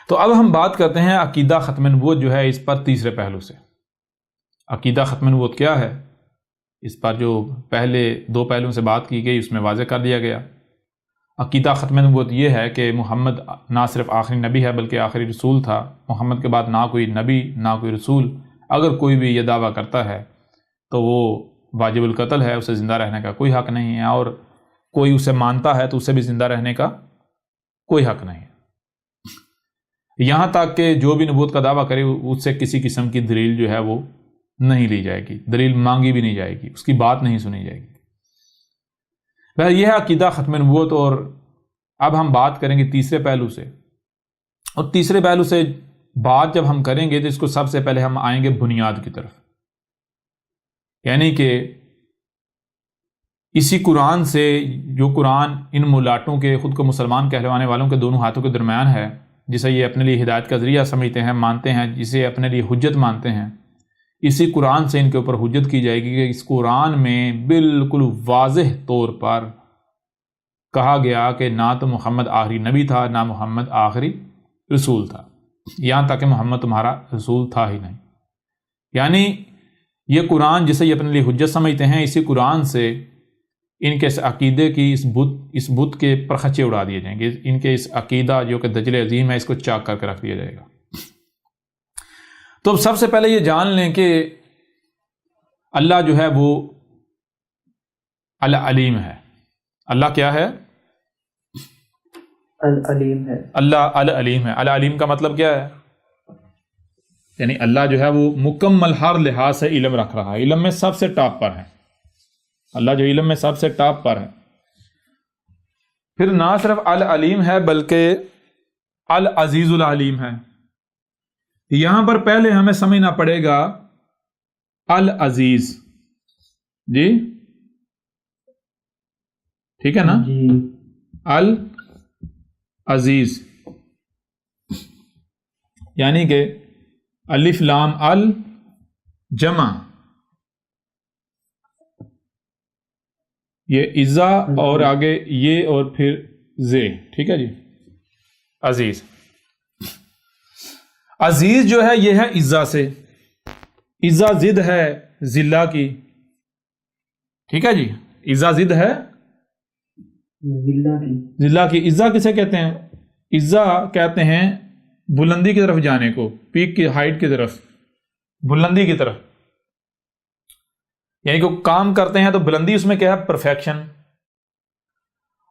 تو اب ہم بات کرتے ہیں عقیدہ ختم نبوت جو ہے اس پر تیسرے پہلو سے. عقیدہ ختم نبوت کیا ہے؟ اس پر جو پہلے دو پہلوؤں سے بات کی گئی اس میں واضح کر دیا گیا. عقیدہ ختم نبوت یہ ہے کہ محمد نہ صرف آخری نبی ہے بلکہ آخری رسول تھا. محمد کے بعد نہ کوئی نبی نہ کوئی رسول. اگر کوئی بھی یہ دعویٰ کرتا ہے تو وہ واجب القتل ہے، اسے زندہ رہنے کا کوئی حق نہیں ہے، اور کوئی اسے مانتا ہے تو اسے بھی زندہ رہنے کا کوئی حق نہیں ہے. یہاں تک کہ جو بھی نبوت کا دعویٰ کرے اس سے کسی قسم کی دلیل جو ہے وہ نہیں لی جائے گی، دلیل مانگی بھی نہیں جائے گی، اس کی بات نہیں سنی جائے گی. یہ ہے عقیدہ ختم نبوت. اور اب ہم بات کریں گے تیسرے پہلو سے، اور تیسرے پہلو سے بات جب ہم کریں گے تو اس کو سب سے پہلے ہم آئیں گے بنیاد کی طرف. یعنی کہ اسی قرآن سے، جو قرآن ان ملاٹوں کے خود کو مسلمان کہلوانے والوں کے دونوں ہاتھوں کے درمیان ہے، جسے یہ اپنے لیے ہدایت کا ذریعہ سمجھتے ہیں، مانتے ہیں، جسے اپنے لیے حجت مانتے ہیں، اسی قرآن سے ان کے اوپر حجت کی جائے گی کہ اس قرآن میں بالکل واضح طور پر کہا گیا کہ نہ تو محمد آخری نبی تھا نہ محمد آخری رسول تھا، یہاں تک کہ محمد تمہارا رسول تھا ہی نہیں. یعنی یہ قرآن جسے یہ اپنے لیے حجت سمجھتے ہیں، اسی قرآن سے ان کے اس عقیدے کی اس بت کے پرخچے اڑا دیے جائیں گے. ان کے اس عقیدہ جو کہ دجل عظیم ہے اس کو چاک کر کے رکھ دیا جائے گا. تو سب سے پہلے یہ جان لیں کہ اللہ جو ہے وہ العلیم ہے. اللہ کیا ہے؟ العلیم ہے. اللہ العلیم ہے. العلیم کا مطلب کیا ہے؟ یعنی اللہ جو ہے وہ مکمل ہر لحاظ سے علم رکھ رہا ہے، علم میں سب سے ٹاپ پر ہے. اللہ جو علم میں سب سے ٹاپ پر ہے. پھر نہ صرف العلیم ہے بلکہ العزیز العلیم ہے. یہاں پر پہلے ہمیں سمجھنا پڑے گا العزیز. جی ٹھیک ہے نا؟ جی. العزیز یعنی کہ الف لام ال جمع، یہ عزا اور آگے یہ اور پھر زے. ٹھیک ہے جی. عزیز، عزیز جو ہے یہ ہے عزا سے. عزا ضد ہے ذلہ کی. ٹھیک ہے جی. عزا ضد ہے ذلہ کی. عزا کسے کہتے ہیں؟ عزا کہتے ہیں بلندی کی طرف جانے کو، پیک کی ہائٹ کی طرف، بلندی کی طرف. یعنی کہ کام کرتے ہیں تو بلندی اس میں کیا ہے؟ پرفیکشن.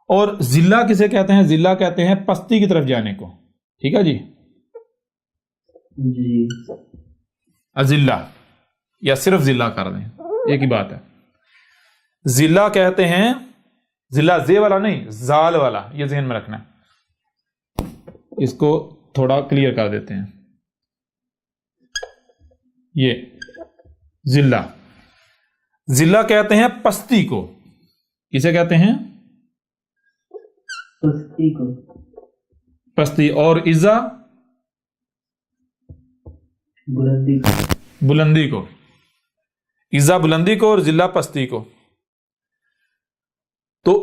اور ذلہ کسے کہتے ہیں؟ ذلہ کہتے ہیں پستی کی طرف جانے کو. ٹھیک ہے جی. جی. اذلہ یا صرف ذلہ کر دیں، ایک ہی بات ہے. ذلہ کہتے ہیں، ذلہ زے والا نہیں، زال والا، یہ ذہن میں رکھنا ہے. اس کو تھوڑا کلیئر کر دیتے ہیں. یہ ذلہ، ذلہ کہتے ہیں پستی کو. کسے کہتے ہیں؟ پستی کو. پستی. اور عزا بلندی کو. بلندی کو. عزا بلندی کو اور ذلہ پستی کو. تو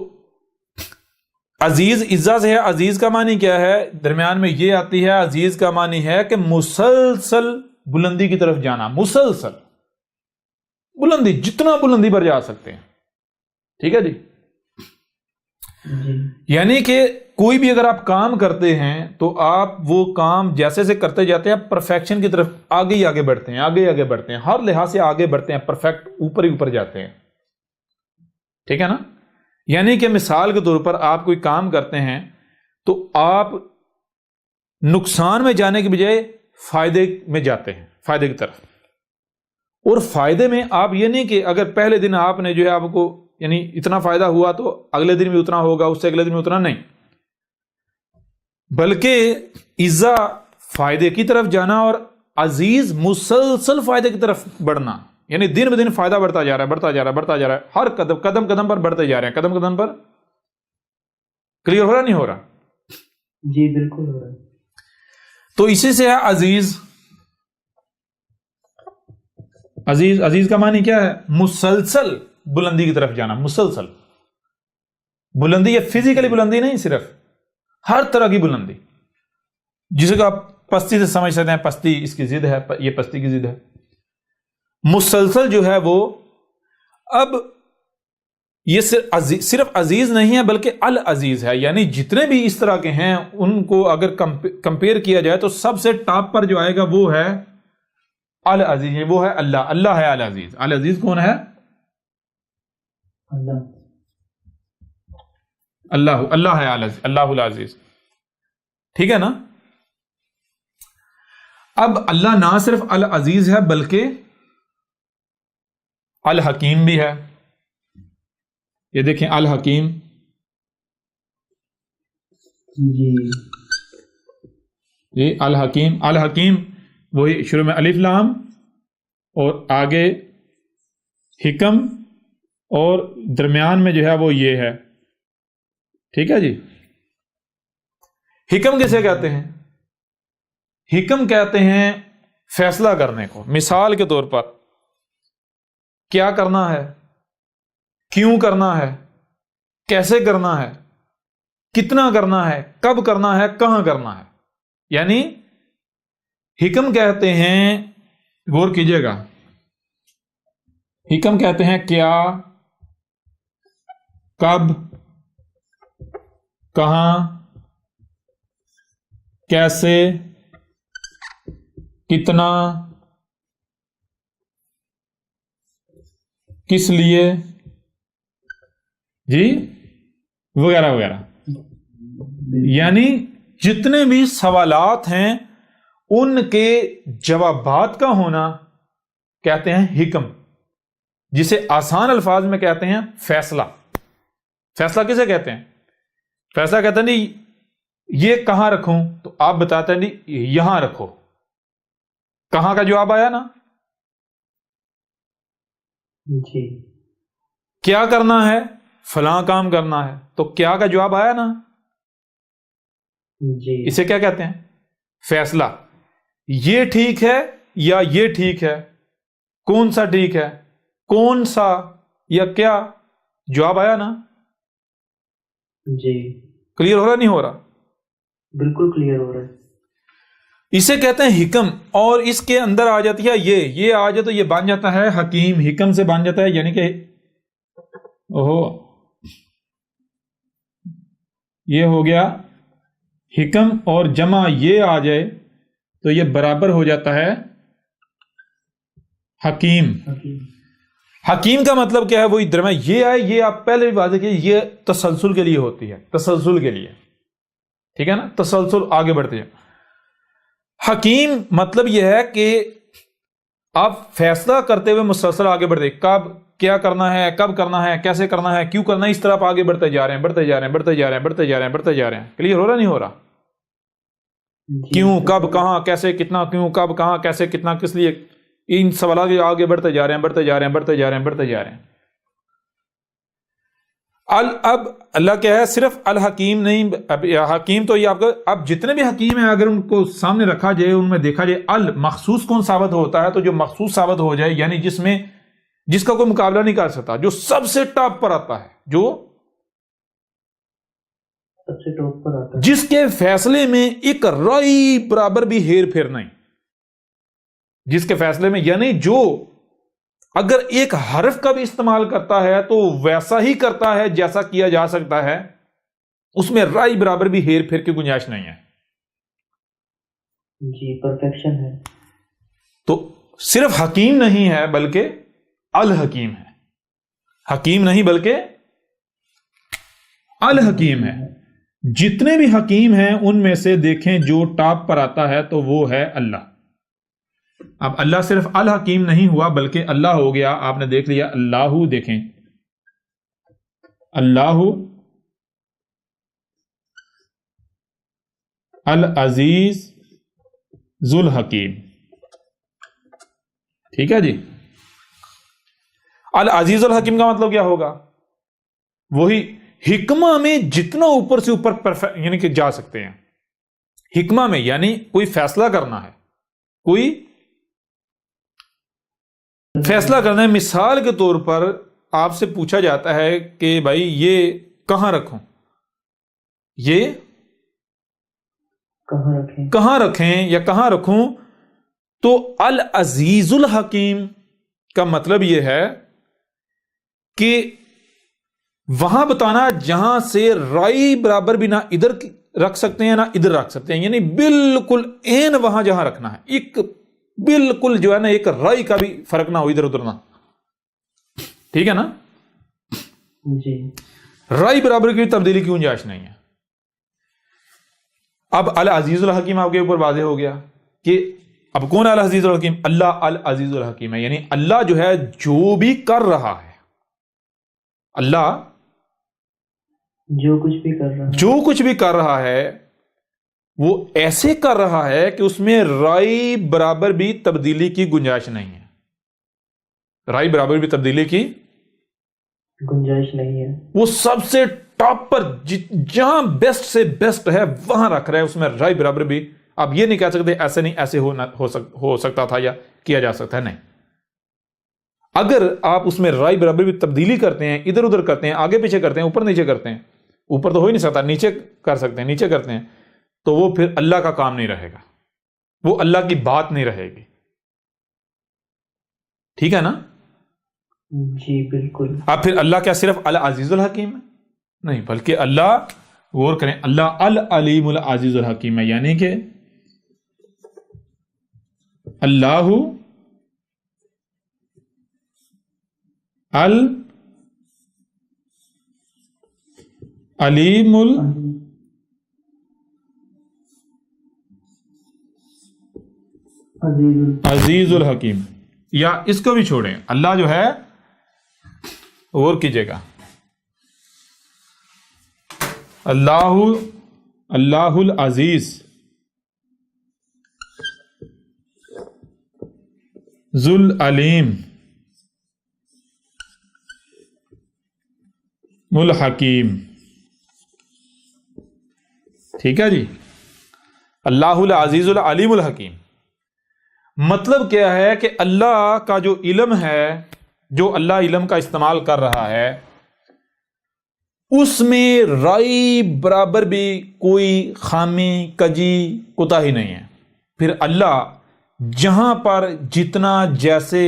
عزیز عزا سے ہے. عزیز کا معنی کیا ہے؟ درمیان میں یہ آتی ہے. عزیز کا معنی ہے کہ مسلسل بلندی کی طرف جانا، مسلسل بلندی، جتنا بلندی پر جا سکتے ہیں. ٹھیک ہے جی. یعنی کہ کوئی بھی اگر آپ کام کرتے ہیں تو آپ وہ کام جیسے سے کرتے جاتے ہیں، پرفیکشن کی طرف آگے ہی آگے بڑھتے ہیں، آگے آگے بڑھتے ہیں، ہر لحاظ سے آگے بڑھتے ہیں، پرفیکٹ اوپر ہی اوپر جاتے ہیں. ٹھیک ہے نا؟ یعنی کہ مثال کے طور پر آپ کوئی کام کرتے ہیں تو آپ نقصان میں جانے کی بجائے فائدے میں جاتے ہیں، فائدے کی طرف. اور فائدے میں آپ یہ نہیں کہ اگر پہلے دن آپ نے جو ہے آپ کو یعنی اتنا فائدہ ہوا تو اگلے دن بھی اتنا ہوگا، اس سے اگلے دن بھی اتنا نہیں، بلکہ عزا فائدے کی طرف جانا اور عزیز مسلسل فائدے کی طرف بڑھنا. یعنی دن بدن فائدہ بڑھتا جا رہا ہے، بڑھتا جا رہا ہے، بڑھتا جا رہا ہے. ہر قدم قدم پر بڑھتے جا رہے ہیں، قدم قدم پر. کلیئر ہو رہا نہیں ہو رہا؟ جی بالکل ہو رہا ہے. تو اسی سے ہے عزیز. عزیز، عزیز کا معنی کیا ہے؟ مسلسل بلندی کی طرف جانا. مسلسل بلندی، یہ فزیکلی بلندی نہیں، صرف ہر طرح کی بلندی. جسے کہ آپ پستی سے سمجھ سکتے ہیں، پستی اس کی ضد ہے، یہ پستی کی ضد ہے. مسلسل جو ہے وہ، اب یہ صرف عزیز نہیں ہے بلکہ العزیز ہے، یعنی جتنے بھی اس طرح کے ہیں ان کو اگر کمپیئر کیا جائے تو سب سے ٹاپ پر جو آئے گا وہ ہے العزیز، وہ ہے اللہ. اللہ ہے العزیز. العزیز کون ہے؟ اللہ. اللہ ہے العزیز، اللہ العزیز. ٹھیک ہے نا؟ اب اللہ نہ صرف العزیز ہے بلکہ الحکیم بھی ہے. یہ دیکھیں الحکیم، جی الحکیم. الحکیم وہی شروع میں الف لام اور آگے حکم اور درمیان میں جو ہے وہ یہ ہے. ٹھیک ہے جی. حکم کیسے کہتے ہیں؟ حکم کہتے ہیں فیصلہ کرنے کو. مثال کے طور پر کیا کرنا ہے، کیوں کرنا ہے، کیسے کرنا ہے، کتنا کرنا ہے، کب کرنا ہے، کہاں کرنا ہے. یعنی حکم کہتے ہیں، غور کیجئے گا، حکم کہتے ہیں کیا، کب، کہاں، کیسے، کتنا، کس لیے، جی وغیرہ وغیرہ. یعنی جتنے بھی سوالات ہیں ان کے جوابات کا ہونا کہتے ہیں حکم، جسے آسان الفاظ میں کہتے ہیں فیصلہ. فیصلہ کسے کہتے ہیں؟ فیصلہ کہتے ہیں نہیں یہ کہاں رکھوں، تو آپ بتاتے ہیں نہیں یہاں رکھو. کہاں کا جواب آیا نا. جی. کیا کرنا ہے، فلاں کام کرنا ہے، تو کیا کا جواب آیا نا. جی. اسے کیا کہتے ہیں؟ فیصلہ. یہ ٹھیک ہے یا یہ ٹھیک ہے، کون سا ٹھیک ہے، کون سا یا کیا، جواب آیا نا. جی. کلیئر ہو رہا نہیں ہو رہا؟ بالکل کلیئر ہو رہا ہے. اسے کہتے ہیں حکم. اور اس کے اندر آ جاتی ہے یہ آ جائے تو یہ بن جاتا ہے حکیم. حکم سے بن جاتا ہے، یعنی کہ یہ ہو گیا حکم، اور جمع یہ آ جائے تو یہ برابر ہو جاتا ہے حکیم. حکیم کا مطلب کیا ہے؟ وہی درمیان یہ آئے. یہ آپ پہلے بھی واضح کیے، یہ تسلسل کے لیے ہوتی ہے، تسلسل کے لیے. ٹھیک ہے نا، تسلسل، آگے بڑھتے ہیں. حکیم مطلب یہ ہے کہ آپ فیصلہ کرتے ہوئے مسلسل آگے بڑھتے، کب کیا کرنا ہے، کب کرنا ہے، کیسے کرنا ہے، کیوں کرنا ہے، اس طرح آپ آگے بڑھتے جا رہے ہیں، بڑھتے جا رہے ہیں، بڑھتے جا رہے ہیں، بڑھتے جا رہے ہیں، بڑھتے جا رہے ہیں. کلیئر ہو رہا نہیں ہو رہا؟ کیوں، کب، کہاں، کیسے، کتنا، کیوں، کب، کہاں، کیسے، کتنا، کس لیے، ان سوالات کے آگے بڑھتے جا رہے ہیں، بڑھتے جا رہے ہیں، بڑھتے جا رہے ہیں، بڑھتے جا رہے ہیں. اب اللہ کیا ہے؟ صرف الحکیم نہیں. اب حکیم تو یہ آپ کا، اب جتنے بھی حکیم ہیں اگر ان کو سامنے رکھا جائے، ان میں دیکھا جائے المخصوص کون ثابت ہوتا ہے، تو جو مخصوص ثابت ہو جائے، یعنی جس کا کوئی مقابلہ نہیں کر سکتا، جو سب سے ٹاپ پر آتا ہے، جو سب سے ٹاپ پر آتا ہے، جس کے فیصلے میں ایک رائی برابر بھی ہیر پھیر نہیں، جس کے فیصلے میں، یعنی جو اگر ایک حرف کا بھی استعمال کرتا ہے تو ویسا ہی کرتا ہے جیسا کیا جا سکتا ہے، اس میں رائی برابر بھی ہیر پھیر کی گنجائش نہیں ہے. جی پرفیکشن ہے. تو صرف حکیم نہیں ہے بلکہ الحکیم ہے. حکیم نہیں بلکہ الحکیم ہے. جتنے بھی حکیم ہیں ان میں سے دیکھیں جو ٹاپ پر آتا ہے تو وہ ہے اللہ. اب اللہ صرف الحکیم نہیں ہوا بلکہ اللہ ہو گیا، آپ نے دیکھ لیا اللہ. دیکھیں اللہ العزیز ذو الحکیم. ٹھیک ہے جی. العزیز الحکیم کا مطلب کیا ہوگا؟ وہی حکمہ میں جتنا اوپر سے اوپر یعنی کہ جا سکتے ہیں. حکمہ میں یعنی کوئی فیصلہ کرنا ہے، کوئی فیصلہ کرنا ہے. مثال کے طور پر آپ سے پوچھا جاتا ہے کہ بھائی یہ کہاں رکھوں، یہ کہاں رکھیں یا کہاں رکھوں؟ تو العزیز الحکیم کا مطلب یہ ہے کہ وہاں بتانا جہاں سے رائی برابر بھی نہ ادھر رکھ سکتے ہیں نہ ادھر رکھ سکتے ہیں، یعنی بالکل عین وہاں جہاں رکھنا ہے، ایک بالکل جو ہے نا ایک رائی کا بھی فرق نہ ہو ادھر ادھر نہ، ٹھیک ہے نا؟ جی رائی برابر کی تبدیلی کی گنجائش نہیں ہے۔ اب العزیز الحکیم آپ کے اوپر واضح ہو گیا کہ اب کون ہے العزیز الحکیم؟ اللہ العزیز الحکیم ہے، یعنی اللہ جو ہے جو بھی کر رہا ہے، اللہ جو کچھ بھی کر رہا ہے وہ ایسے کر رہا ہے کہ اس میں رائی برابر بھی تبدیلی کی گنجائش نہیں ہے، رائی برابر بھی تبدیلی کی گنجائش نہیں ہے۔ وہ سب سے ٹاپ پر جہاں بیسٹ سے بیسٹ ہے وہاں رکھ رہا ہے، اس میں رائی برابر بھی آپ یہ نہیں کہہ سکتے ایسے نہیں ایسے ہو سکتا تھا یا کیا جا سکتا ہے، نہیں۔ اگر آپ اس میں رائی برابر بھی تبدیلی کرتے ہیں، ادھر ادھر کرتے ہیں، آگے پیچھے کرتے ہیں، اوپر نیچے کرتے ہیں، اوپر تو ہو ہی نہیں سکتا، نیچے کر سکتے ہیں، نیچے کرتے ہیں، تو وہ پھر اللہ کا کام نہیں رہے گا، وہ اللہ کی بات نہیں رہے گی، ٹھیک ہے نا؟ جی بالکل۔ اب پھر اللہ کیا صرف العزیز الحکیم ہے؟ نہیں، بلکہ اللہ، غور کریں، اللہ العلیم العزیز الحکیم ہے، یعنی کہ اللہ العلیم عزیز الحکیم، یا اس کو بھی چھوڑیں، اللہ جو ہے غور کیجئے گا، اللہ العزیز ذو العلیم الحکیم، ٹھیک ہے جی؟ اللہ العزیز العلیم الحکیم مطلب کیا ہے کہ اللہ کا جو علم ہے، جو اللہ علم کا استعمال کر رہا ہے، اس میں رائی برابر بھی کوئی خامی کجی کوتاہی نہیں ہے۔ پھر اللہ جہاں پر جتنا جیسے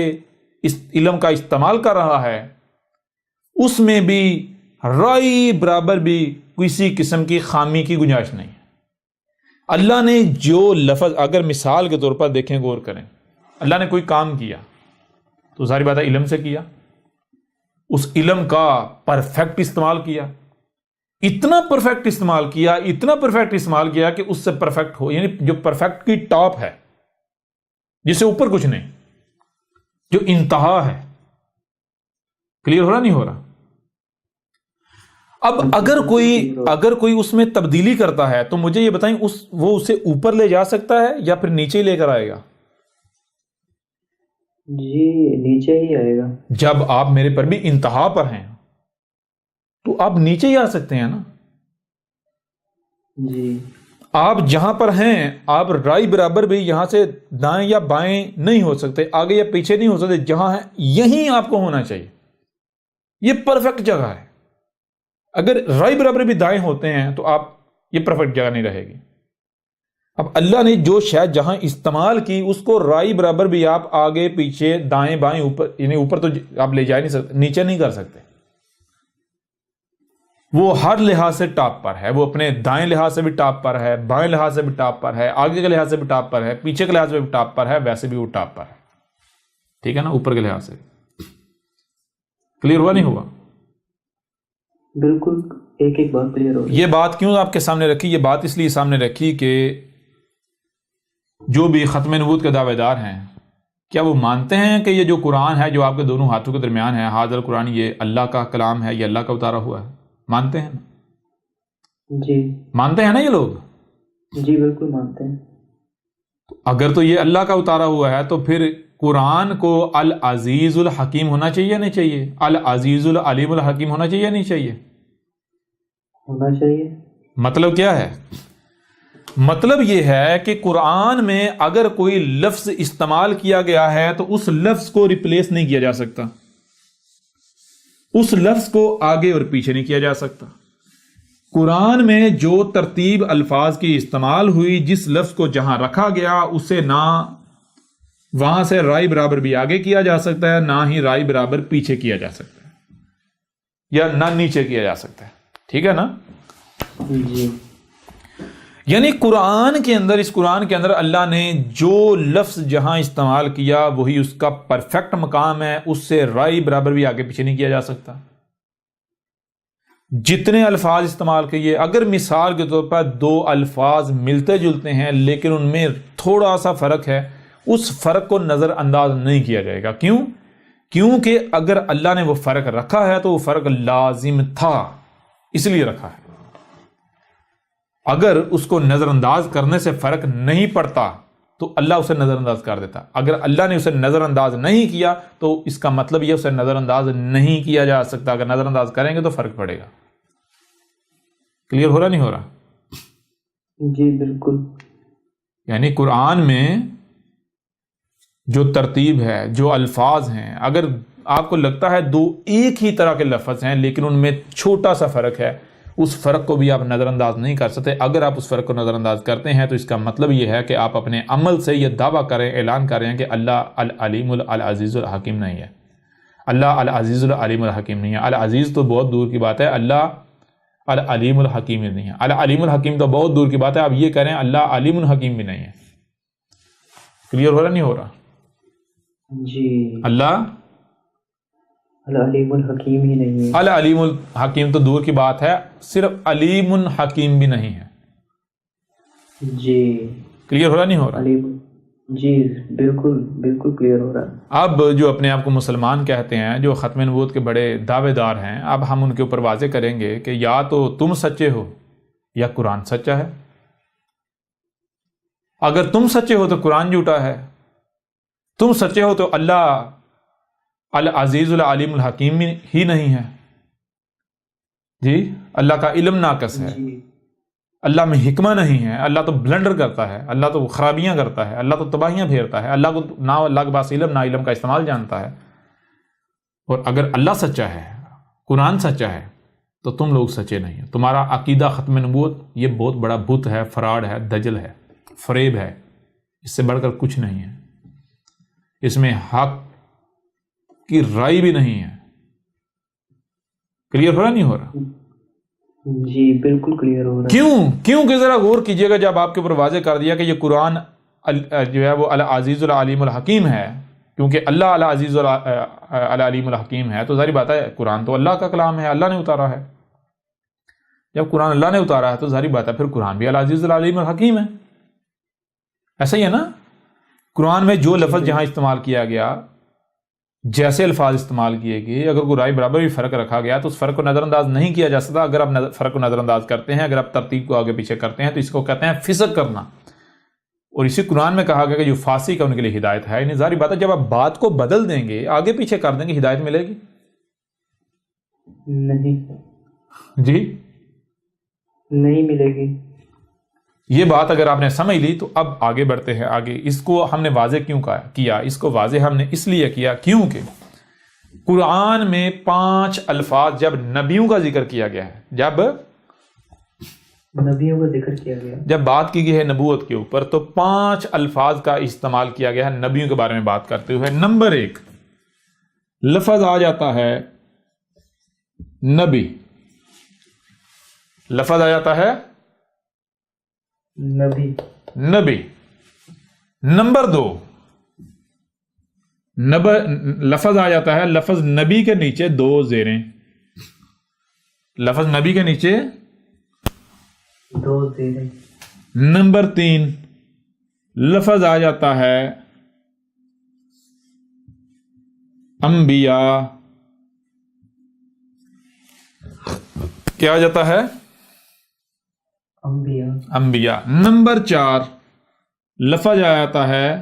اس علم کا استعمال کر رہا ہے، اس میں بھی رائی برابر بھی کسی قسم کی خامی کی گنجائش نہیں ہے۔ اللہ نے جو لفظ، اگر مثال کے طور پر دیکھیں، غور کریں، اللہ نے کوئی کام کیا تو ظاہر بات ہے علم سے کیا، اس علم کا پرفیکٹ استعمال کیا، اتنا پرفیکٹ استعمال کیا، اتنا پرفیکٹ استعمال کیا کہ اس سے پرفیکٹ ہو، یعنی جو پرفیکٹ کی ٹاپ ہے، جس سے اوپر کچھ نہیں، جو انتہا ہے۔ کلیئر ہو رہا نہیں ہو رہا؟ اب اگر کوئی اس میں تبدیلی کرتا ہے تو مجھے یہ بتائیں، وہ اسے اوپر لے جا سکتا ہے یا پھر نیچے لے کر آئے گا؟ جی نیچے ہی آئے گا۔ جب آپ میرے پر بھی انتہا پر ہیں تو آپ نیچے ہی آ سکتے ہیں نا؟ جی آپ جہاں پر ہیں، آپ رائی برابر بھی یہاں سے دائیں یا بائیں نہیں ہو سکتے، آگے یا پیچھے نہیں ہو سکتے، جہاں ہیں یہیں آپ کو ہونا چاہیے، یہ پرفیکٹ جگہ ہے۔ اگر رائی برابر بھی دائیں ہوتے ہیں تو آپ، یہ پرفیکٹ جگہ نہیں رہے گی۔ اب اللہ نے جو شاید جہاں استعمال کی، اس کو رائی برابر بھی آپ آگے پیچھے دائیں بائیں اوپر، یعنی اوپر تو آپ لے جا نہیں سکتے، نیچے نہیں کر سکتے۔ وہ ہر لحاظ سے ٹاپ پر ہے، وہ اپنے دائیں لحاظ سے بھی ٹاپ پر ہے، بائیں لحاظ سے بھی ٹاپ پر ہے، آگے کے لحاظ سے بھی ٹاپ پر ہے، پیچھے کے لحاظ سے بھی ٹاپ پر ہے، ویسے بھی وہ ٹاپ پر ہے، ٹھیک ہے نا؟ اوپر کے لحاظ سے کلیئر ہوا نہیں ہوا؟ بالکل، ایک ایک بات کلیئر ہو۔ یہ بات کیوں آپ کے سامنے رکھی؟ یہ بات اس لیے سامنے رکھی کہ جو بھی ختم نبوت کے دعوے دار ہیں، کیا وہ مانتے ہیں کہ یہ جو قرآن ہے، جو آپ کے دونوں ہاتھوں کے درمیان ہے، ھذا القرآن، یہ اللہ کا کلام ہے، یہ اللہ کا اتارا ہوا ہے؟ مانتے ہیں نا؟ جی مانتے ہیں نا یہ لوگ؟ جی بالکل مانتے ہیں۔ اگر تو یہ اللہ کا اتارا ہوا ہے تو پھر قرآن کو العزیز الحکیم ہونا چاہیے یا نہیں چاہیے؟ العزیز العلیم الحکیم ہونا چاہیے یا نہیں چاہیے؟ ہونا چاہیے۔ مطلب کیا ہے؟ مطلب یہ ہے کہ قرآن میں اگر کوئی لفظ استعمال کیا گیا ہے تو اس لفظ کو ریپلیس نہیں کیا جا سکتا، اس لفظ کو آگے اور پیچھے نہیں کیا جا سکتا۔ قرآن میں جو ترتیب الفاظ کی استعمال ہوئی، جس لفظ کو جہاں رکھا گیا اسے نہ وہاں سے رائے برابر بھی آگے کیا جا سکتا ہے، نہ ہی رائے برابر پیچھے کیا جا سکتا ہے، یا نہ نیچے کیا جا سکتا ہے. ٹھیک ہے نا؟ جی. یعنی قرآن کے اندر، اس قرآن کے اندر اللہ نے جو لفظ جہاں استعمال کیا وہی اس کا پرفیکٹ مقام ہے، اس سے رائے برابر بھی آگے پیچھے نہیں کیا جا سکتا. جتنے الفاظ استعمال کیے، اگر مثال کے طور پر دو الفاظ ملتے جلتے ہیں لیکن ان میں تھوڑا سا فرق ہے، اس فرق کو نظر انداز نہیں کیا جائے گا. کیوں؟ کیونکہ اگر اللہ نے وہ فرق رکھا ہے تو وہ فرق لازم تھا، اس لیے رکھا ہے. اگر اس کو نظر انداز کرنے سے فرق نہیں پڑتا تو اللہ اسے نظر انداز کر دیتا. اگر اللہ نے اسے نظر انداز نہیں کیا تو اس کا مطلب یہ اسے نظر انداز نہیں کیا جا سکتا. اگر نظر انداز کریں گے تو فرق پڑے گا. کلیئر ہو رہا نہیں ہو رہا؟ جی بالکل. یعنی قرآن میں جو ترتیب ہے، جو الفاظ ہیں، اگر آپ کو لگتا ہے دو ایک ہی طرح کے لفظ ہیں لیکن ان میں چھوٹا سا فرق ہے، اس فرق کو بھی آپ نظر انداز نہیں کر سکتے. اگر آپ اس فرق کو نظر انداز کرتے ہیں تو اس کا مطلب یہ ہے کہ آپ اپنے عمل سے یہ دعویٰ کریں، اعلان کریں کہ اللہ العلیم العزیز الحکیم نہیں ہے. اللہ العزیز العلیم الحکیم نہیں ہے. العزیز تو بہت دور کی بات ہے، اللہ العلیم الحکیم نہیں ہے. العلیم الحکیم تو بہت دور کی بات ہے. آپ یہ کریں اللہ علیم الحکیم بھی نہیں ہے. کلیئر ہو رہا نہیں ہو رہا؟ جی. اللہ العلیم الحکیم ہی نہیں ہے. العلیم الحکیم تو دور کی بات ہے، صرف علیم الحکیم بھی نہیں ہے. جی. کلیئر ہو رہا نہیں ہو رہا؟ علیم. جی بالکل بالکل کلیئر ہو رہا. اب جو اپنے آپ کو مسلمان کہتے ہیں، جو ختم نبوت کے بڑے دعوے دار ہیں، اب ہم ان کے اوپر واضح کریں گے کہ یا تو تم سچے ہو یا قرآن سچا ہے. اگر تم سچے ہو تو قرآن جھوٹا ہے. تم سچے ہو تو اللہ العزیز العلیم الحکیم ہی نہیں ہے. جی، اللہ کا علم ناقص ہے، جی. اللہ میں حکمہ نہیں ہے، اللہ تو بلنڈر کرتا ہے، اللہ تو خرابیاں کرتا ہے، اللہ تو تباہیاں پھیرتا ہے. اللہ کو نہ اللہ کے پاس علم، نہ علم کا استعمال جانتا ہے. اور اگر اللہ سچا ہے، قرآن سچا ہے، تو تم لوگ سچے نہیں ہیں. تمہارا عقیدہ ختم نبوت یہ بہت بڑا بت ہے، فراڈ ہے، دجل ہے، فریب ہے. اس سے بڑھ کر کچھ نہیں ہے. اس میں حق کی رائے بھی نہیں ہے. کلیئر ہو رہا نہیں ہو رہا؟ جی بالکل کلیئر ہو رہا. کیوں کہ ذرا غور کیجئے گا، جب آپ کے اوپر واضح کر دیا کہ یہ قرآن جو ہے وہ العزیز العلیم الحکیم ہے، کیونکہ اللہ العزیز العلیم الحکیم ہے تو ظاہر بات ہے قرآن تو اللہ کا کلام ہے، اللہ نے اتارا ہے. جب قرآن اللہ نے اتارا ہے تو ظاہر بات ہے پھر قرآن بھی العزیز العلیم الحکیم ہے. ایسا ہی ہے نا؟ قرآن میں جو لفظ جہاں استعمال کیا گیا، جیسے الفاظ استعمال کیے گئے، اگر کوئی رائے برابر بھی فرق رکھا گیا تو اس فرق کو نظر انداز نہیں کیا جا سکتا. اگر آپ فرق کو نظر انداز کرتے ہیں، اگر آپ ترتیب کو آگے پیچھے کرتے ہیں تو اس کو کہتے ہیں فسق کرنا. اور اسی قرآن میں کہا گیا کہ جو فاسق ہے ان کے لیے ہدایت ہے. یعنی ظاہر بات ہے جب آپ بات کو بدل دیں گے، آگے پیچھے کر دیں گے، ہدایت ملے گی نہیں؟ جی نہیں ملے گی. یہ بات اگر آپ نے سمجھ لی تو اب آگے بڑھتے ہیں. آگے اس کو ہم نے واضح کیوں کیا؟ اس کو واضح ہم نے اس لیے کیا کیونکہ قرآن میں 5 الفاظ جب نبیوں کا ذکر کیا گیا ہے، جب نبیوں کا ذکر کیا گیا، جب بات کی گئی ہے نبوت کے اوپر، تو 5 الفاظ کا استعمال کیا گیا ہے نبیوں کے بارے میں بات کرتے ہوئے. نمبر 1 لفظ آ جاتا ہے نبی. لفظ آ جاتا ہے نبی. نمبر 2 لفظ آ جاتا ہے، لفظ نبی کے نیچے 2 زیریں. لفظ نبی کے نیچے 2 زیریں. نمبر 3 لفظ آ جاتا ہے انبیاء. کیا آ جاتا ہے؟ انبیاء. نمبر 4 لفظ آ جاتا ہے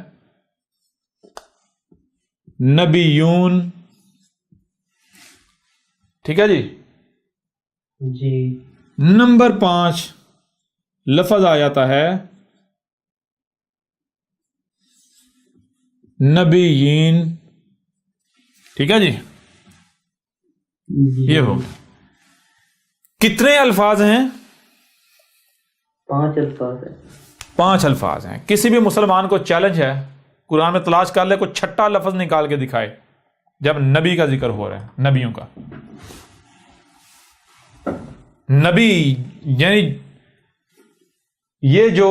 نبیون. ٹھیک ہے جی. نمبر 5 لفظ آ جاتا ہے نبیین. ٹھیک ہے جی. یہ ہو کتنے الفاظ ہیں؟ 5 الفاظ ہیں. 5 الفاظ ہیں. کسی بھی مسلمان کو چیلنج ہے قرآن میں تلاش کر لے کوئی چھٹا لفظ نکال کے دکھائے جب نبی کا ذکر ہو رہا ہے, نبیوں کا. نبی یعنی یہ جو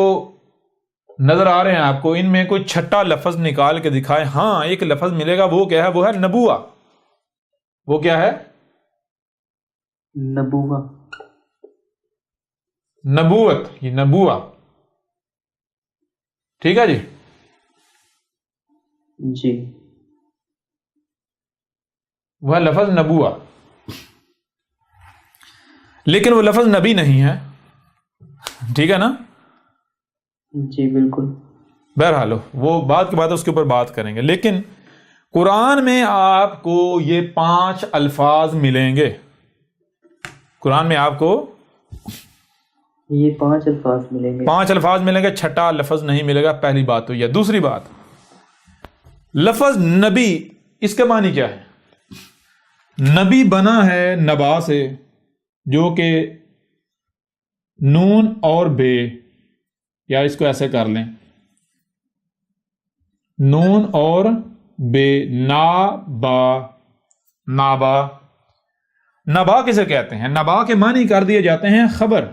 نظر آ رہے ہیں آپ کو, ان میں کوئی چھٹا لفظ نکال کے دکھائے. ہاں ایک لفظ ملے گا, وہ کیا ہے؟ وہ ہے نبوہ. وہ کیا ہے؟ نبوہ. نبوت, یہ نبوہ. ٹھیک ہے جی. جی. وہ لفظ نبوہ, لیکن وہ لفظ نبی نہیں ہے. ٹھیک ہے نا؟ جی بالکل. بہرحال وہ بات کی بات ہے, اس کے اوپر بات کریں گے. لیکن قرآن میں آپ کو یہ 5 الفاظ ملیں گے. قرآن میں آپ کو یہ 5 الفاظ ملیں گے. 5 الفاظ ملیں گے, چھٹا لفظ نہیں ملے گا. پہلی بات تو یہ. دوسری بات, لفظ نبی اس کے معنی کیا ہے؟ نبی بنا ہے نبا سے, جو کہ نون اور بے, یا اس کو ایسے کر لیں, نون اور بے, نابا. نابا, نبا کسے کہتے ہیں؟ نبا کے معنی کر دیے جاتے ہیں خبر.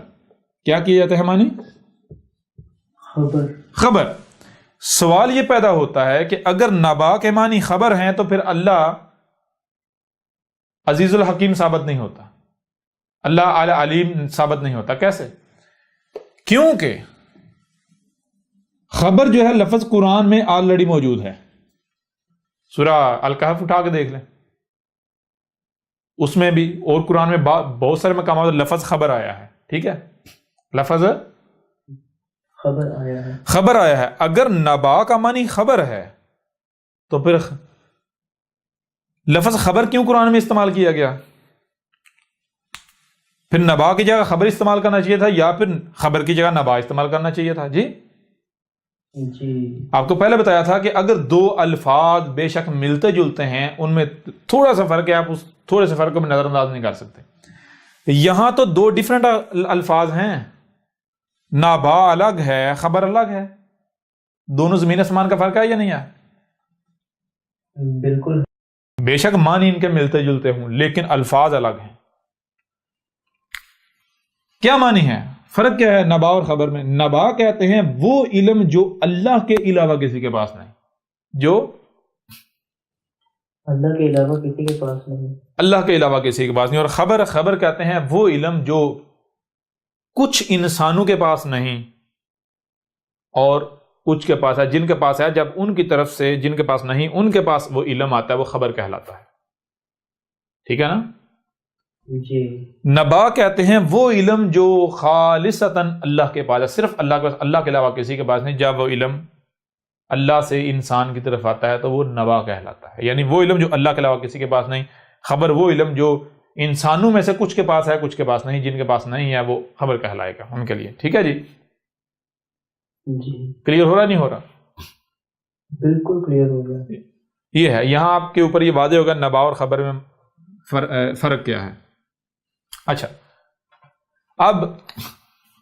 کیا کیے جاتے ہیں معنی؟ خبر. خبر. سوال یہ پیدا ہوتا ہے کہ اگر نبا کے معنی خبر ہیں تو پھر اللہ عزیز الحکیم ثابت نہیں ہوتا, اللہ اعلی علیم ثابت نہیں ہوتا. کیسے؟ کیونکہ خبر جو ہے لفظ قرآن میں آلریڈی موجود ہے. سورہ الکہف اٹھا کے دیکھ لیں, اس میں بھی اور قرآن میں بہت سارے مقامات لفظ خبر آیا ہے. ٹھیک ہے, لفظ خبر آیا ہے. خبر آیا ہے. اگر نبا کا معنی خبر ہے تو پھر لفظ خبر کیوں قرآن میں استعمال کیا گیا؟ پھر نبا کی جگہ خبر استعمال کرنا چاہیے تھا, یا پھر خبر کی جگہ نبا استعمال کرنا چاہیے تھا؟ جی جی. آپ کو پہلے بتایا تھا کہ اگر 2 الفاظ بے شک ملتے جلتے ہیں, ان میں تھوڑا سا فرق ہے, آپ اس تھوڑے سے فرق کو نظر انداز نہیں کر سکتے. یہاں تو 2 ڈیفرنٹ الفاظ ہیں. نبا الگ ہے, خبر الگ ہے. دونوں زمین آسمان کا فرق ہے یا نہیں ہے؟ بالکل. بے شک معنی ان کے ملتے جلتے ہوں, لیکن الفاظ الگ ہیں. کیا معنی ہے؟ فرق کیا ہے نبا اور خبر میں؟ نبا کہتے ہیں وہ علم جو اللہ کے علاوہ کسی کے پاس نہیں, جو اللہ کے علاوہ کسی کے پاس نہیں, اللہ کے علاوہ کسی کے پاس نہیں. اور خبر کہتے ہیں وہ علم جو کچھ انسانوں کے پاس نہیں اور کچھ کے پاس ہے, جن کے پاس ہے, جب ان کی طرف سے جن کے پاس نہیں ان کے پاس وہ علم آتا ہے, وہ خبر کہلاتا ہے. ٹھیک ہے نا؟ جی. نبا کہتے ہیں وہ علم جو خالصتاً اللہ کے پاس ہے, صرف اللہ کے پاس, اللہ کے علاوہ کسی کے پاس نہیں. جب وہ علم اللہ سے انسان کی طرف آتا ہے تو وہ نبا کہلاتا ہے. یعنی وہ علم جو اللہ کے علاوہ کسی کے پاس نہیں. خبر وہ علم جو انسانوں میں سے کچھ کے پاس ہے, کچھ کے پاس نہیں. جن کے پاس نہیں ہے وہ خبر کہلائے گا ان کے لیے. ٹھیک ہے جی؟ جی. کلیئر ہو رہا نہیں ہو رہا؟ بالکل کلیئر ہو گیا. یہ ہے, یہاں آپ کے اوپر یہ واضح ہوگا نبا اور خبر میں فرق کیا ہے. اچھا, اب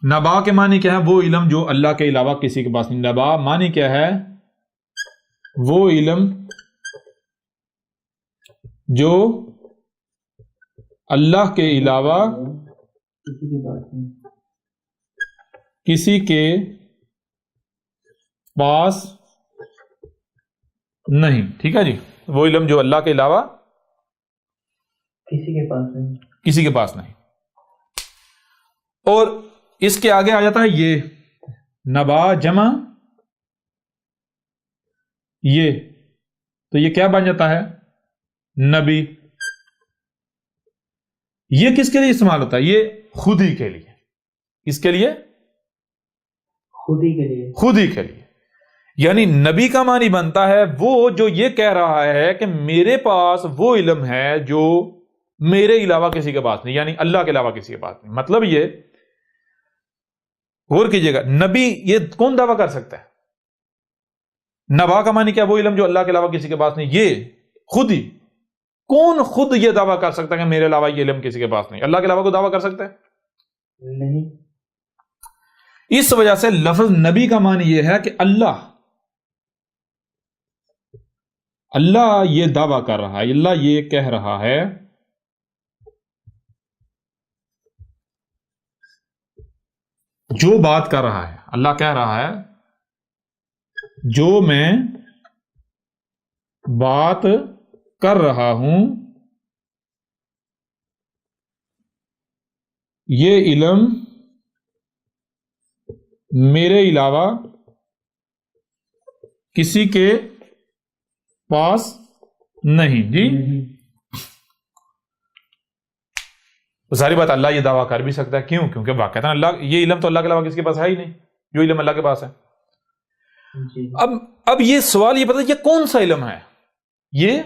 نبا کے معنی کیا ہے؟ وہ علم جو اللہ کے علاوہ کسی کے پاس نہیں. نبا معنی کیا ہے؟ وہ علم جو اللہ کے علاوہ کسی کے پاس نہیں. ٹھیک ہے جی؟ وہ علم جو اللہ کے علاوہ کسی کے پاس نہیں, کسی کے پاس نہیں. اور اس کے آگے آ جاتا ہے یہ نبا جمع یہ, تو یہ کیا بن جاتا ہے؟ نبی. یہ کس کے لیے استعمال ہوتا ہے؟ یہ خود ہی کے لیے. کس کے لیے؟ خود ہی کے لیے. خود ہی کے لیے. یعنی نبی کا معنی بنتا ہے وہ جو یہ کہہ رہا ہے کہ میرے پاس وہ علم ہے جو میرے علاوہ کسی کے پاس نہیں, یعنی اللہ کے علاوہ کسی کے پاس نہیں. مطلب یہ غور کیجئے گا, نبی یہ کون دعویٰ کر سکتا ہے؟ نبا کا معنی کیا؟ وہ علم جو اللہ کے علاوہ کسی کے پاس نہیں. یہ خود ہی, کون خود یہ دعویٰ کر سکتا ہے کہ میرے علاوہ یہ علم کسی کے پاس نہیں؟ اللہ کے علاوہ کو دعویٰ کر سکتا ہے؟ نہیں. اس وجہ سے لفظ نبی کا معنی یہ ہے کہ اللہ یہ دعویٰ کر رہا ہے، اللہ یہ کہہ رہا ہے جو بات کر رہا ہے، اللہ کہہ رہا ہے جو میں بات کر رہا ہوں یہ علم میرے علاوہ کسی کے پاس نہیں۔ جی ساری بات اللہ یہ دعویٰ کر بھی سکتا ہے، کیوں؟ کیونکہ واقعتاً اللہ، یہ علم تو اللہ کے علاوہ کسی کے پاس ہے ہی نہیں، جو علم اللہ کے پاس ہے۔ اب یہ سوال یہ پتہ، یہ کون سا علم ہے؟ یہ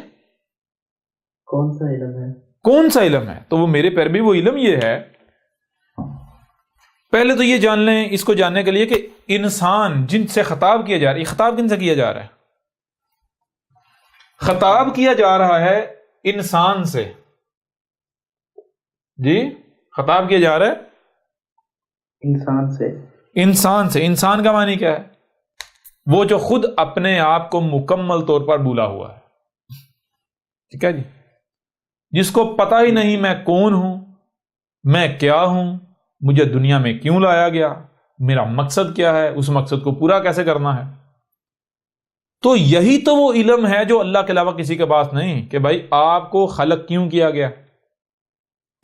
کون سا علم ہے؟ کون سا علم ہے؟ تو وہ میرے پیر بھی وہ علم یہ ہے، پہلے تو یہ جان لیں، اس کو جاننے کے لیے کہ انسان جن سے خطاب کیا جا رہا ہے، خطاب کن سے کیا جا رہا ہے؟ خطاب کیا جا رہا ہے انسان سے۔ جی خطاب کیا جا رہا ہے انسان سے۔ انسان سے۔ انسان کا معنی کیا ہے؟ وہ جو خود اپنے آپ کو مکمل طور پر بھولا ہوا ہے، ٹھیک ہے جی، جس کو پتہ ہی نہیں میں کون ہوں، میں کیا ہوں، مجھے دنیا میں کیوں لایا گیا، میرا مقصد کیا ہے، اس مقصد کو پورا کیسے کرنا ہے۔ تو یہی تو وہ علم ہے جو اللہ کے علاوہ کسی کے پاس نہیں، کہ بھائی آپ کو خلق کیوں کیا گیا،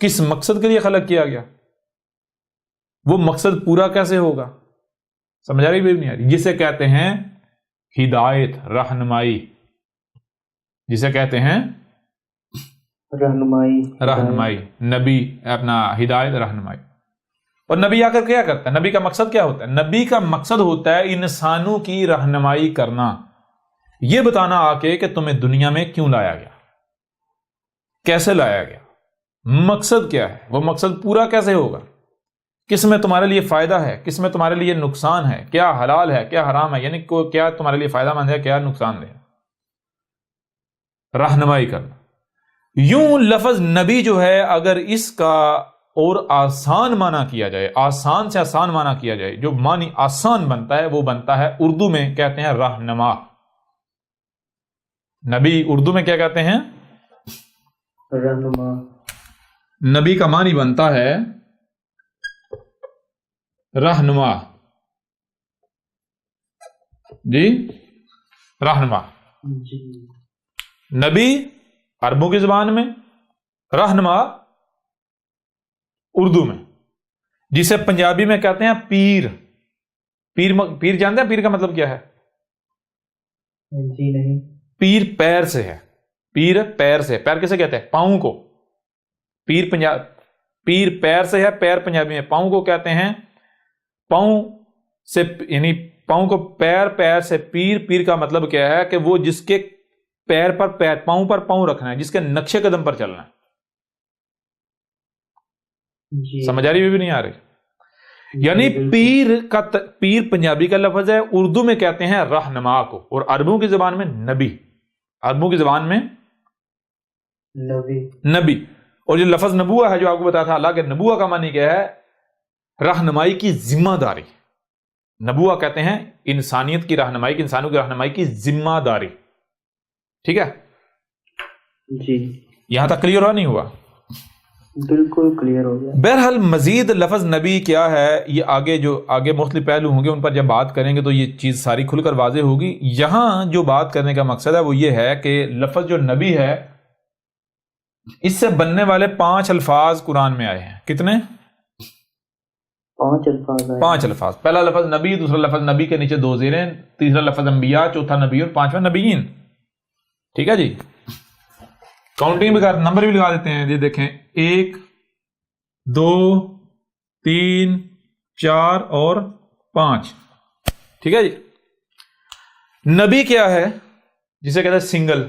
کس مقصد کے لیے خلق کیا گیا، وہ مقصد پورا کیسے ہوگا۔ سمجھ آ رہی بھی نہیں آ رہی؟ جسے کہتے ہیں ہدایت، رہنمائی، جسے کہتے ہیں رہنمائی، نبی اپنا ہدایت، رہنمائی۔ اور نبی آ کر کیا کرتا ہے؟ نبی کا مقصد کیا ہوتا ہے؟ نبی کا مقصد ہوتا ہے انسانوں کی رہنمائی کرنا، یہ بتانا آ کے کہ تمہیں دنیا میں کیوں لایا گیا، کیسے لایا گیا، مقصد کیا ہے، وہ مقصد پورا کیسے ہوگا، کس میں تمہارے لیے فائدہ ہے، کس میں تمہارے لیے نقصان ہے، کیا حلال ہے، کیا حرام ہے، یعنی کیا تمہارے لیے فائدہ مند ہے، کیا نقصان دہ ہے، رہنمائی کرنا۔ یوں لفظ نبی جو ہے، اگر اس کا اور آسان معنی کیا جائے، آسان سے آسان معنی کیا جائے، جو معنی آسان بنتا ہے وہ بنتا ہے، اردو میں کہتے ہیں رہنما۔ نبی اردو میں کیا کہتے ہیں؟ رہنما۔ نبی کا معنی بنتا ہے رہنما۔ جی رہنما۔ جی نبی عربوں کی زبان میں، رہنما اردو میں، جسے پنجابی میں کہتے ہیں پیر۔ پیر جانتے ہیں پیر کا مطلب کیا ہے؟ جی نہیں۔ پیر پیر سے ہے، پیر پیر سے، پیر کسے کہتے ہیں؟ پاؤں کو۔ پیر پیر سے ہے، پیر پنجابی میں پاؤں کو کہتے ہیں، پاؤں سے یعنی پاؤں کو پیر، پیر سے پیر۔ پیر کا مطلب کیا ہے کہ وہ جس کے پیر پر پیر، پاؤں پر پاؤں رکھنا ہے، جس کے نقشے قدم پر چلنا ہے۔ جی سمجھ آ رہی بھی نہیں آ رہی؟ یعنی پیر پنجابی کا لفظ ہے، اردو میں کہتے ہیں رہنما کو، اور عربوں کی زبان میں نبی، عربوں کی زبان میں نبی۔ اور جو لفظ نبوہ ہے جو آپ کو بتایا تھا، اللہ کے نبوہ کا معنی کیا ہے؟ رہنمائی کی ذمہ داری۔ نبوہ کہتے ہیں انسانیت کی رہنمائی کی، انسانوں کی رہنمائی کی ذمہ داری، ٹھیک ہے جی۔ یہاں تک کلیئر ہوا نہیں ہوا؟ بالکل کلیئر ہو گیا۔ بہرحال مزید لفظ نبی کیا ہے، یہ آگے مختلف پہلو ہوں گے، ان پر جب بات کریں گے تو یہ چیز ساری کھل کر واضح ہوگی۔ یہاں جو بات کرنے کا مقصد ہے وہ یہ ہے کہ لفظ جو نبی ہے، اس سے بننے والے 5 الفاظ قرآن میں آئے ہیں۔ کتنے؟ 5 الفاظ آئے۔ 5 الفاظ۔ پہلا لفظ نبی، دوسرا لفظ نبی کے نیچے 2 زیریں، تیسرا لفظ انبیاء، چوتھا نبی، اور 5واں نبیین۔ ٹھیک ہے جی، کاؤنٹنگ بھی نمبر بھی لگا دیتے ہیں، یہ دیکھیں 1 2 3 4 اور 5۔ ٹھیک ہے جی۔ نبی کیا ہے؟ جسے کہتے ہیں سنگل۔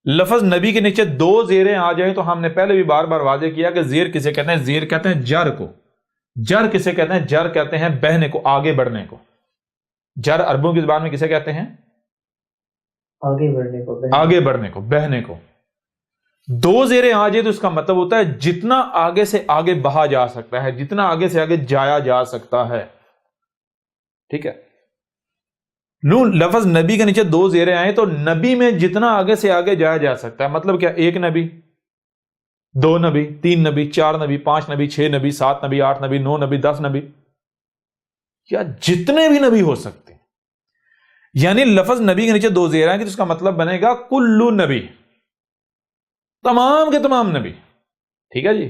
لفظ نبی کے نیچے 2 زیریں آ جائیں تو ہم نے پہلے بھی بار بار واضح کیا کہ زیر کسے کہتے ہیں؟ زیر کہتے ہیں جر کو۔ جر کسے کہتے ہیں؟ جر کہتے ہیں بہنے کو، آگے بڑھنے کو۔ جر عربوں کی زبان میں کسے کہتے ہیں؟ آگے بڑھنے کو، آگے بڑھنے کو، بہنے کو۔ 2 زیریں آ جائے تو اس کا مطلب ہوتا ہے جتنا آگے سے آگے بہا جا سکتا ہے، جتنا آگے سے آگے جایا جا سکتا ہے۔ ٹھیک ہے. نون لفظ نبی کے نیچے 2 زیریں آئیں تو نبی میں جتنا آگے سے آگے جایا جا سکتا ہے. مطلب کیا؟ 1 نبی، 2 نبی، 3 نبی، 4 نبی، 5 نبی، 6 نبی، 7 نبی، 8 نبی، 9 نبی، 10 نبی، یا جتنے بھی نبی ہو سکتے ہیں. یعنی لفظ نبی کے نیچے 2 زیریں آئیں گے تو اس کا مطلب بنے گا کل نبی، تمام کے تمام نبی. ٹھیک ہے جی.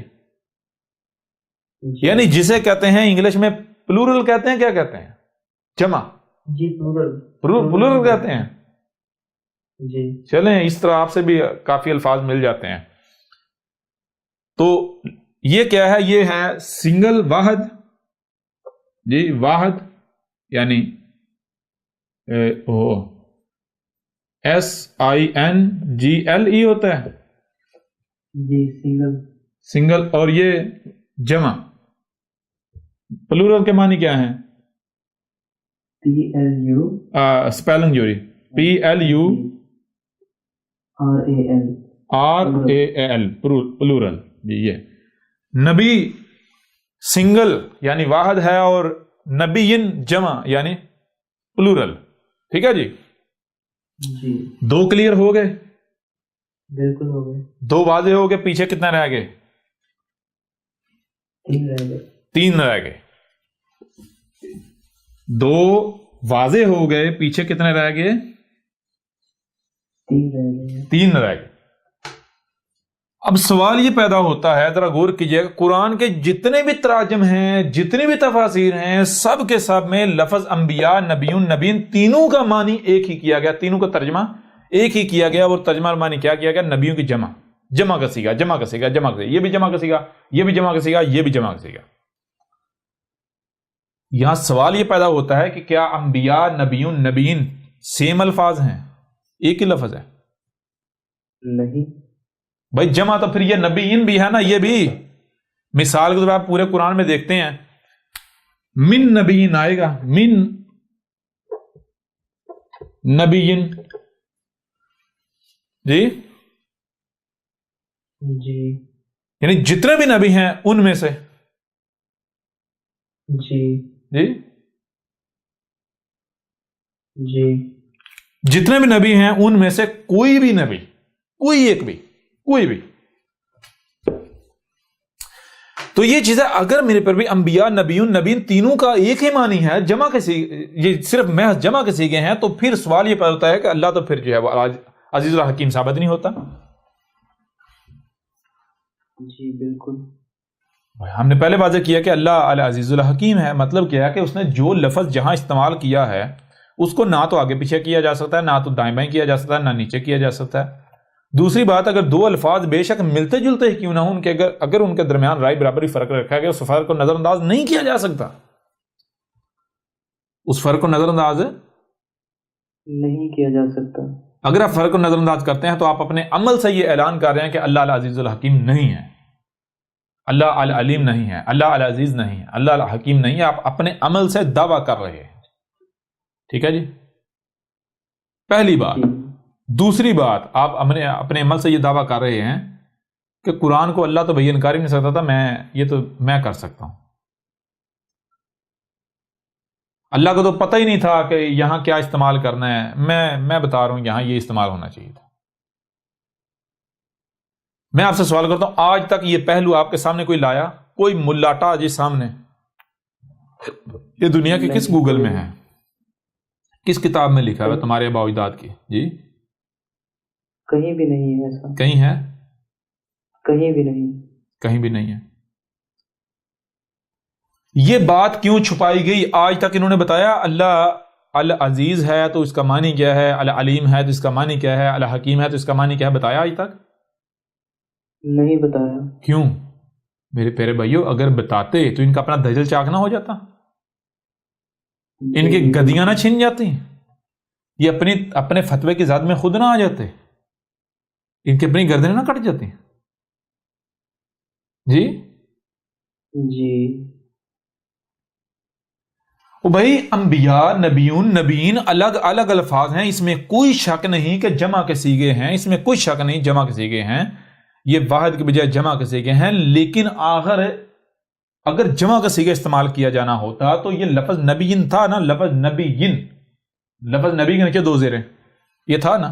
یعنی جسے کہتے ہیں انگلش میں پلورل کہتے ہیں، کیا کہتے ہیں؟ جمع. جی پلورل کہتے ہیں. جی چلیں اس طرح آپ سے بھی کافی الفاظ مل جاتے ہیں. تو یہ کیا ہے؟ یہ ہے سنگل، واحد. جی واحد یعنی SINGLE ہوتا ہے جی سنگل. اور یہ جمع. پلورل کے معنی کیا ہیں؟ PLU اسپیلنگ جوڑی PLURAL پلورل. جی یہ نبی سنگل یعنی واحد ہے اور نبیین جمع یعنی پلورل. ٹھیک ہے جی. جی 2 کلیئر ہو گئے؟ بالکل ہو گئے. 2 واضح ہو گئے. پیچھے کتنے رہ گئے؟ 3 رہ گئے. 3 رہ گئے. 2 واضح ہو گئے. پیچھے کتنے رہ گئے؟ 3 رہ گئے. 3 رہ گئے. اب سوال یہ پیدا ہوتا ہے، ذرا غور کیجئے، قرآن کے جتنے بھی تراجم ہیں، جتنی بھی تفاسیر ہیں، سب کے سب میں لفظ انبیاء، نبیون، نبین، تینوں کا معنی ایک ہی کیا گیا. تینوں کا ترجمہ ایک ہی کیا گیا. اور ترجمہ معنی کیا کیا گیا؟ نبیوں کی جمع کا سیگا. یہ بھی جمع کا سیگا، یہ بھی جمع کا سیگا، یہ بھی جمع کا سیگا. یہاں سوال یہ پیدا ہوتا ہے کہ کیا انبیاء، نبیون، نبیین سیم الفاظ ہیں؟ ایک ہی لفظ ہے؟ نہیں بھائی جمع تو پھر یہ نبیین بھی ہے نا. یہ بھی مثال کے طور پر آپ پورے قرآن میں دیکھتے ہیں، من نبیین آئے گا، من نبیین. جی جی یعنی جتنے بھی نبی ہیں ان میں سے. جی جی جی جتنے بھی نبی ہیں ان میں سے کوئی بھی نبی، کوئی بھی. تو یہ چیزیں اگر میرے پر بھی انبیاء، نبیون، نبیین تینوں کا ایک ہی معنی ہے، جمع کے یہ صرف محض جمع کے سیگے ہیں، تو پھر سوال یہ پیدا ہوتا ہے کہ اللہ تو پھر جو ہے وہ عزیز الحکیم ثابت نہیں ہوتا. جی بالکل. ہم نے پہلے واضح کیا کہ اللہ العزیز الحکیم ہے. مطلب کیا ہے کہ اس نے جو لفظ جہاں استعمال کیا ہے اس کو نہ تو آگے پیچھے کیا جا سکتا ہے، نہ تو دائیں بائیں کیا جا سکتا ہے، نہ نیچے کیا جا سکتا ہے. دوسری بات، اگر 2 الفاظ بے شک ملتے جلتے ہی کیوں نہ ہوں، ان کے اگر ان کے درمیان رائے برابری فرق رکھا گیا، اس فرق کو نظر انداز نہیں کیا جا سکتا. اس فرق کو نظر انداز نہیں کیا جا سکتا. اگر آپ فرق کو نظر انداز کرتے ہیں تو آپ اپنے عمل سے یہ اعلان کر رہے ہیں کہ اللہ العزیز الحکیم نہیں ہے، اللہ العلیم نہیں ہے، اللہ العزیز نہیں ہے، اللہ الحکیم نہیں ہے. آپ اپنے عمل سے دعویٰ کر رہے ہیں. ٹھیک ہے جی، پہلی بات. دوسری بات، آپ اپنے عمل سے یہ دعویٰ کر رہے ہیں کہ قرآن کو اللہ تو بیان کر ہی نہیں سکتا تھا، میں کر سکتا ہوں. اللہ کو تو پتہ ہی نہیں تھا کہ یہاں کیا استعمال کرنا ہے، میں بتا رہا ہوں یہاں یہ استعمال ہونا چاہیے تھا. میں آپ سے سوال کرتا ہوں، آج تک یہ پہلو آپ کے سامنے کوئی لایا؟ کوئی ملاٹا جی سامنے؟ یہ دنیا کے کس گوگل میں ہے؟ کس کتاب میں لکھا ہے تمہارے آباء و اجداد کی؟ جی کہیں بھی نہیں ہے ایسا. کہیں ہے؟ کہیں بھی نہیں. کہیں بھی نہیں ہے. یہ بات کیوں چھپائی گئی؟ آج تک انہوں نے بتایا اللہ العزیز ہے تو اس کا معنی کیا ہے، العلیم ہے تو اس کا معنی کیا ہے، الحکیم ہے تو اس کا معنی کیا ہے؟ بتایا آج تک؟ نہیں بتایا. کیوں؟ میرے پیارے بھائیو، اگر بتاتے تو ان کا اپنا دجل چاک نہ ہو جاتا، ان کی گدیاں نہ چھن جاتی، یہ اپنے فتوے کی ذات میں خود نہ آ جاتے، ان کی اپنی گردنیں نہ کٹ جاتی. جی جی وہ بھائی انبیاء، نبیون، نبیین الگ الگ الفاظ ہیں، اس میں کوئی شک نہیں کہ جمع کے سیگے ہیں، اس میں کوئی شک نہیں جمع کے سیگے ہیں، یہ واحد کے بجائے جمع کے سیگے ہیں. لیکن آخر اگر جمع کا صیغہ استعمال کیا جانا ہوتا تو یہ لفظ نبیین تھا نا، لفظ نبیین، لفظ نبی کے نیچے 2 زیریں، یہ تھا نا؟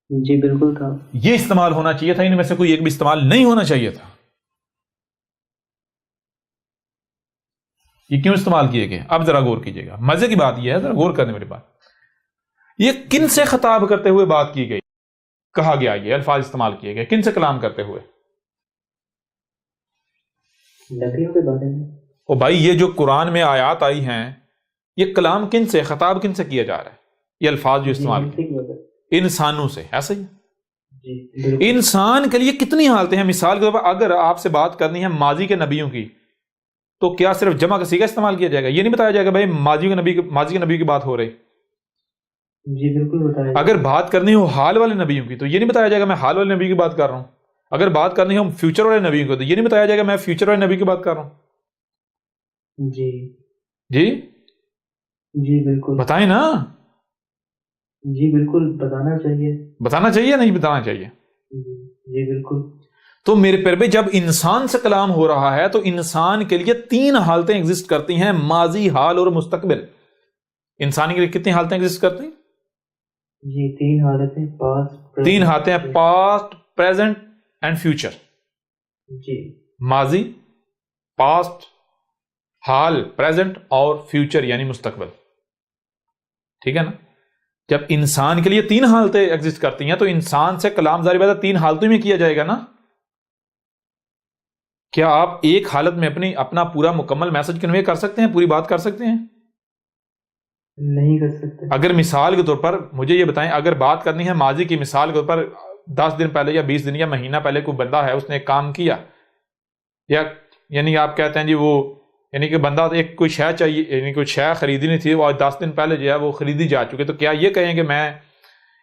جی بالکل تھا. یہ استعمال ہونا چاہیے تھا، ان میں سے کوئی ایک بھی استعمال نہیں ہونا چاہیے تھا. یہ کیوں استعمال کیے گئے؟ اب ذرا غور کیجیے گا. مزے کی بات یہ ہے، ذرا غور کرنے میری بات. یہ کن سے خطاب کرتے ہوئے بات کی گئی، کہا گیا، یہ الفاظ استعمال کیے گئے کن سے کلام کرتے ہوئے؟ نبیوں کے بارے میں. او بھائی، یہ جو قرآن میں آیات آئی ہیں، یہ کلام کن سے، خطاب کن سے کیا جا رہا ہے؟ یہ الفاظ جو استعمال کیے انسانوں سے، ایسا ہی. انسان کے لیے کتنی حالتیں ہیں. مثال کے طور پر اگر آپ سے بات کرنی ہے ماضی کے نبیوں کی، تو کیا صرف جمع کا صیغہ استعمال کیا جائے گا؟ یہ نہیں بتایا جائے گا بھائی ماضی کے نبی کی بات ہو رہی. جی بالکل بتایا. اگر بات کرنی ہو حال والے نبیوں کی، تو یہ نہیں بتایا جائے گا میں حال والے نبی کی بات کر رہا ہوں. اگر بات کرنی ہو فیوچر والے نبیوں کی، تو یہ نہیں بتایا جائے گا میں فیوچر والے نبی کی بات کر رہا ہوں. جی جی جی بالکل بتائیں نا. جی بالکل بتانا چاہیے. بتانا چاہیے نہیں بتانا چاہیے؟ جی بالکل. تو میرے پیارے، جب انسان سے کلام ہو رہا ہے تو انسان کے لیے 3 حالتیں ایگزسٹ کرتی ہیں، ماضی، حال اور مستقبل. انسان کے لیے کتنی حالتیں ایگزسٹ کرتی ہیں؟ جی 3 حالتیں. پاسٹ، 3 حالتیں ہیں، پاسٹ، پریزنٹ اینڈ فیوچر. جی ماضی، پاسٹ، حال پریزنٹ، اور فیوچر یعنی مستقبل. ٹھیک ہے نا؟ جب انسان کے لیے 3 حالتیں ایگزسٹ کرتی ہیں تو انسان سے کلام ظاہر بات ہے 3 حالتوں میں کیا جائے گا نا. کیا آپ ایک حالت میں اپنا پورا مکمل میسج کنوے کر سکتے ہیں، پوری بات کر سکتے ہیں؟ نہیں کر سکتے. اگر مثال کے طور پر مجھے یہ بتائیں، اگر بات کرنی ہے ماضی کی، مثال کے طور پر 10 دن پہلے یا 20 دن یا مہینہ پہلے کوئی بندہ ہے، اس نے ایک کام کیا، یا یعنی آپ کہتے ہیں جی وہ یعنی کہ بندہ ایک کوئی شے چاہیے، یعنی کوئی شے خریدنی تھی، وہ 10 دن پہلے جو ہے وہ خریدی جا چکے، تو کیا یہ کہیں کہ میں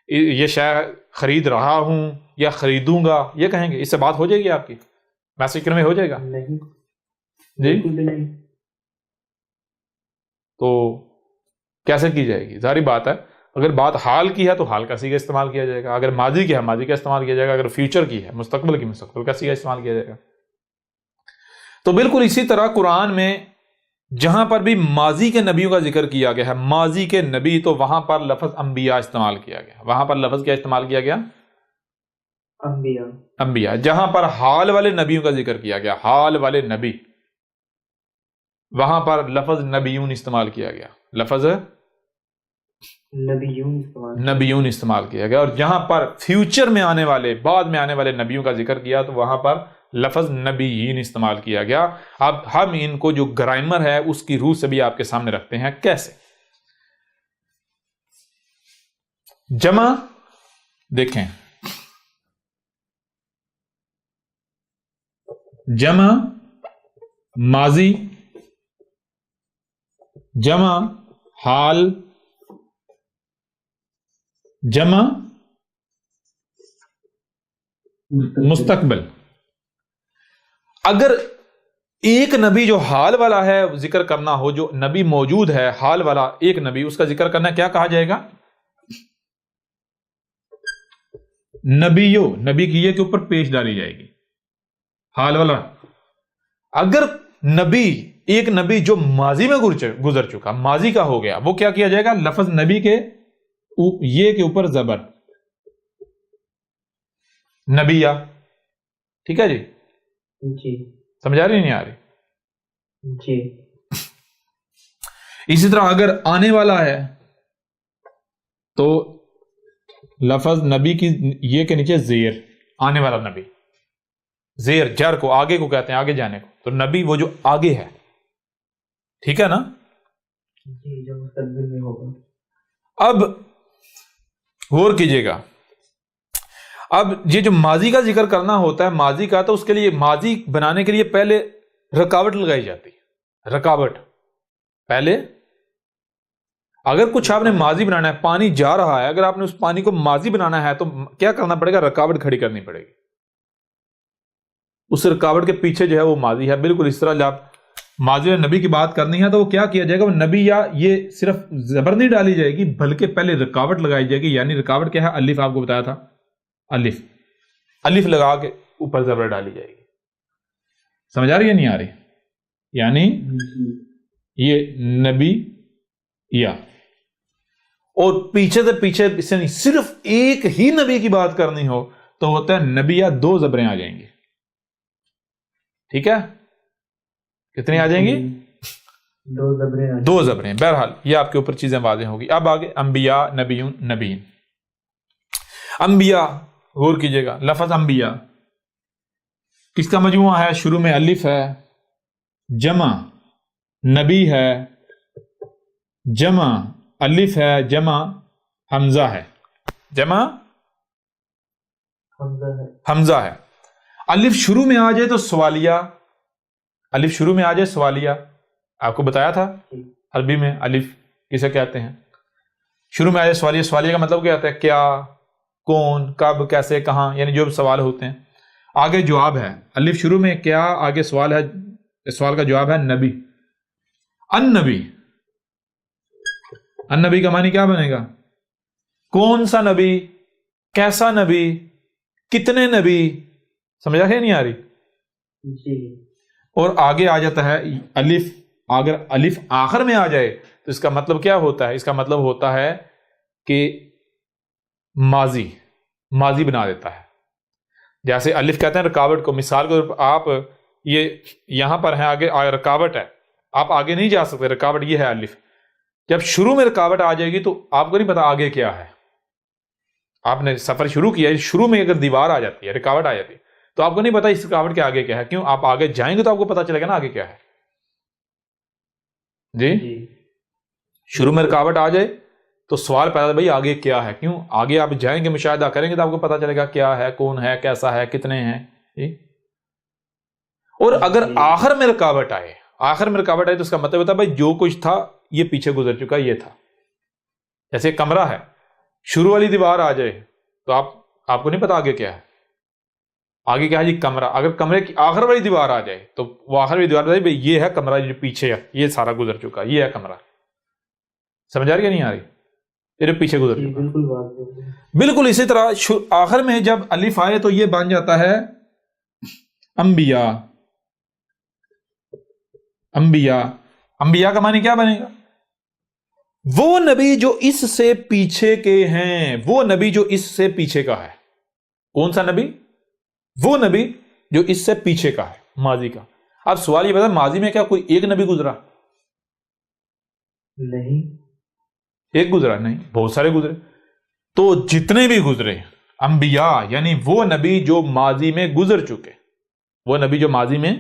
یہ شے خرید رہا ہوں یا خریدوں گا، یہ کہیں گے؟ اس سے بات ہو جائے گی آپ کی، میسج کنوے ہو جائے گا؟ نہیں جی بالکل بھی نہیں. تو کیسے کی جائے گی؟ ظاہری بات ہے اگر بات حال کی ہے تو حال کا صیغہ استعمال کیا جائے گا، اگر ماضی کی ہے ماضی کا استعمال کیا جائے گا، اگر فیوچر کی ہے مستقبل کی مستقبل کا صیغہ استعمال کیا جائے گا. تو بالکل اسی طرح قرآن میں جہاں پر بھی ماضی کے نبیوں کا ذکر کیا گیا ہے، ماضی کے نبی، تو وہاں پر لفظ انبیاء استعمال کیا گیا. وہاں پر لفظ کیا استعمال کیا گیا؟ انبیاء. جہاں پر حال والے نبیوں کا ذکر کیا گیا، حال والے نبی، وہاں پر لفظ نبیون استعمال کیا گیا، لفظ نبیون استعمال کیا گیا. اور جہاں پر فیوچر میں آنے والے، بعد میں آنے والے نبیوں کا ذکر کیا تو وہاں پر لفظ نبیین استعمال کیا گیا. اب ہم ان کو جو گرامر ہے اس کی روح سے بھی آپ کے سامنے رکھتے ہیں. کیسے؟ جمع دیکھیں، جمع ماضی، جمع حال، جمع مستقبل. اگر ایک نبی جو حال والا ہے ذکر کرنا ہو، جو نبی موجود ہے حال والا ایک نبی، اس کا ذکر کرنا کیا کہا جائے گا؟ نبیو. نبی کی یہ کے اوپر پیش ڈالی جائے گی، حال والا. اگر نبی، ایک نبی جو ماضی میں گزر چکا، ماضی کا ہو گیا، وہ کیا کیا جائے گا؟ لفظ نبی کے یہ کے اوپر زبر، نبیہ. ٹھیک ہے جی؟ جی سمجھا رہی نہیں آ رہی؟ جی. اسی طرح اگر آنے والا ہے تو لفظ نبی کی یہ کے نیچے زیر، آنے والا نبی، زیر جر کو آگے کو کہتے ہیں، آگے جانے کو، تو نبی وہ جو آگے ہے. ٹھیک ہے نا؟ جی جو مستقبل میں ہوگا. اب غور کیجئے گا، اب یہ جو ماضی کا ذکر کرنا ہوتا ہے ماضی کا، تو اس کے لیے ماضی بنانے کے لیے پہلے رکاوٹ لگائی جاتی ہے. رکاوٹ پہلے، اگر کچھ آپ نے ماضی بنانا ہے، پانی جا رہا ہے، اگر آپ نے اس پانی کو ماضی بنانا ہے تو کیا کرنا پڑے گا؟ رکاوٹ کھڑی کرنی پڑے گی. اس رکاوٹ کے پیچھے جو ہے وہ ماضی ہے. بالکل اس طرح جب ماضی اور نبی کی بات کرنی ہے تو وہ کیا کیا جائے گا؟ وہ نبی، یا یہ صرف زبر نہیں ڈالی جائے گی بلکہ پہلے رکاوٹ لگائی جائے گی. یعنی رکاوٹ کیا ہے؟ الف. آپ کو بتایا تھا الف، الف لگا کے اوپر زبر ڈالی جائے گی. سمجھ آ رہی ہے نہیں آ رہی؟ یعنی یہ نبی یا اور پیچھے سے پیچھے سے نہیں، صرف ایک ہی نبی کی بات کرنی ہو تو ہوتا ہے نبی یا 2 زبریں آ جائیں گی. ٹھیک ہے؟ کتنی آ جائیں گی؟ 2 زبریں. بہرحال یہ آپ کے اوپر چیزیں واضح ہوگی. اب آگے انبیاء، نبیون، نبیین. انبیاء غور کیجئے گا، لفظ انبیاء کس کا مجموعہ ہے؟ شروع میں الف ہے، جمع نبی ہے، جمع الف ہے، جمع حمزہ ہے، جمع حمزہ ہے. الف شروع میں آ جائے تو سوالیہ، الف شروع میں آ جائے سوالیہ. آپ کو بتایا تھا عربی میں الف کسے کہتے ہیں؟ شروع میں آ جائے سوالیہ. سوالیہ کا مطلب کیا ہوتا ہے؟ کیا، کون، کب، کیسے، کہاں، یعنی جو سوال ہوتے ہیں. آگے جواب ہے، الف شروع میں کیا، آگے سوال ہے، سوال کا جواب ہے نبی. النبی، النبی کا معنی کیا بنے گا؟ کون سا نبی، کیسا نبی، کتنے نبی. سمجھا ہے نہیں آ رہی؟ جی. اور آگے آ جاتا ہے الف. اگر الف آخر میں آ جائے تو اس کا مطلب کیا ہوتا ہے؟ اس کا مطلب ہوتا ہے کہ ماضی، ماضی بنا دیتا ہے. جیسے الف کہتے ہیں رکاوٹ کو. مثال کے طور پر آپ یہ یہاں پر ہیں، آگے رکاوٹ ہے، آپ آگے نہیں جا سکتے، رکاوٹ یہ ہے الف. جب شروع میں رکاوٹ آ جائے گی تو آپ کو نہیں پتا آگے کیا ہے. آپ نے سفر شروع کیا ہے، شروع میں اگر دیوار آ جاتی ہے، رکاوٹ آ جاتی ہے تو آپ کو نہیں پتا اس رکاوٹ کے آگے کیا ہے. کیوں؟ آپ آگے جائیں گے تو آپ کو پتا چلے گا نا آگے کیا ہے. جی. شروع میں رکاوٹ آ جائے تو سوال پیدا بھائی آگے کیا ہے. کیوں؟ آگے آپ جائیں گے، مشاہدہ کریں گے تو آپ کو پتا چلے گا کیا ہے، کون ہے، کیسا ہے، کتنے ہیں. جی. اور اگر آخر میں رکاوٹ آئے، آخر میں رکاوٹ آئے تو اس کا مطلب ہوتا ہے بھائی جو کچھ تھا یہ پیچھے گزر چکا، یہ تھا. جیسے کمرہ ہے، شروع والی دیوار آ جائے تو آپ کو نہیں پتا آگے کیا ہے. آگے کیا ہے جی؟ کمرہ. اگر کمرے کی آخر والی دیوار آ جائے تو وہ آخر والی دیوار بتائے بھائی یہ ہے کمرہ، جو پیچھے ہے یہ سارا گزر چکا، یہ ہے کمرہ. سمجھ آ رہی ہے نہیں آ رہی؟ یہ پیچھے گزر چکا. بالکل اسی طرح آخر میں جب الف آئے تو یہ بن جاتا ہے انبیاء. انبیاء، انبیاء کا معنی کیا بنے گا؟ وہ نبی جو اس سے پیچھے کے ہیں، وہ نبی جو اس سے پیچھے کا ہے. کون سا نبی؟ وہ نبی جو اس سے پیچھے کا ہے، ماضی کا. اب سوال یہ بتا، ماضی میں کیا کوئی ایک نبی گزرا؟ نہیں. ایک گزرا نہیں، بہت سارے گزرے. تو جتنے بھی گزرے انبیاء یعنی وہ نبی جو ماضی میں گزر چکے، وہ نبی جو ماضی میں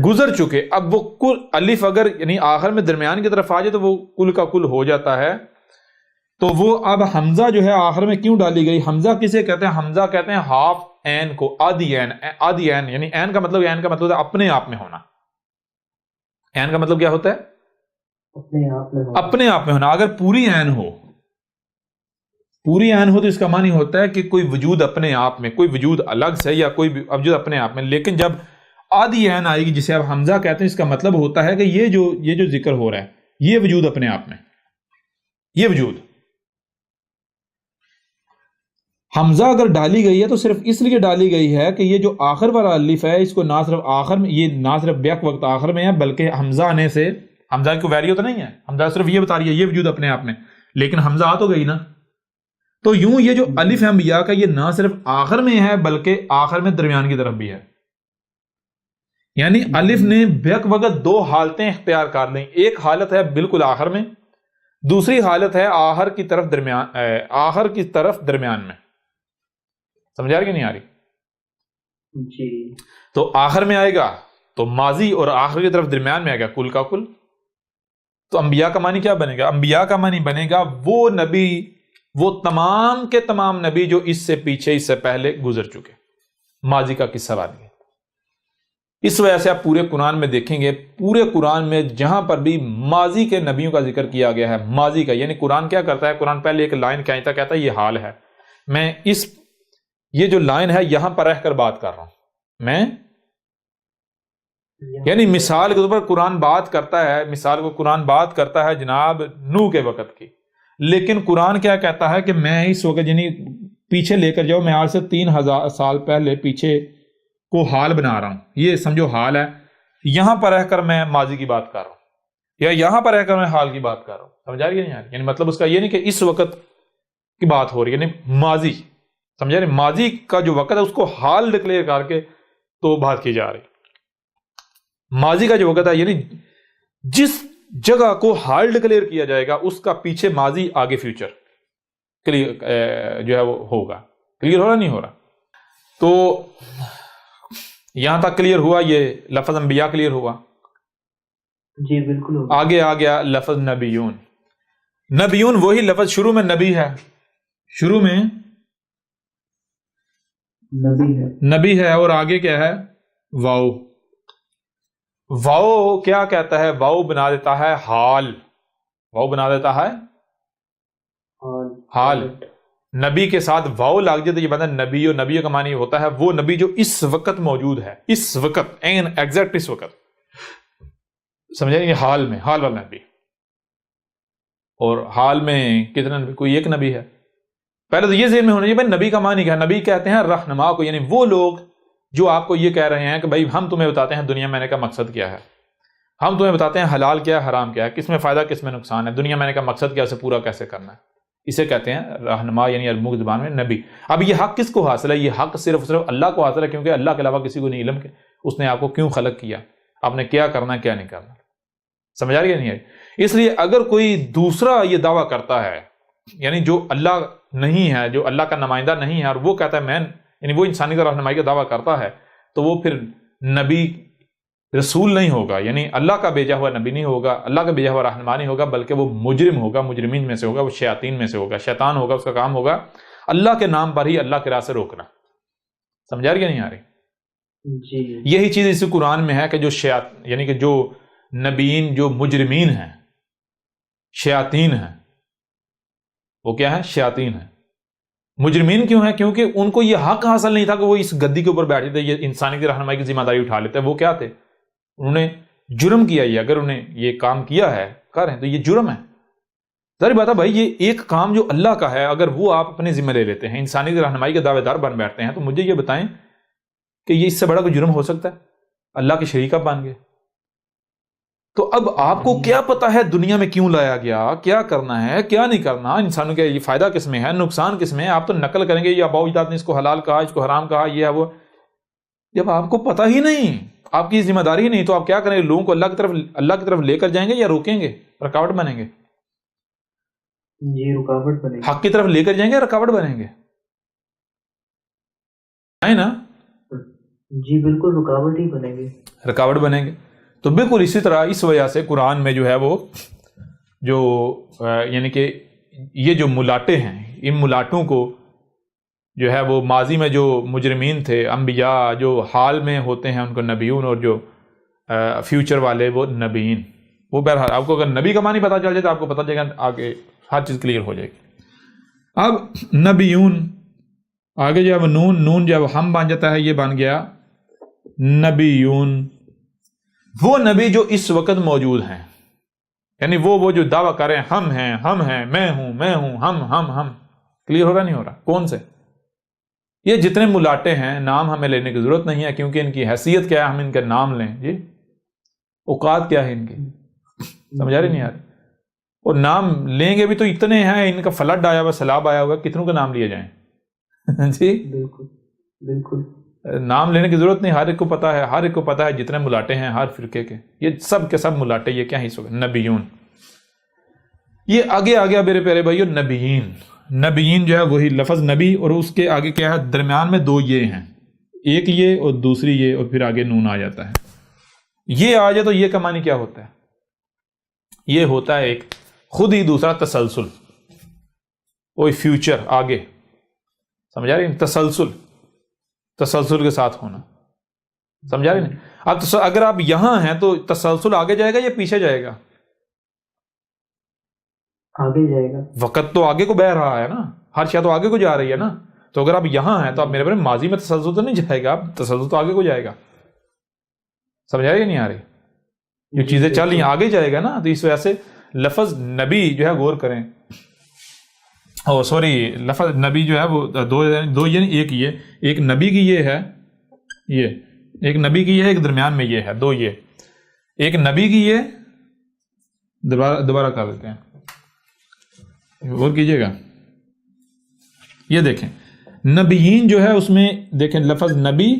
گزر چکے. اب وہ کل الف اگر یعنی آخر میں درمیان کی طرف آ جائے تو وہ کل کا کل ہو جاتا ہے. تو وہ اب حمزہ جو ہے آخر میں کیوں ڈالی گئی؟ حمزہ کسے کہتے ہیں؟ حمزہ کہتے ہیں ہاف این کو، آدھی این. آدھی این یعنی این کا مطلب ہے اپنے آپ میں ہونا. این کا مطلب کیا ہوتا ہے؟ اپنے آپ میں ہونا. اگر پوری این ہو، پوری این ہو تو اس کا معنی ہوتا ہے کہ کوئی وجود اپنے آپ میں، کوئی وجود الگ سے یا کوئی وجود اپنے آپ میں. لیکن جب آدھی این آئے گی جسے اب حمزہ کہتے ہیں، اس کا مطلب ہوتا ہے کہ یہ جو ذکر ہو رہا ہے یہ وجود اپنے آپ میں، یہ وجود. حمزہ اگر ڈالی گئی ہے تو صرف اس لیے ڈالی گئی ہے کہ یہ جو آخر والا الف ہے اس کو نہ صرف آخر میں، یہ نہ صرف بیک وقت آخر میں ہے بلکہ حمزہ آنے سے، حمزہ کی ویلیو تو نہیں ہے، حمزہ صرف یہ بتا رہی ہے یہ وجود اپنے آپ میں، لیکن حمزہ آ تو گئی نا. تو یوں یہ جو الف ہے انبیاء کا، یہ نہ صرف آخر میں ہے بلکہ آخر میں درمیان کی طرف بھی ہے. یعنی الف نے بیک وقت 2 حالتیں اختیار کر لیں. ایک حالت ہے بالکل آخر میں، دوسری حالت ہے آخر کی طرف درمیان میں. سمجھ آ رہی کہ نہیں آ رہی؟ جی. تو آخر میں آئے گا تو ماضی، اور آخر کی طرف درمیان میں آئے گا کل کا کل. تو انبیاء کا معنی کیا بنے گا؟ انبیاء کا معنی بنے گا وہ نبی، وہ تمام کے تمام نبی جو اس سے پیچھے، اس سے پہلے گزر چکے. ماضی کا قصہ والی ہے. اس وجہ سے آپ پورے قرآن میں دیکھیں گے، پورے قرآن میں جہاں پر بھی ماضی کے نبیوں کا ذکر کیا گیا ہے، ماضی کا یعنی قرآن کیا کرتا ہے؟ قرآن پہلے ایک لائن کہتا ہے یہ حال ہے. میں یہ جو لائن ہے یہاں پر رہ کر بات کر رہا ہوں میں، یعنی مثال کے طور پر قرآن بات کرتا ہے، مثال کو قرآن بات کرتا ہے جناب نوح کے وقت کی، لیکن قرآن کیا کہتا ہے کہ میں اس وقت یعنی پیچھے لے کر جاؤ، میں آج سے 3000 سال پہلے پیچھے کو حال بنا رہا ہوں، یہ سمجھو حال ہے، یہاں پر رہ کر میں ماضی کی بات کر رہا ہوں یا یہاں پر رہ کر میں حال کی بات کر رہا ہوں، سمجھا رہی ہے نہیں؟ یعنی مطلب اس کا یہ نہیں کہ اس وقت کی بات ہو رہی ہے، یعنی ماضی، سمجھا رہے، ماضی کا جو وقت ہے اس کو حال ڈکلیئر کر کے تو بات کی جا رہی، ماضی کا جو وقت ہے یعنی جس جگہ کو حال ڈکلیئر کیا جائے گا اس کا پیچھے ماضی آگے فیوچر کلیئر جو ہے وہ ہوگا، کلیئر ہو رہا نہیں ہو رہا؟ تو یہاں تک کلیئر ہوا، یہ لفظ انبیاء کلیئر ہوا؟ جی بالکل ہوگا۔ آگے آ گیا لفظ نبیون، نبیون وہی لفظ شروع میں نبی ہے، شروع میں نبی ہے اور آگے کیا ہے؟ واؤ، واؤ کیا کہتا ہے؟ واؤ بنا دیتا ہے حال، واؤ بنا دیتا ہے حال، نبی کے ساتھ واؤ لگ جائے تو یہ بندہ نبی، اور نبی کا معنی ہوتا ہے وہ نبی جو اس وقت موجود ہے، اس وقت، ایگزیکٹ اس وقت، سمجھے؟ یہ حال میں، حال والا نبی، اور حال میں کتنا نبی؟ کوئی ایک نبی ہے؟ پہلے تو یہ ذہن میں ہونا چاہیے بھائی نبی کا معنی کیا ہے؟ نبی کہتے ہیں رہنما کو، یعنی وہ لوگ جو آپ کو یہ کہہ رہے ہیں کہ بھائی ہم تمہیں بتاتے ہیں دنیا میں آنے کا مقصد کیا ہے، ہم تمہیں بتاتے ہیں حلال کیا ہے حرام کیا ہے، کس میں فائدہ کس میں نقصان ہے، دنیا میں آنے کا مقصد کیا، اسے پورا کیسے کرنا ہے، اسے کہتے ہیں رہنما، یعنی عربی زبان میں نبی۔ اب یہ حق کس کو حاصل ہے؟ یہ حق صرف اللہ کو حاصل ہے، کیونکہ اللہ کے علاوہ کسی کو نہیں علم کہ اس نے آپ کو کیوں خلق کیا، آپ نے کیا کرنا کیا نہیں کرنا، سمجھ آ رہی ہے نہیں آئی؟ اس لیے اگر کوئی دوسرا یہ دعویٰ کرتا ہے، یعنی جو اللہ نہیں ہے، جو اللہ کا نمائندہ نہیں ہے، اور وہ کہتا ہے میں، یعنی وہ انسانی کا رہنمائی کا دعویٰ کرتا ہے، تو وہ پھر نبی رسول نہیں ہوگا، یعنی اللہ کا بھیجا ہوا نبی نہیں ہوگا، اللہ کا بھیجا ہوا رہنما نہیں ہوگا، بلکہ وہ مجرم ہوگا، مجرمین میں سے ہوگا، وہ شیاطین میں سے ہوگا، شیطان ہوگا، اس کا کام ہوگا اللہ کے نام پر ہی اللہ کے راہ سے روکنا، سمجھا رہی ہے نہیں آ رہی؟ جی یہی چیز اسی قرآن میں ہے کہ جو یعنی کہ جو نبیین، جو مجرمین ہیں، شیاطین ہیں، وہ کیا ہے؟ شیاطین ہیں۔ مجرمین کیوں ہیں؟ کیونکہ ان کو یہ حق حاصل نہیں تھا کہ وہ اس گدی کے اوپر بیٹھے تھے، یہ انسانی کی رہنمائی کی ذمہ داری اٹھا لیتے، وہ کیا تھے؟ انہوں نے جرم کیا، یہ اگر انہیں یہ کام کیا ہے کر ہیں تو یہ جرم ہے، ظاہر بات ہے بھائی، یہ ایک کام جو اللہ کا ہے اگر وہ آپ اپنے ذمہ لے لیتے ہیں، انسانی کی رہنمائی کے دعوے دار بن بیٹھتے ہیں، تو مجھے یہ بتائیں کہ یہ اس سے بڑا کوئی جرم ہو سکتا ہے؟ اللہ کے شریک آپ بن گئے۔ تو اب آپ کو کیا پتا ہے دنیا میں کیوں لایا گیا، کیا کرنا ہے کیا نہیں کرنا، انسانوں کا یہ فائدہ کس میں ہے، نقصان کس میں ہے؟ آپ تو نقل کریں گے، یہ آباؤ اجداد نے اس کو حلال کہا، اس کو حرام کہا، یہ ہے وہ، جب آپ کو پتہ ہی نہیں، آپ کی ذمہ داری ہی نہیں، تو آپ کیا کریں گے؟ لوگوں کو اللہ کی طرف لے کر جائیں گے یا روکیں گے، رکاوٹ بنیں گے؟ جی رکاوٹ بنیں گے، حق کی طرف لے کر جائیں گے، رکاوٹ بنیں گے، ہے نا؟ جی بالکل رکاوٹ ہی بنیں گے، رکاوٹ بنیں گے۔ تو بالکل اسی طرح اس وجہ سے قرآن میں جو ہے وہ جو یعنی کہ یہ جو ملاٹے ہیں، ان ملاٹوں کو جو ہے وہ ماضی میں جو مجرمین تھے، انبیاء جو حال میں ہوتے ہیں ان کو نبیون، اور جو فیوچر والے وہ نبیین، وہ بہرحال آپ کو اگر نبی کا معنی پتہ چل جائے تو آپ کو پتہ چلے گا، آگے ہر چیز کلیئر ہو جائے گی۔ اب نبیون آگے جب نون جب ہم بن جاتا ہے، یہ بن گیا نبیون، وہ نبی جو اس وقت موجود ہیں، یعنی وہ جو دعویٰ کریں ہم ہیں، میں ہوں، ہم، کلیئر ہو رہا نہیں ہو رہا؟ کون سے؟ یہ جتنے ملاٹے ہیں، نام ہمیں لینے کی ضرورت نہیں ہے، کیونکہ ان کی حیثیت کیا ہے، ہم ان کا نام لیں، جی اوقات کیا ہے ان کی، سمجھا رہی نہیں آ رہی؟ اور نام لیں گے بھی تو اتنے ہیں، ان کا فلڈ آیا ہوا، سیلاب آیا ہوا، کتنوں کا نام لیے جائیں؟ جی بالکل نام لینے کی ضرورت نہیں، ہر ایک کو پتا ہے، ہر ایک کو پتا ہے جتنے ملاٹے ہیں ہر فرقے کے، یہ سب کے سب ملاٹے، یہ کیا حصہ نبیون۔ یہ آگے آ گیا میرے پیارے بھائیو نبیین، نبیین جو ہے وہی لفظ نبی، اور اس کے آگے کیا ہے؟ درمیان میں دو یہ ہیں، ایک یہ اور دوسری یہ، اور پھر آگے نون آ جاتا ہے۔ یہ آ جائے تو یہ کا معنی کیا ہوتا ہے؟ یہ ہوتا ہے ایک خود ہی دوسرا تسلسل، وہی فیوچر آگے، سمجھا رہی؟ تسلسل کے ساتھ ہونا، سمجھا رہی نہیں؟ اب اگر آپ یہاں ہیں تو تسلسل آگے جائے گا یا پیچھے جائے گا؟ آگے جائے گا، وقت تو آگے کو بہ رہا ہے نا، ہر شے تو آگے کو جا رہی ہے نا، تو اگر آپ یہاں ہیں تو آپ میرے بھائی ماضی میں تسلسل تو نہیں جائے گا، تسلسل تو آگے کو جائے گا، سمجھا رہی نہیں آ رہی؟ جو چیزیں چل رہی ہیں آگے جائے گا نا، تو اس وجہ سے لفظ نبی جو ہے غور کریں، لفظ نبی جو ہے وہ دو یعنی ایک یہ ایک نبی کی یہ ہے یہ ایک نبی کی ہے، ایک درمیان میں یہ ہے، دو یہ ایک نبی کی ہے، دوبارہ کر دیتے ہیں، غور کیجئے گا. یہ دیکھیں نبیین جو ہے اس میں دیکھیں لفظ نبی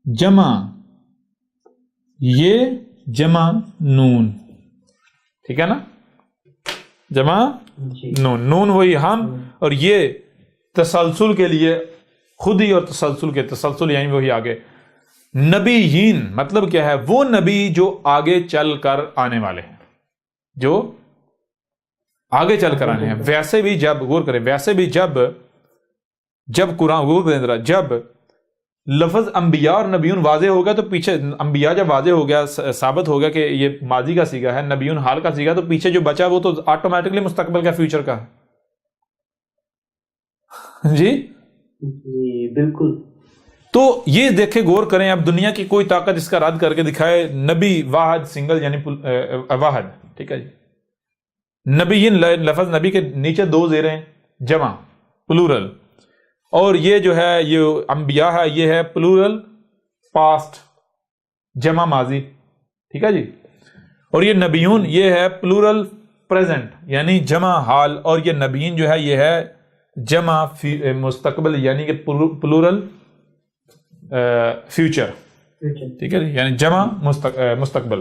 جمع یہ جمع نون، ٹھیک ہے نا، جمع نون، نون وہی ہم، اور یہ تسلسل کے لیے خود ہی، اور تسلسل کے تسلسل یعنی وہی آگے. نبیین مطلب کیا ہے؟ وہ نبی جو آگے چل کر آنے والے ہیں، جو آگے چل کر آنے ہیں. ویسے بھی جب غور کریں، ویسے بھی جب قرآن غور کریں ذرا، جب لفظ انبیاء اور نبیون واضح ہو گیا تو پیچھے انبیاء جب واضح ہو گیا، ثابت ہو گیا کہ یہ ماضی کا صیغہ ہے، نبیون حال کا صیغہ، تو پیچھے جو بچا وہ تو آٹومیٹکلی مستقبل کا، فیوچر کا ہے. جی بالکل. تو یہ دیکھیں غور کریں، اب دنیا کی کوئی طاقت اس کا رد کر کے دکھائے. نبی واحد سنگل یعنی واحد، ٹھیک ہے جی. نبیین لفظ نبی کے نیچے دو زیریں جمع پلورل، اور یہ جو ہے یہ انبیاء ہے، یہ ہے پلورل پاسٹ جمع ماضی، ٹھیک ہے جی. اور یہ نبیون یہ ہے پلورل پریزنٹ یعنی جمع حال، اور یہ نبیین جو ہے یہ ہے جمع مستقبل یعنی کہ پلورل فیوچر، ٹھیک ہے جی، یعنی جمع مستقبل،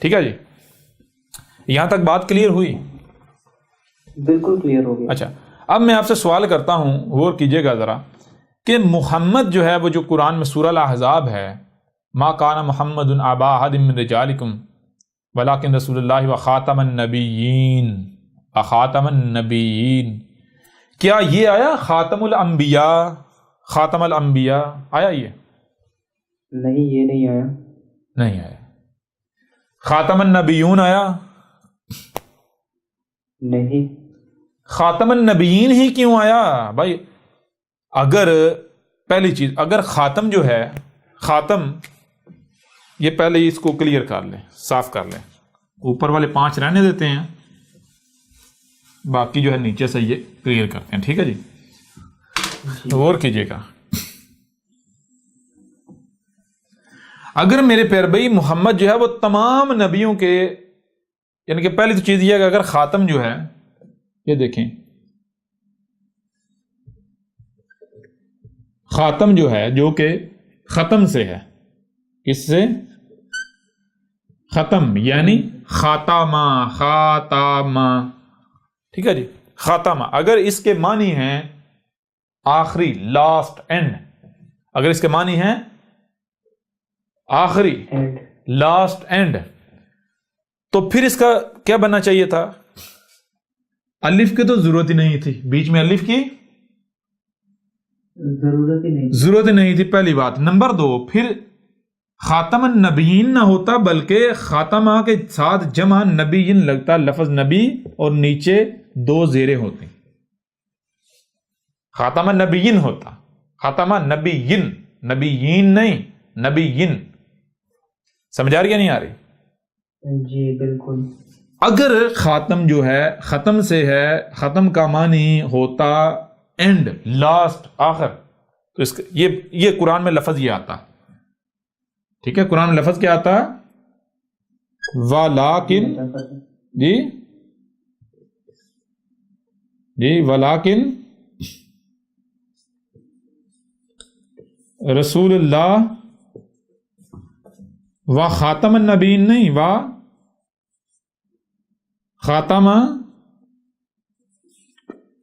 ٹھیک ہے جی. یہاں تک بات کلیئر ہوئی؟ بالکل کلیئر ہو گیا. اچھا، اب میں آپ سے سوال کرتا ہوں، غور کیجئے گا ذرا، کہ محمد جو ہے وہ جو قرآن میں سورہ الاحزاب ہے، ما کان محمد ابا احد من رجالکم ولکن رسول اللہ وخاتم النبیین، خاتم النبیین، کیا یہ آیا خاتم الانبیاء؟ خاتم الانبیاء آیا یہ؟ نہیں، یہ نہیں آیا. نہیں آیا. خاتم النبیون آیا؟ نہیں. خاتم النبیین ہی کیوں آیا بھائی؟ اگر پہلی چیز، اگر خاتم جو ہے، خاتم یہ پہلے اس کو کلیئر کر لیں، صاف کر لیں، اوپر والے 5 رہنے دیتے ہیں، باقی جو ہے نیچے سے یہ کلیئر کرتے ہیں، ٹھیک ہے جی. غور کیجئے گا، اگر میرے پیارے بھائی محمد جو ہے وہ تمام نبیوں کے، یعنی کہ پہلی تو چیز یہ ہے کہ اگر خاتم جو ہے، یہ دیکھیں خاتم جو ہے جو کہ ختم سے ہے، کس سے؟ ختم یعنی خاتمہ، خاتمہ، ٹھیک ہے جی. خاتمہ اگر اس کے معنی ہیں آخری، لاسٹ، اینڈ، اگر اس کے معنی ہیں آخری، لاسٹ، اینڈ، تو پھر اس کا کیا بننا چاہیے تھا؟ الف کی تو ضرورت ہی نہیں تھی، بیچ میں الف کی ضرورت ہی نہیں تھی، پہلی بات. نمبر 2، پھر خاتم النبیین نہ ہوتا بلکہ خاتمہ کے ساتھ جمع نبیین لگتا، لفظ نبی اور نیچے 2 زیریں ہوتی، خاتمہ نبیین ہوتا، خاتمہ نبیین، نبیین نہیں، نبیین. سمجھ آ رہی یا نہیں آ رہی؟ جی بالکل. اگر خاتم جو ہے ختم سے ہے، ختم کا معنی ہوتا اینڈ، لاسٹ، آخر، تو اس یہ قرآن میں لفظ یہ آتا، ٹھیک ہے. قرآن میں لفظ کیا آتا؟ وَلَٰكِن، جی جی، وَلَٰكِن رسول اللہ و خاتم النبیین، نہیں، و خاتم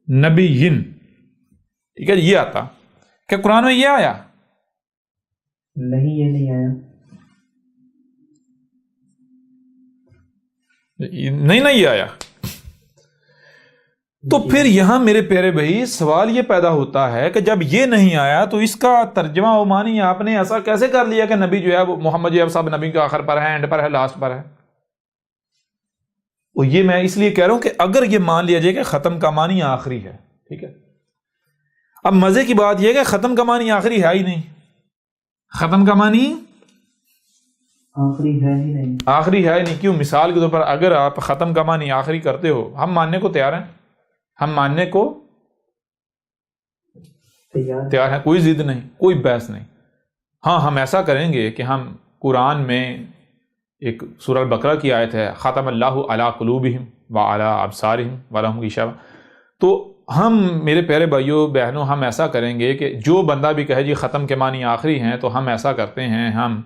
نبیین، ٹھیک ہے. یہ آتا. کیا قرآن میں یہ آیا؟ نہیں، یہ نہیں آیا. نہیں یہ آیا. تو پھر یہاں میرے پیارے بھائی سوال یہ پیدا ہوتا ہے کہ جب یہ نہیں آیا تو اس کا ترجمہ و معنی آپ نے ایسا کیسے کر لیا کہ نبی جو ہے وہ محمد جو ہے سب نبی کے آخر پر ہے، اینڈ پر ہے، لاسٹ پر ہے؟ وہ یہ میں اس لیے کہہ رہا ہوں کہ اگر یہ مان لیا جائے کہ ختم کا معنی آخری ہے، ٹھیک ہے. اب مزے کی بات یہ ہے کہ ختم کا معنی آخری ہے ہی نہیں، ختم کا معنی آخری ہے ہی نہیں، آخری ہے ہی نہیں. کیوں؟ مثال کے طور پر اگر آپ ختم کا معنی آخری کرتے ہو، ہم ماننے کو تیار ہیں، ہم ماننے کو تیار ہیں، کوئی ضد نہیں، کوئی بحث نہیں. ہاں ہم ایسا کریں گے کہ ہم قرآن میں ایک سورہ البقرہ کی آیت ہے ختم اللہ علی قلوبہم وعلی ابصارہم ولہم غشاوہ، تو ہم میرے پیارے بھائیوں بہنوں ہم ایسا کریں گے کہ جو بندہ بھی کہے جی ختم کے معنی آخری ہیں، تو ہم ایسا کرتے ہیں، ہم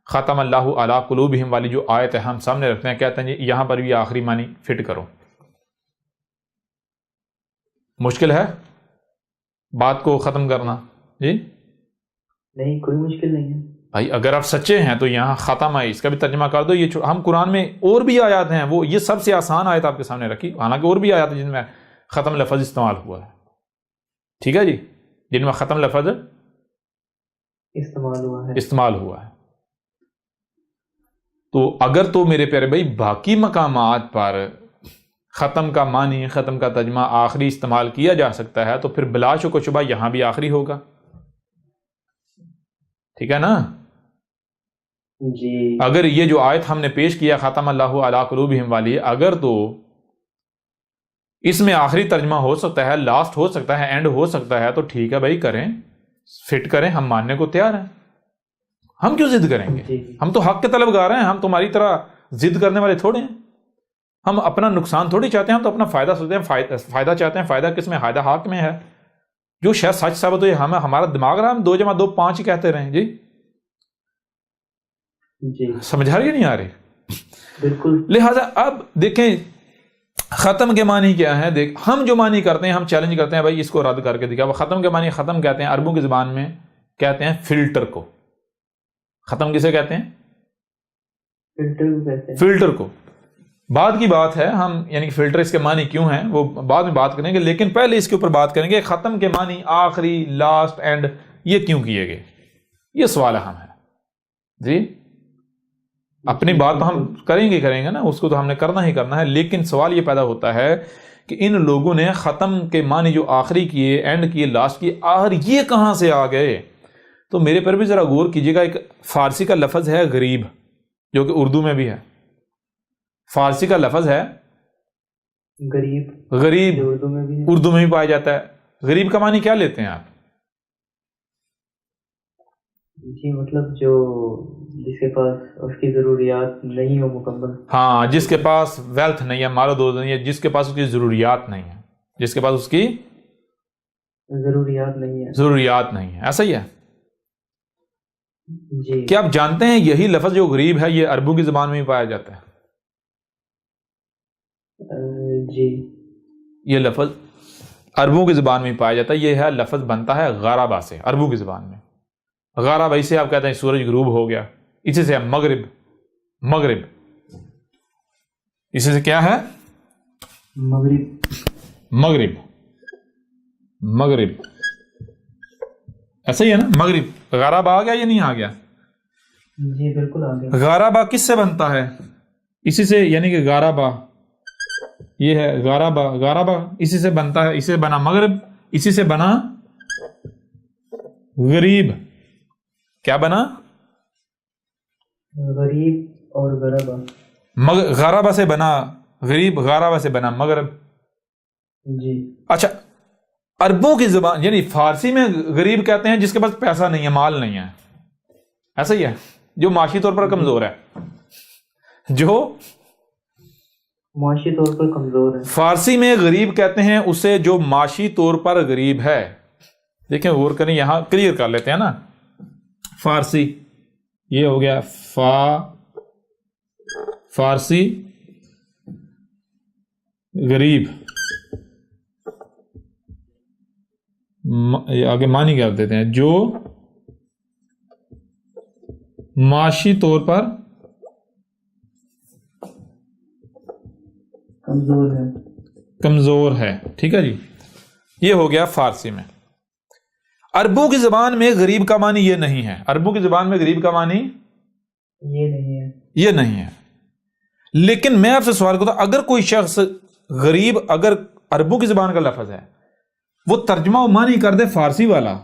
ختم اللہ علی قلوبہم والی جو آیت ہے ہم سامنے رکھتے ہیں، کہتے ہیں جی یہاں پر بھی آخری معنی فٹ کرو۔ مشکل ہے بات کو ختم کرنا؟ جی نہیں، کوئی مشکل نہیں ہے بھائی، اگر آپ سچے ہیں تو یہاں ختم ہے، اس کا بھی ترجمہ کر دو۔ یہ ہم قرآن میں اور بھی آیات ہیں، وہ یہ سب سے آسان آیت آپ کے سامنے رکھی، حالانکہ اور بھی آیات ہیں جن میں ختم لفظ استعمال ہوا ہے، ٹھیک ہے جی، جن میں ختم لفظ استعمال ہوا ہے۔ تو اگر تو میرے پیارے بھائی باقی مقامات پر ختم کا معنی، ختم کا ترجمہ آخری استعمال کیا جا سکتا ہے، تو پھر بلا شک و شبہ یہاں بھی آخری ہوگا، ٹھیک ہے نا جی۔ اگر یہ جو آیت ہم نے پیش کیا ختم اللہ علی قلوبہم والی، اگر تو اس میں آخری ترجمہ ہو سکتا ہے، لاسٹ ہو سکتا ہے، اینڈ ہو سکتا ہے، تو ٹھیک ہے بھائی، کریں، فٹ کریں، ہم ماننے کو تیار ہیں۔ ہم کیوں ضد کریں گے؟ ہم تو حق کے طلبگار ہیں، ہم تمہاری طرح ضد کرنے والے تھوڑے ہیں، ہم اپنا نقصان تھوڑی چاہتے ہیں، ہم تو اپنا فائدہ سوچتے ہیں، فائدہ چاہتے ہیں۔ فائدہ کس میں؟ فائدہ حق میں ہے، جو شاید سچ ثابت ہو، ہمارا دماغ رہا ہم 2 + 2 = 5 ہی کہتے رہیں۔ جی سمجھ آ رہی ہے نہیں آ رہی؟ بالکل۔ لہٰذا اب دیکھیں ختم کے معنی کیا ہے، ہم جو معنی کرتے ہیں، ہم چیلنج کرتے ہیں بھائی اس کو رد کر کے دکھا۔ وہ ختم کے معنی ختم کہتے ہیں، عربوں کی زبان میں کہتے ہیں فلٹر کو۔ ختم کسے کہتے ہیں؟ فلٹر کو کہتے ہیں۔ فلٹر کو۔ بعد کی بات ہے، ہم یعنی کہ فلٹر اس کے معنی کیوں ہیں وہ بعد میں بات کریں گے، لیکن پہلے اس کے اوپر بات کریں گے ختم کے معنی آخری، لاسٹ، اینڈ یہ کیوں کیے گئے، یہ سوال اہم ہے جی۔ اپنی بات تو ہم کریں گے نا، اس کو تو ہم نے کرنا ہی کرنا ہے، لیکن سوال یہ پیدا ہوتا ہے کہ ان لوگوں نے ختم کے معنی جو آخری کیے، اینڈ کیے، لاسٹ کیے، آخر یہ کہاں سے آ گئے؟ تو میرے پر بھی ذرا غور کیجیے گا، ایک فارسی کا لفظ ہے غریب، جو کہ اردو میں بھی ہے۔ فارسی کا لفظ ہے غریب، اردو میں بھی پایا جاتا ہے۔ غریب کا معنی کیا لیتے ہیں آپ؟ جی مطلب جو جس کے پاس اس کی ضروریات نہیں ہو مکمل۔ ہاں، جس کے پاس ویلتھ نہیں ہے، مال و دولت نہیں ہے، جس کے پاس اس کی ضروریات نہیں ہے، جس کے پاس اس کی ضروریات نہیں ہے، ایسا ہی ہے جی۔ کیا آپ جانتے ہیں یہی لفظ جو غریب ہے یہ عربوں کی زبان میں بھی پایا جاتا ہے؟ جی، یہ لفظ عربوں کی زبان میں پایا جاتا ہے۔ یہ ہے لفظ بنتا ہے غرابہ سے، عربوں کی زبان میں غرابہ، اسے آپ کہتے ہیں سورج غروب ہو گیا، اسی سے مغرب، اسی سے کیا ہے؟ مغرب، ایسا ہی ہے نا، مغرب۔ غرابہ آ گیا یا نہیں آ گیا؟ جی بالکل آ گیا۔ غرابہ کس سے بنتا ہے؟ اسی سے، یعنی کہ غرابہ یہ ہے، غرابہ اسی سے بنتا ہے، اسی سے بنا مغرب، اسی سے بنا غریب۔ کیا بنا؟ غریب اور غرابہ۔ غرابہ سے بنا غریب، غرابہ سے بنا مغرب۔ جی اچھا، عربوں کی زبان یعنی فارسی میں غریب کہتے ہیں جس کے پاس پیسہ نہیں ہے، مال نہیں ہے، ایسا ہی ہے، جو معاشی طور پر کمزور ہے، جو معاشی طور پر کمزور ہے۔ فارسی میں غریب کہتے ہیں اسے جو معاشی طور پر غریب ہے۔ دیکھیں غور کریں، یہاں کلیئر کر لیتے ہیں نا، فارسی یہ ہو گیا فارسی غریب، آگے معنی کیا دیتے ہیں؟ جو معاشی طور پر کمزور ہے، ٹھیک ہے جی، یہ ہو گیا فارسی میں۔ عربوں کی زبان میں غریب کا معنی یہ نہیں ہے، عربوں کی زبان میں غریب کا معنی یہ نہیں ہے، لیکن میں آپ سے سوال کرتا ہوں، اگر کوئی شخص غریب اگر عربوں کی زبان کا لفظ ہے، وہ ترجمہ و معنی کر دے فارسی والا،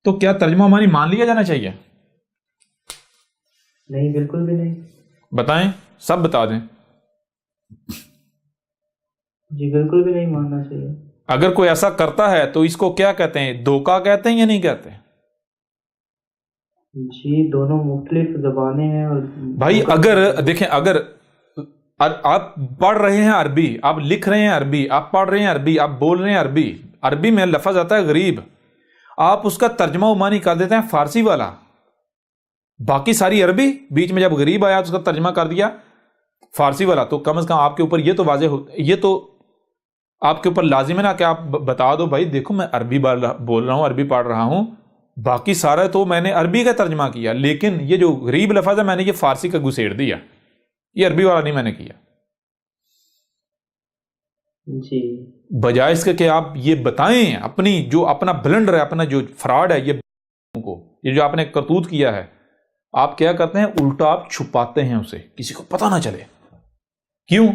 تو کیا ترجمہ و معنی مان لیا جانا چاہیے؟ نہیں، بالکل بھی نہیں۔ بتائیں، سب بتا دیں۔ جی بالکل بھی نہیں ماننا چاہیے۔ اگر کوئی ایسا کرتا ہے تو اس کو کیا کہتے ہیں؟ دھوکہ کہتے ہیں یا نہیں کہتے؟ جی دونوں مختلف زبانیں ہیں اور بھائی اگر دیکھیں، اگر آپ پڑھ رہے ہیں عربی، آپ لکھ رہے ہیں عربی، آپ پڑھ رہے ہیں عربی، آپ بول رہے ہیں عربی، عربی میں لفظ آتا ہے غریب، آپ اس کا ترجمہ و معنی کر دیتے ہیں فارسی والا، باقی ساری عربی، بیچ میں جب غریب آیا تو اس کا ترجمہ کر دیا فارسی والا، تو کم از کم آپ کے اوپر یہ تو واضح ہو، یہ تو آپ کے اوپر لازم ہے نا کہ آپ بتا دو بھائی دیکھو میں عربی بول رہا ہوں، عربی پڑھ رہا ہوں، باقی سارا تو میں نے عربی کا ترجمہ کیا، لیکن یہ جو غریب لفظ ہے میں نے یہ فارسی کا گھسیڑ دیا، یہ عربی والا نہیں میں نے کیا۔ جی بجائے اس کے کہ آپ یہ بتائیں اپنی جو اپنا بلنڈر ہے، اپنا جو فراڈ ہے، یہ جو آپ نے کرتوت کیا ہے، آپ کیا کرتے ہیں الٹا آپ چھپاتے ہیں اسے، کسی کو پتہ نہ چلے۔ کیوں؟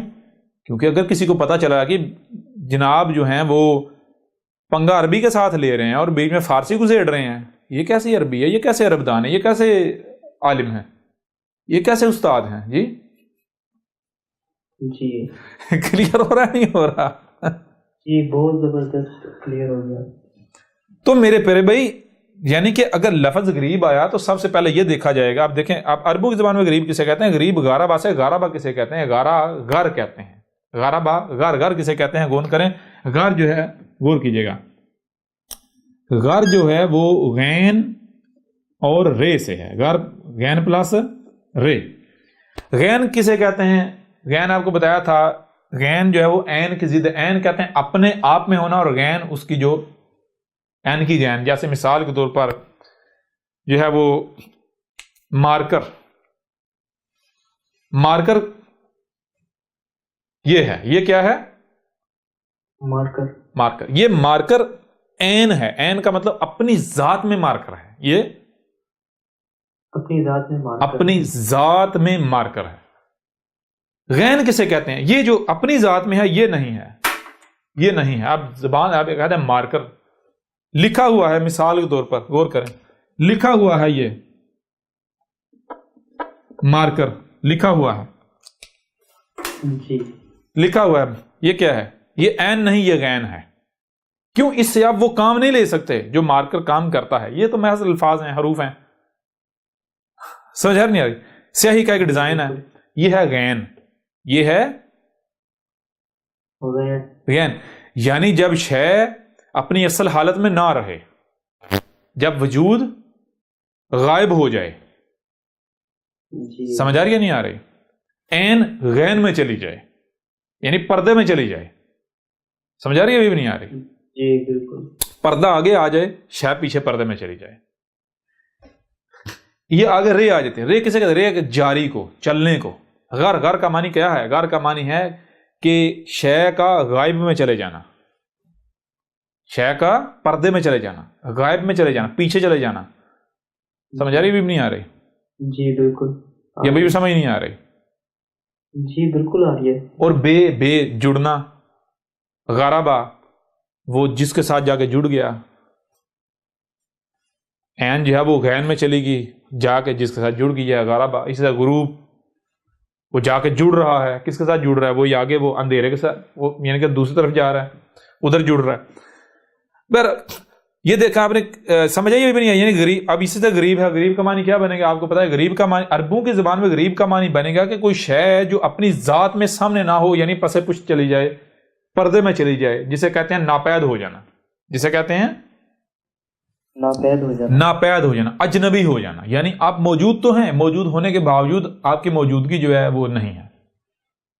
کیونکہ اگر کسی کو پتہ چلا کہ جناب جو ہیں وہ پنگا عربی کے ساتھ لے رہے ہیں اور بیچ میں فارسی گزیڑ رہے ہیں، یہ کیسی عربی ہے، یہ کیسے عربدان ہے، یہ کیسے عالم ہے، یہ کیسے استاد ہیں؟ جی جی کلیئر ہو رہا ہے نہیں ہو رہا؟ جی بہت زبردست کلیئر ہو گیا۔ تو میرے پیارے بھائی، یعنی کہ اگر لفظ غریب آیا تو سب سے پہلے یہ دیکھا جائے گا، آپ دیکھیں، آپ عربوں کی زبان میں غریب کسے کہتے ہیں؟ غریب غاربا سے، غاربا کسے کہتے ہیں؟ غار کہتے ہیں، غاربا غار کسے کہتے ہیں؟ غور کریں، غار جو ہے، غور کیجئے گا، غار جو ہے وہ غین اور رے سے ہے، غار غین پلس رے۔ غین کسے کہتے ہیں؟ غین آپ کو بتایا تھا، غین جو ہے وہ عین کی ضد، عین کہتے ہیں اپنے آپ میں ہونا، اور غین اس کی جو عین کی غین، جیسے مثال کے طور پر جو ہے وہ مارکر، مارکر یہ ہے، یہ کیا ہے؟ مارکر، مارکر، یہ مارکر عین ہے، عین کا مطلب اپنی ذات میں مارکر ہے، یہ اپنی ذات میں مارکر، اپنی ذات میں مارکر ہے۔ غین کسے کہتے ہیں؟ یہ جو اپنی ذات میں ہے، یہ نہیں ہے، یہ نہیں ہے، آپ زبان آپ کہتے ہیں مارکر، لکھا ہوا ہے، مثال کے طور پر غور کریں، لکھا ہوا ہے، یہ مارکر لکھا ہوا ہے، جی لکھا ہوا ہے، یہ کیا ہے؟ یہ عین نہیں، یہ غین ہے۔ کیوں؟ اس سے آپ وہ کام نہیں لے سکتے جو مارکر کام کرتا ہے، یہ تو محض الفاظ ہیں، حروف ہیں، سمجھ نہیں آ رہی؟ سیاہی کا ایک ڈیزائن ہے، یہ ہے غین، یہ ہے غین، یعنی جب شے اپنی اصل حالت میں نہ رہے، جب وجود غائب ہو جائے، جی سمجھ آ رہی ہے نہیں آ رہی؟ عین غین میں چلی جائے، یعنی پردے میں چلی جائے، سمجھ آ رہی ہے؟ ابھی بھی نہیں آ رہی؟ جی بالکل، پردہ آگے آ جائے، شے پیچھے پردے میں چلی جائے، یہ آگے رے آ جاتے ہیں۔ رے کسے کہتے ہیں؟ رے جاری کو، چلنے کو۔ غر کا معنی کیا ہے؟ غر کا معنی ہے کہ شے کا غائب میں چلے جانا، شے کا پردے میں چلے جانا، غائب میں چلے جانا، پیچھے چلے جانا، سمجھ آ رہی بھی نہیں آ رہی؟ جی بالکل، یہ بھی سمجھ نہیں آ رہی؟ جی بالکل آ رہی ہے۔ اور بے جڑنا، غرابہ وہ جس کے ساتھ جا کے جڑ گیا، عین جو ہے وہ غین میں چلی گئی، جا کے جس کے ساتھ جڑ گئی ہے غرابہ۔ اسی طرح غروب، وہ جا کے جڑ رہا ہے، کس کے ساتھ جڑ رہا ہے؟ وہ آگے وہ اندھیرے کے ساتھ، وہ یعنی کہ دوسری طرف جا رہا ہے، ادھر جڑ رہا ہے۔ یہ دیکھا آپ نے، سمجھ آئی بھی نہیں؟ یعنی غریب، اب اسی طرح غریب ہے، غریب کا معنی کیا بنے گا؟ آپ کو پتا ہے غریب کا معنی عربوں کی زبان میں غریب کا معنی بنے گا کہ کوئی شے ہے جو اپنی ذات میں سامنے نہ ہو، یعنی پسے پشت چلی جائے، پردے میں چلی جائے، جسے کہتے ہیں ناپید ہو جانا، جسے کہتے ہیں ناپید ہو جانا، ناپید ہو جانا، اجنبی ہو جانا، یعنی آپ موجود تو ہیں، موجود ہونے کے باوجود آپ کی موجودگی جو ہے وہ نہیں ہے،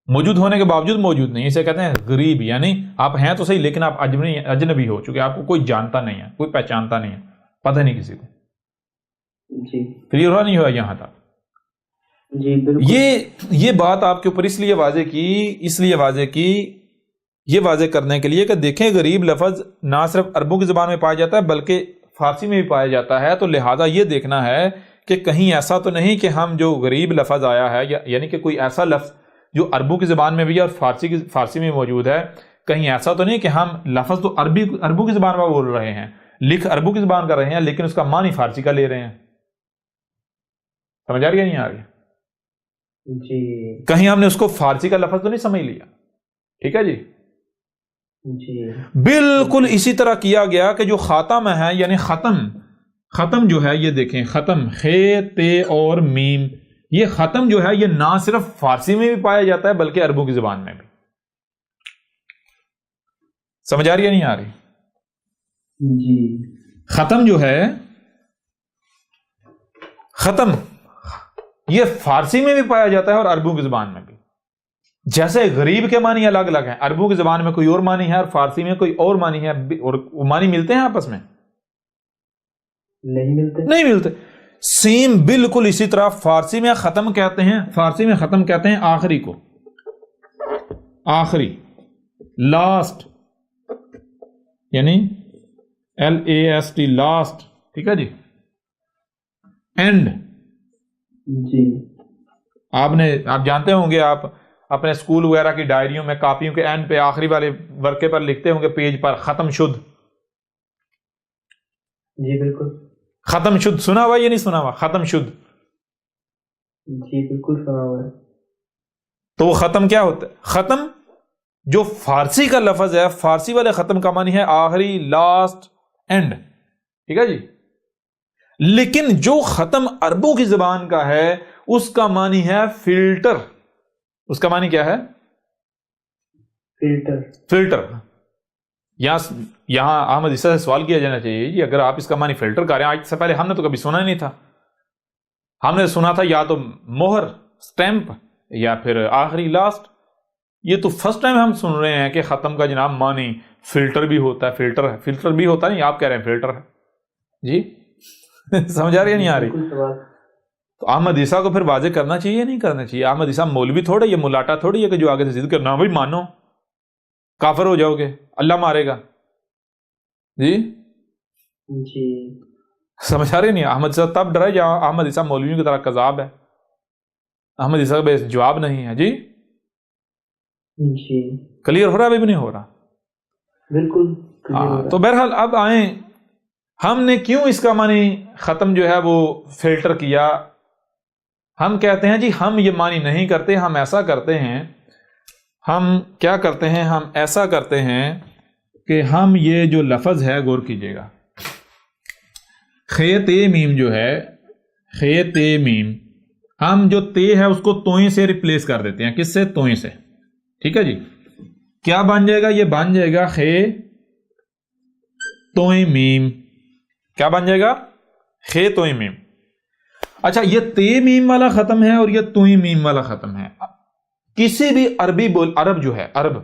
موجود ہونے کے باوجود موجود نہیں، اسے کہتے ہیں غریب، یعنی آپ ہیں تو صحیح لیکن آپ اجنبی ہو چکے، آپ کو کوئی جانتا نہیں ہے، کوئی پہچانتا نہیں ہے، پتہ نہیں کسی کو۔ جی کلیئر ہوا نہیں ہوا یہاں تک؟ جی بالکل، یہ بات آپ کے اوپر اس لیے واضح کی یہ واضح کرنے کے لیے کہ دیکھیں غریب لفظ نہ صرف عربوں کی زبان میں پایا جاتا ہے بلکہ فارسی میں بھی پایا جاتا ہے، تو لہذا یہ دیکھنا ہے کہ کہیں ایسا تو نہیں کہ ہم جو غریب لفظ آیا ہے، یعنی کہ کوئی ایسا لفظ جو عربوں کی زبان میں بھی اور فارسی میں موجود ہے، کہیں ایسا تو نہیں کہ ہم لفظ تو عربوں کی زبان میں بول رہے ہیں، لکھ عربوں کی زبان کر رہے ہیں، لیکن اس کا معنی فارسی کا لے رہے ہیں۔ سمجھ آ رہی ہے نہیں آ رہی؟ جی کہیں ہم نے اس کو فارسی کا لفظ تو نہیں سمجھ لیا؟ ٹھیک ہے جی، جی بالکل اسی طرح کیا گیا کہ جو خاتم ہے، یعنی ختم، ختم جو ہے یہ دیکھیں، ختم خے تے اور میم، یہ ختم جو ہے یہ نہ صرف فارسی میں بھی پایا جاتا ہے بلکہ عربوں کی زبان میں بھی. سمجھ آ رہی ہے نہیں آ رہی؟ جی ختم جو ہے، ختم یہ فارسی میں بھی پایا جاتا ہے اور عربوں کی زبان میں بھی. جیسے غریب کے معنی الگ الگ ہیں، عربوں کی زبان میں کوئی اور معنی ہے اور فارسی میں کوئی اور معنی ہے، اور وہ معنی ملتے ہیں آپس میں؟ نہیں ملتے. سیم بالکل اسی طرح فارسی میں ختم کہتے ہیں، فارسی میں ختم کہتے ہیں آخری کو، آخری، لاسٹ، یعنی LAST، لاسٹ. ٹھیک ہے جی. اینڈ، جی آپ جانتے ہوں گے، آپ اپنے اسکول وغیرہ کی ڈائریوں میں کاپیوں کے اینڈ پہ آخری والے ورقے پر لکھتے ہوں گے پیج پر ختم شد. جی بالکل. ختم شد سنا ہوا یا نہیں سنا ہوا؟ ختم شد. جی بالکل سنا ہوا ہے. تو وہ ختم کیا ہوتا ہے؟ ختم جو فارسی کا لفظ ہے، فارسی والے ختم کا معنی ہے آخری، لاسٹ، اینڈ. ٹھیک ہے جی. لیکن جو ختم عربوں کی زبان کا ہے اس کا معنی ہے فلٹر. اس کا معنی کیا ہے؟ فلٹر. یہاں احمد عیسیٰ سے سوال کیا جانا چاہیے جی، اگر آپ اس کا معنی فلٹر کر رہے ہیں، آج سے پہلے ہم نے تو کبھی سنا نہیں تھا. ہم نے سنا تھا یا تو مہر، سٹیمپ، یا پھر آخری، لاسٹ. یہ تو فرسٹ ٹائم ہم سن رہے ہیں کہ ختم کا جناب معنی فلٹر بھی ہوتا ہے. فلٹر بھی ہوتا نہیں، آپ کہہ رہے ہیں فلٹر ہے جی. سمجھ آ رہی ہے نہیں آ رہی؟ تو احمد عیسیٰ کو پھر واضح کرنا چاہیے نہیں کرنا چاہیے؟ احمد عیسیٰ مولوی تھوڑے، یہ ملاٹا تھوڑی ہے کہ جو آگے سے ضد کرنا، بھائی مانو، کافر ہو جاؤ گے، اللہ مارے گا جی. جی سمجھ آ رہی نہیں؟ احمد عیسیٰ تب ڈرا جہاں احمد عیسیٰ مولویوں کی طرح کذاب ہے. احمد عیسیٰ کا جواب نہیں ہے جی. جی کلیئر ہو رہا ہے؟ ابھی بھی نہیں ہو رہا؟ بالکل. تو بہرحال اب آئیں، ہم نے کیوں اس کا معنی ختم جو ہے وہ فلٹر کیا؟ ہم کہتے ہیں جی ہم یہ معنی نہیں کرتے، ہم ایسا کرتے ہیں، ہم کیا کرتے ہیں، ہم ایسا کرتے ہیں کہ ہم یہ جو لفظ ہے غور کیجئے گا، خے تے میم جو ہے، خے تے میم، ہم جو تے ہے اس کو توئیں سے ریپلیس کر دیتے ہیں. کس سے؟ توئیں سے. ٹھیک ہے جی. کیا بن جائے گا؟ یہ بن جائے گا خے توئیں میم. کیا بن جائے گا؟ خے توئیں میم. اچھا، یہ تے میم والا ختم ہے اور یہ توئیں میم والا ختم ہے. کسی بھی عربی عرب جو ہے، عرب،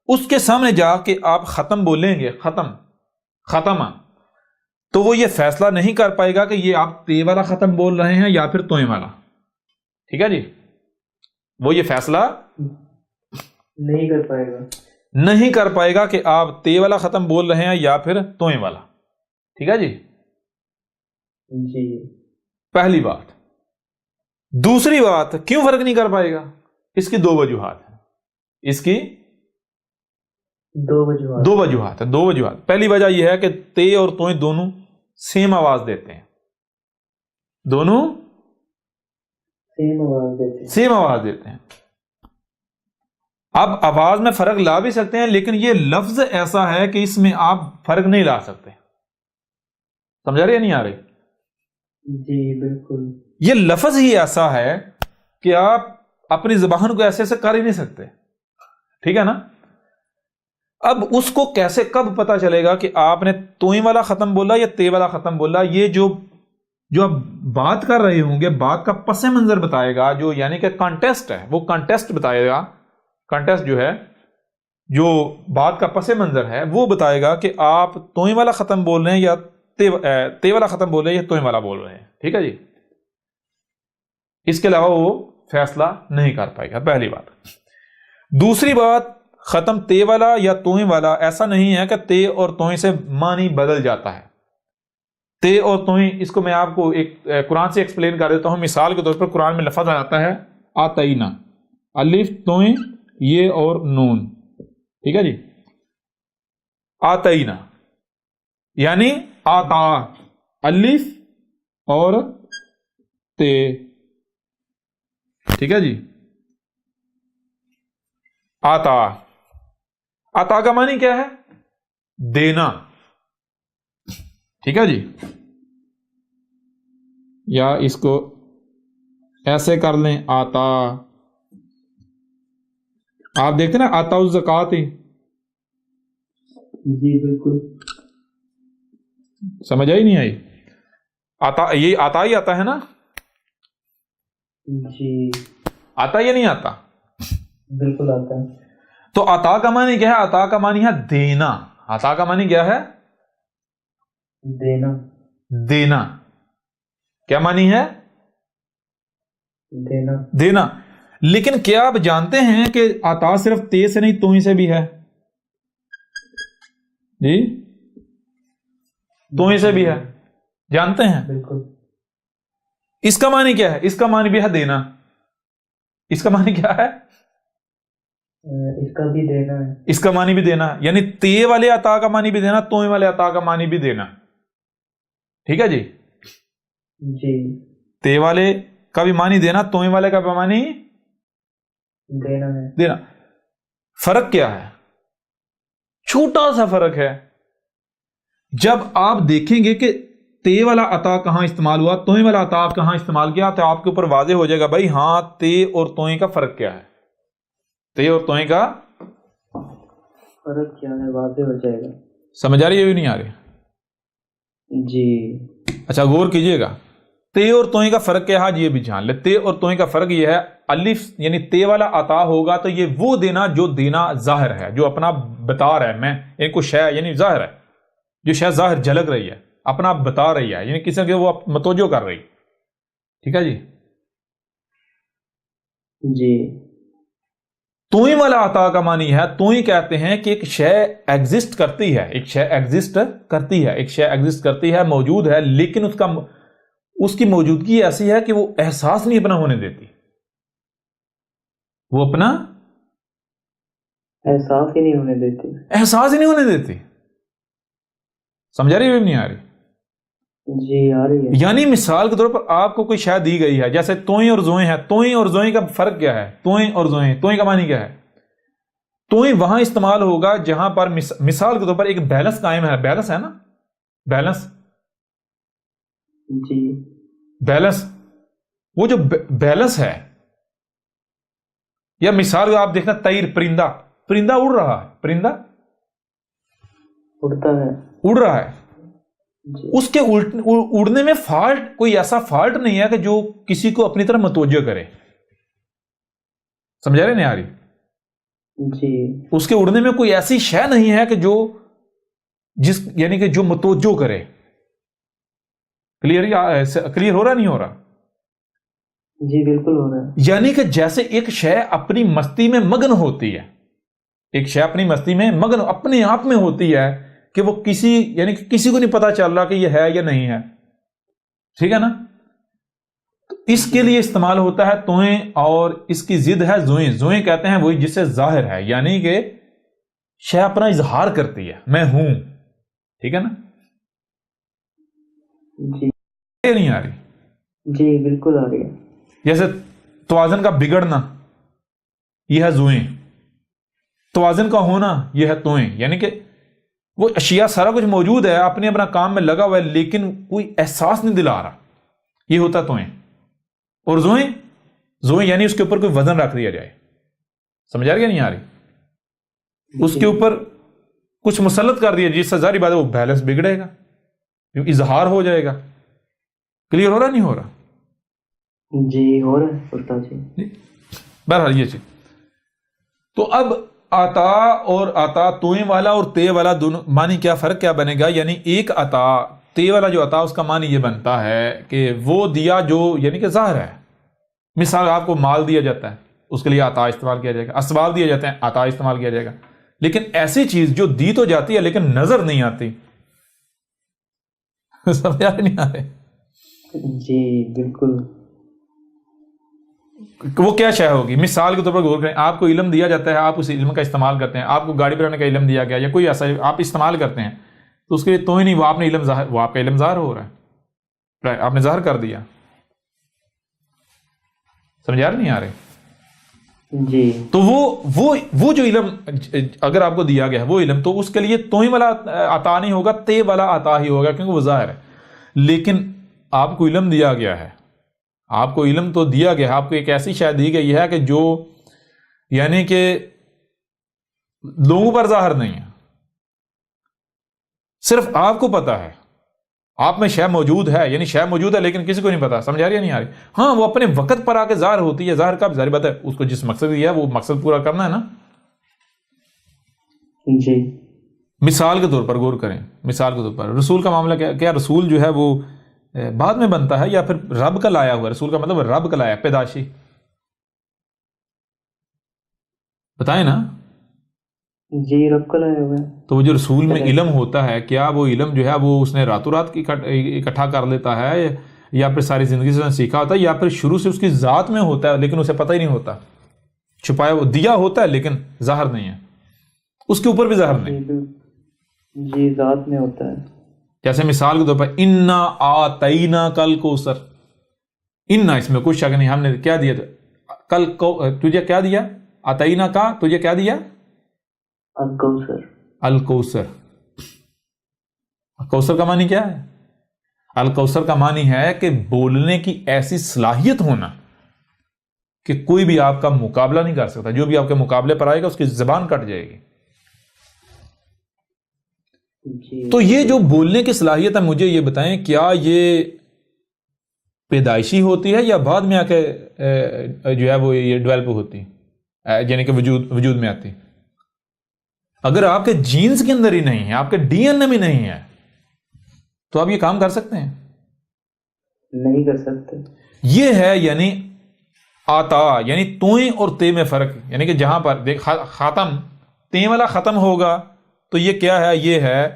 اس کے سامنے جا کے آپ ختم بولیں گے، ختم، تو وہ یہ فیصلہ نہیں کر پائے گا کہ یہ آپ تے والا ختم بول رہے ہیں یا پھر توئیں والا. ٹھیک ہے جی. وہ یہ فیصلہ نہیں کر پائے گا کہ آپ تے والا ختم بول رہے ہیں یا پھر توئیں والا. ٹھیک ہے جی. جی پہلی بات. دوسری بات، کیوں فرق نہیں کر پائے گا؟ اس کی دو وجوہات ہیں. اس کی دو وجوہات. پہلی وجہ یہ ہے کہ تے اور توئیں دونوں سیم آواز دیتے ہیں. دونوں سیم آواز دیتے ہیں. اب آواز میں فرق لا بھی سکتے ہیں، لیکن یہ لفظ ایسا ہے کہ اس میں آپ فرق نہیں لا سکتے. سمجھا رہی ہے نہیں آ رہی؟ جی بالکل. یہ لفظ ہی ایسا ہے کہ آپ اپنی زبان کو ایسے کر ہی نہیں سکتے. ٹھیک ہے نا؟ اب اس کو کیسے، کب پتا چلے گا کہ آپ نے توئیں والا ختم بولا یا تے والا ختم بولا؟ یہ جو آپ بات کر رہے ہوں گے، بات کا پس منظر بتائے گا، جو یعنی کہ کانٹیسٹ ہے، وہ کانٹیسٹ بتائے گا. کانٹیسٹ جو ہے، جو بات کا پس منظر ہے، وہ بتائے گا کہ آپ توئیں والا ختم بول رہے ہیں یا تے والا ختم بول رہے ہیں یا توئیں والا بول رہے ہیں. ٹھیک ہے جی. اس کے علاوہ وہ فیصلہ نہیں کر پائے گا. پہلی بات. دوسری بات، ختم تے والا یا توئیں والا ایسا نہیں ہے کہ تے اور توئیں سے معنی بدل جاتا ہے. تے اور توئیں، اس کو میں آپ کو ایک قرآن سے ایکسپلین کر دیتا ہوں. مثال کے طور پر قرآن میں لفظ آتا ہے آتینا، الف، توئیں، یہ اور نون. ٹھیک ہے جی. آتینا یعنی آتا، الف اور تے. ٹھیک ہے جی. عطا کا معنی کیا ہے؟ دینا. ٹھیک ہے جی. عطا کا معنی کیا ہے؟ دینا. ٹھیک ہے جی. یا اس کو ایسے کر لیں آتا. آپ دیکھتے نا آتا الزکات ہی. جی بالکل. سمجھ آئی نہیں آئی؟ آتا یہ آتا ہی آتا ہے نا. جی آتا یا نہیں آتا؟ بالکل آتا ہے. تو عطا کا معنی کیا ہے؟ عطا کا معنی ہے دینا. عطا کا معنی کیا ہے؟ دینا. دینا. کیا معنی ہے؟ دینا. دینا. لیکن کیا آپ جانتے ہیں کہ عطا صرف تے سے نہیں توئی سے بھی ہے؟ جی توئی سے بھی ہے. جانتے ہیں؟ بالکل. اس کا معنی کیا ہے؟ اس کا معنی بھی ہے دینا. اس کا معنی کیا ہے؟ اس کا بھی دینا ہے. اس کا معنی بھی دینا. یعنی تے والے عطا کا معنی بھی دینا، توئی والے عطا کا معنی بھی دینا. ٹھیک ہے جی. جی تے والے کا بھی معنی دینا، توئی والے کا بھی معنی دینا ہے. دینا. فرق کیا ہے؟ چھوٹا سا فرق ہے. جب آپ دیکھیں گے کہ تے والا عطا کہاں استعمال ہوا، توئی والا عطا آپ کہاں استعمال کیا، تو آپ کے اوپر واضح ہو جائے گا بھائی ہاں تے اور توئی کا فرق کیا ہے. تے اور توئی کا فرق کیا ہے واضح ہو جائے گا. سمجھ آ رہی ہے بھی نہیں آ رہی؟ جی اچھا غور کیجئے گا. تے اور توئی کا فرق کیا ہے؟ آج یہ بھی جان لے. تے اور توئی کا فرق یہ ہے، الف یعنی تے والا عطا ہوگا تو یہ وہ دینا جو دینا ظاہر ہے، جو اپنا بتا رہا ہے. میں ان کو شے یعنی ظاہر ہے، جو شے ظاہر جھلک رہی ہے، اپنا بتا رہی ہے، یعنی کسی کے وہ متوجہ کر رہی. ٹھیک ہے جی. جی. توئی والا عطا کا معنی ہے، توئی کہتے ہیں کہ ایک شے ایگزسٹ کرتی ہے، ایک شے ایگزسٹ کرتی ہے، ایک شے ایگزسٹ کرتی ہے، موجود ہے، لیکن اس کی موجودگی ایسی ہے کہ وہ احساس نہیں اپنا ہونے دیتی. وہ اپنا احساس ہی نہیں ہونے دیتی. احساس ہی نہیں ہونے دیتی. سمجھا رہی ہے نہیں آ رہی؟ جی آ رہی ہے. یعنی مثال کے طور پر آپ کو کوئی شے دی گئی ہے، جیسے توئی اور زوئیں ہے. توئی اور زوئیں کا فرق کیا ہے؟ توئی اور زوئیں، توئی کا معنی کیا ہے؟ توئی وہاں استعمال ہوگا جہاں پر مثال کے طور پر ایک بیلنس قائم ہے. بیلنس ہے نا، بیلنس. جی بیلنس، وہ جو بیلنس ہے، یا مثال آپ دیکھنا طیر، پرندہ، پرندہ اڑ رہا ہے، پرندہ اڑتا ہے، اڑ رہا ہے. جی. اس کے اڑنے میں فالٹ، کوئی ایسا فالٹ نہیں ہے کہ جو کسی کو اپنی طرف متوجہ کرے. سمجھا رہے نہیں آ رہی؟ جی اس کے اڑنے میں کوئی ایسی شے نہیں ہے کہ جو یعنی کہ جو متوجہ کرے. کلیئر ہو رہا نہیں ہو رہا؟ جی بالکل ہو رہا ہے. یعنی کہ جیسے ایک شے اپنی مستی میں مگن ہوتی ہے، ایک شے اپنی مستی میں مگن اپنے آپ میں ہوتی ہے کہ وہ یعنی کہ کسی کو نہیں پتا چل رہا کہ یہ ہے یا نہیں ہے. ٹھیک ہے نا؟ تو اس کے لیے استعمال ہوتا ہے توئیں، اور اس کی ضد ہے زوئیں. زوئیں کہتے ہیں وہی جسے ظاہر ہے، یعنی کہ شے اپنا اظہار کرتی ہے، میں ہوں. ٹھیک ہے نا؟ جی یہ نہیں آ رہی؟ جی بالکل آ رہی ہے. جیسے توازن کا بگڑنا، یہ ہے زوئیں. توازن کا ہونا، یہ ہے توئیں. یعنی کہ وہ اشیاء سارا کچھ موجود ہے، اپنا کام میں لگا ہوا ہے، لیکن کوئی احساس نہیں دلا رہا. یہ ہوتا توئیں. اور زوئیں یعنی اس کے اوپر کوئی وزن رکھ دیا جائے. سمجھا رہی ہے نہیں آ رہی؟ اس کے اوپر کچھ مسلط کر دیا جس سے ظاہری بات ہے وہ بیلنس بگڑے گا، اظہار ہو جائے گا. کلیئر ہو رہا نہیں ہو رہا؟ جی ہو رہا ہے استاد جی. بہرحال یہ چیز. تو اب عطا اور عطا، توئیں والا اور تے والا، دونوں معنی کیا فرق کیا بنے گا؟ یعنی ایک عطا، تے والا جو عطا، اس کا معنی یہ بنتا ہے کہ وہ دیا جو یعنی کہ ظاہر ہے. مثال آپ کو مال دیا جاتا ہے، اس کے لیے عطا استعمال کیا جائے گا. اسباب دیے جاتے ہیں، عطا استعمال کیا جائے گا. لیکن ایسی چیز جو دی تو جاتی ہے لیکن نظر نہیں آتی. سمجھا نہیں آ رہے؟ جی بالکل. وہ کیا شے ہوگی؟ مثال کے طور پر غور کریں. آپ کو علم دیا جاتا ہے، آپ اس علم کا استعمال کرتے ہیں. آپ کو گاڑی بنانے کا علم دیا گیا یا کوئی ایسا آپ استعمال کرتے ہیں، تو اس کے لیے تو ہی نہیں، وہ آپ نے علم ظاہر، وہ آپ کا علم ظاہر ہو رہا ہے، آپ نے ظاہر کر دیا. سمجھا نہیں آ رہے؟ جی. تو وہ جو علم اگر آپ کو دیا گیا ہے وہ علم، تو اس کے لیے توئی والا عطا نہیں ہوگا، تے والا عطا ہی ہوگا، کیونکہ وہ ظاہر ہے. لیکن آپ کو علم دیا گیا ہے, آپ کو علم تو دیا گیا ہے, آپ کو ایک ایسی شے دی گئی ہے کہ جو یعنی کہ لوگوں پر ظاہر نہیں ہے, صرف آپ کو پتا ہے. آپ میں شے موجود ہے, یعنی شے موجود ہے لیکن کسی کو نہیں پتا. سمجھ آ رہی ہے نہیں آ رہی؟ ہاں وہ اپنے وقت پر آ کے ظاہر ہوتی ہے. ظاہر کب؟ ظاہر بات ہے اس کو جس مقصد دیا ہے وہ مقصد پورا کرنا ہے نا. جی مثال کے طور پر غور کریں, مثال کے طور پر رسول کا معاملہ کیا رسول جو ہے وہ بعد میں بنتا ہے یا پھر رب کا لایا ہوا؟ رسول کا مطلب رب کا لایا, پیدائشی. بتائیں نا. جی رب کا لایا ہوا ہے. تو وہ جو رسول میں علم ہوتا ہے, کیا وہ علم جو ہے وہ اس نے راتوں رات اکٹھا کر لیتا ہے, یا پھر ساری زندگی سے سیکھا ہوتا ہے, یا پھر شروع سے اس کی ذات میں ہوتا ہے لیکن اسے پتہ ہی نہیں ہوتا, چھپایا وہ دیا ہوتا ہے لیکن ظاہر نہیں ہے, اس کے اوپر بھی ظاہر نہیں. جی ذات میں ہوتا ہے. جیسے مثال کے طور پر انا آتینا کل کوثر, انا اس میں کچھ شک نہیں, ہم نے کیا دیا کل تجھے کیا دیا, آتینا کا تجھے کیا دیا, الکوثر. الکوثر. الکوثر کا معنی کیا ہے؟ الکوثر کا معنی ہے کہ بولنے کی ایسی صلاحیت ہونا کہ کوئی بھی آپ کا مقابلہ نہیں کر سکتا. جو بھی آپ کے مقابلے پر آئے گا اس کی زبان کٹ جائے گی. تو یہ جو بولنے کی صلاحیت ہے, مجھے یہ بتائیں کیا یہ پیدائشی ہوتی ہے یا بعد میں آ کے جو ہے وہ یہ ڈیولپ ہوتی ہے, یعنی کہ وجود میں آتی؟ اگر آپ کے جینز کے اندر ہی نہیں ہے, آپ کے ڈی این اے میں نہیں ہے, تو آپ یہ کام کر سکتے ہیں؟ نہیں کر سکتے. یہ ہے یعنی آتا, یعنی توئیں اور تے میں فرق. یعنی کہ جہاں پر دیکھ خاتم تے والا ختم ہوگا تو یہ کیا ہے, یہ ہے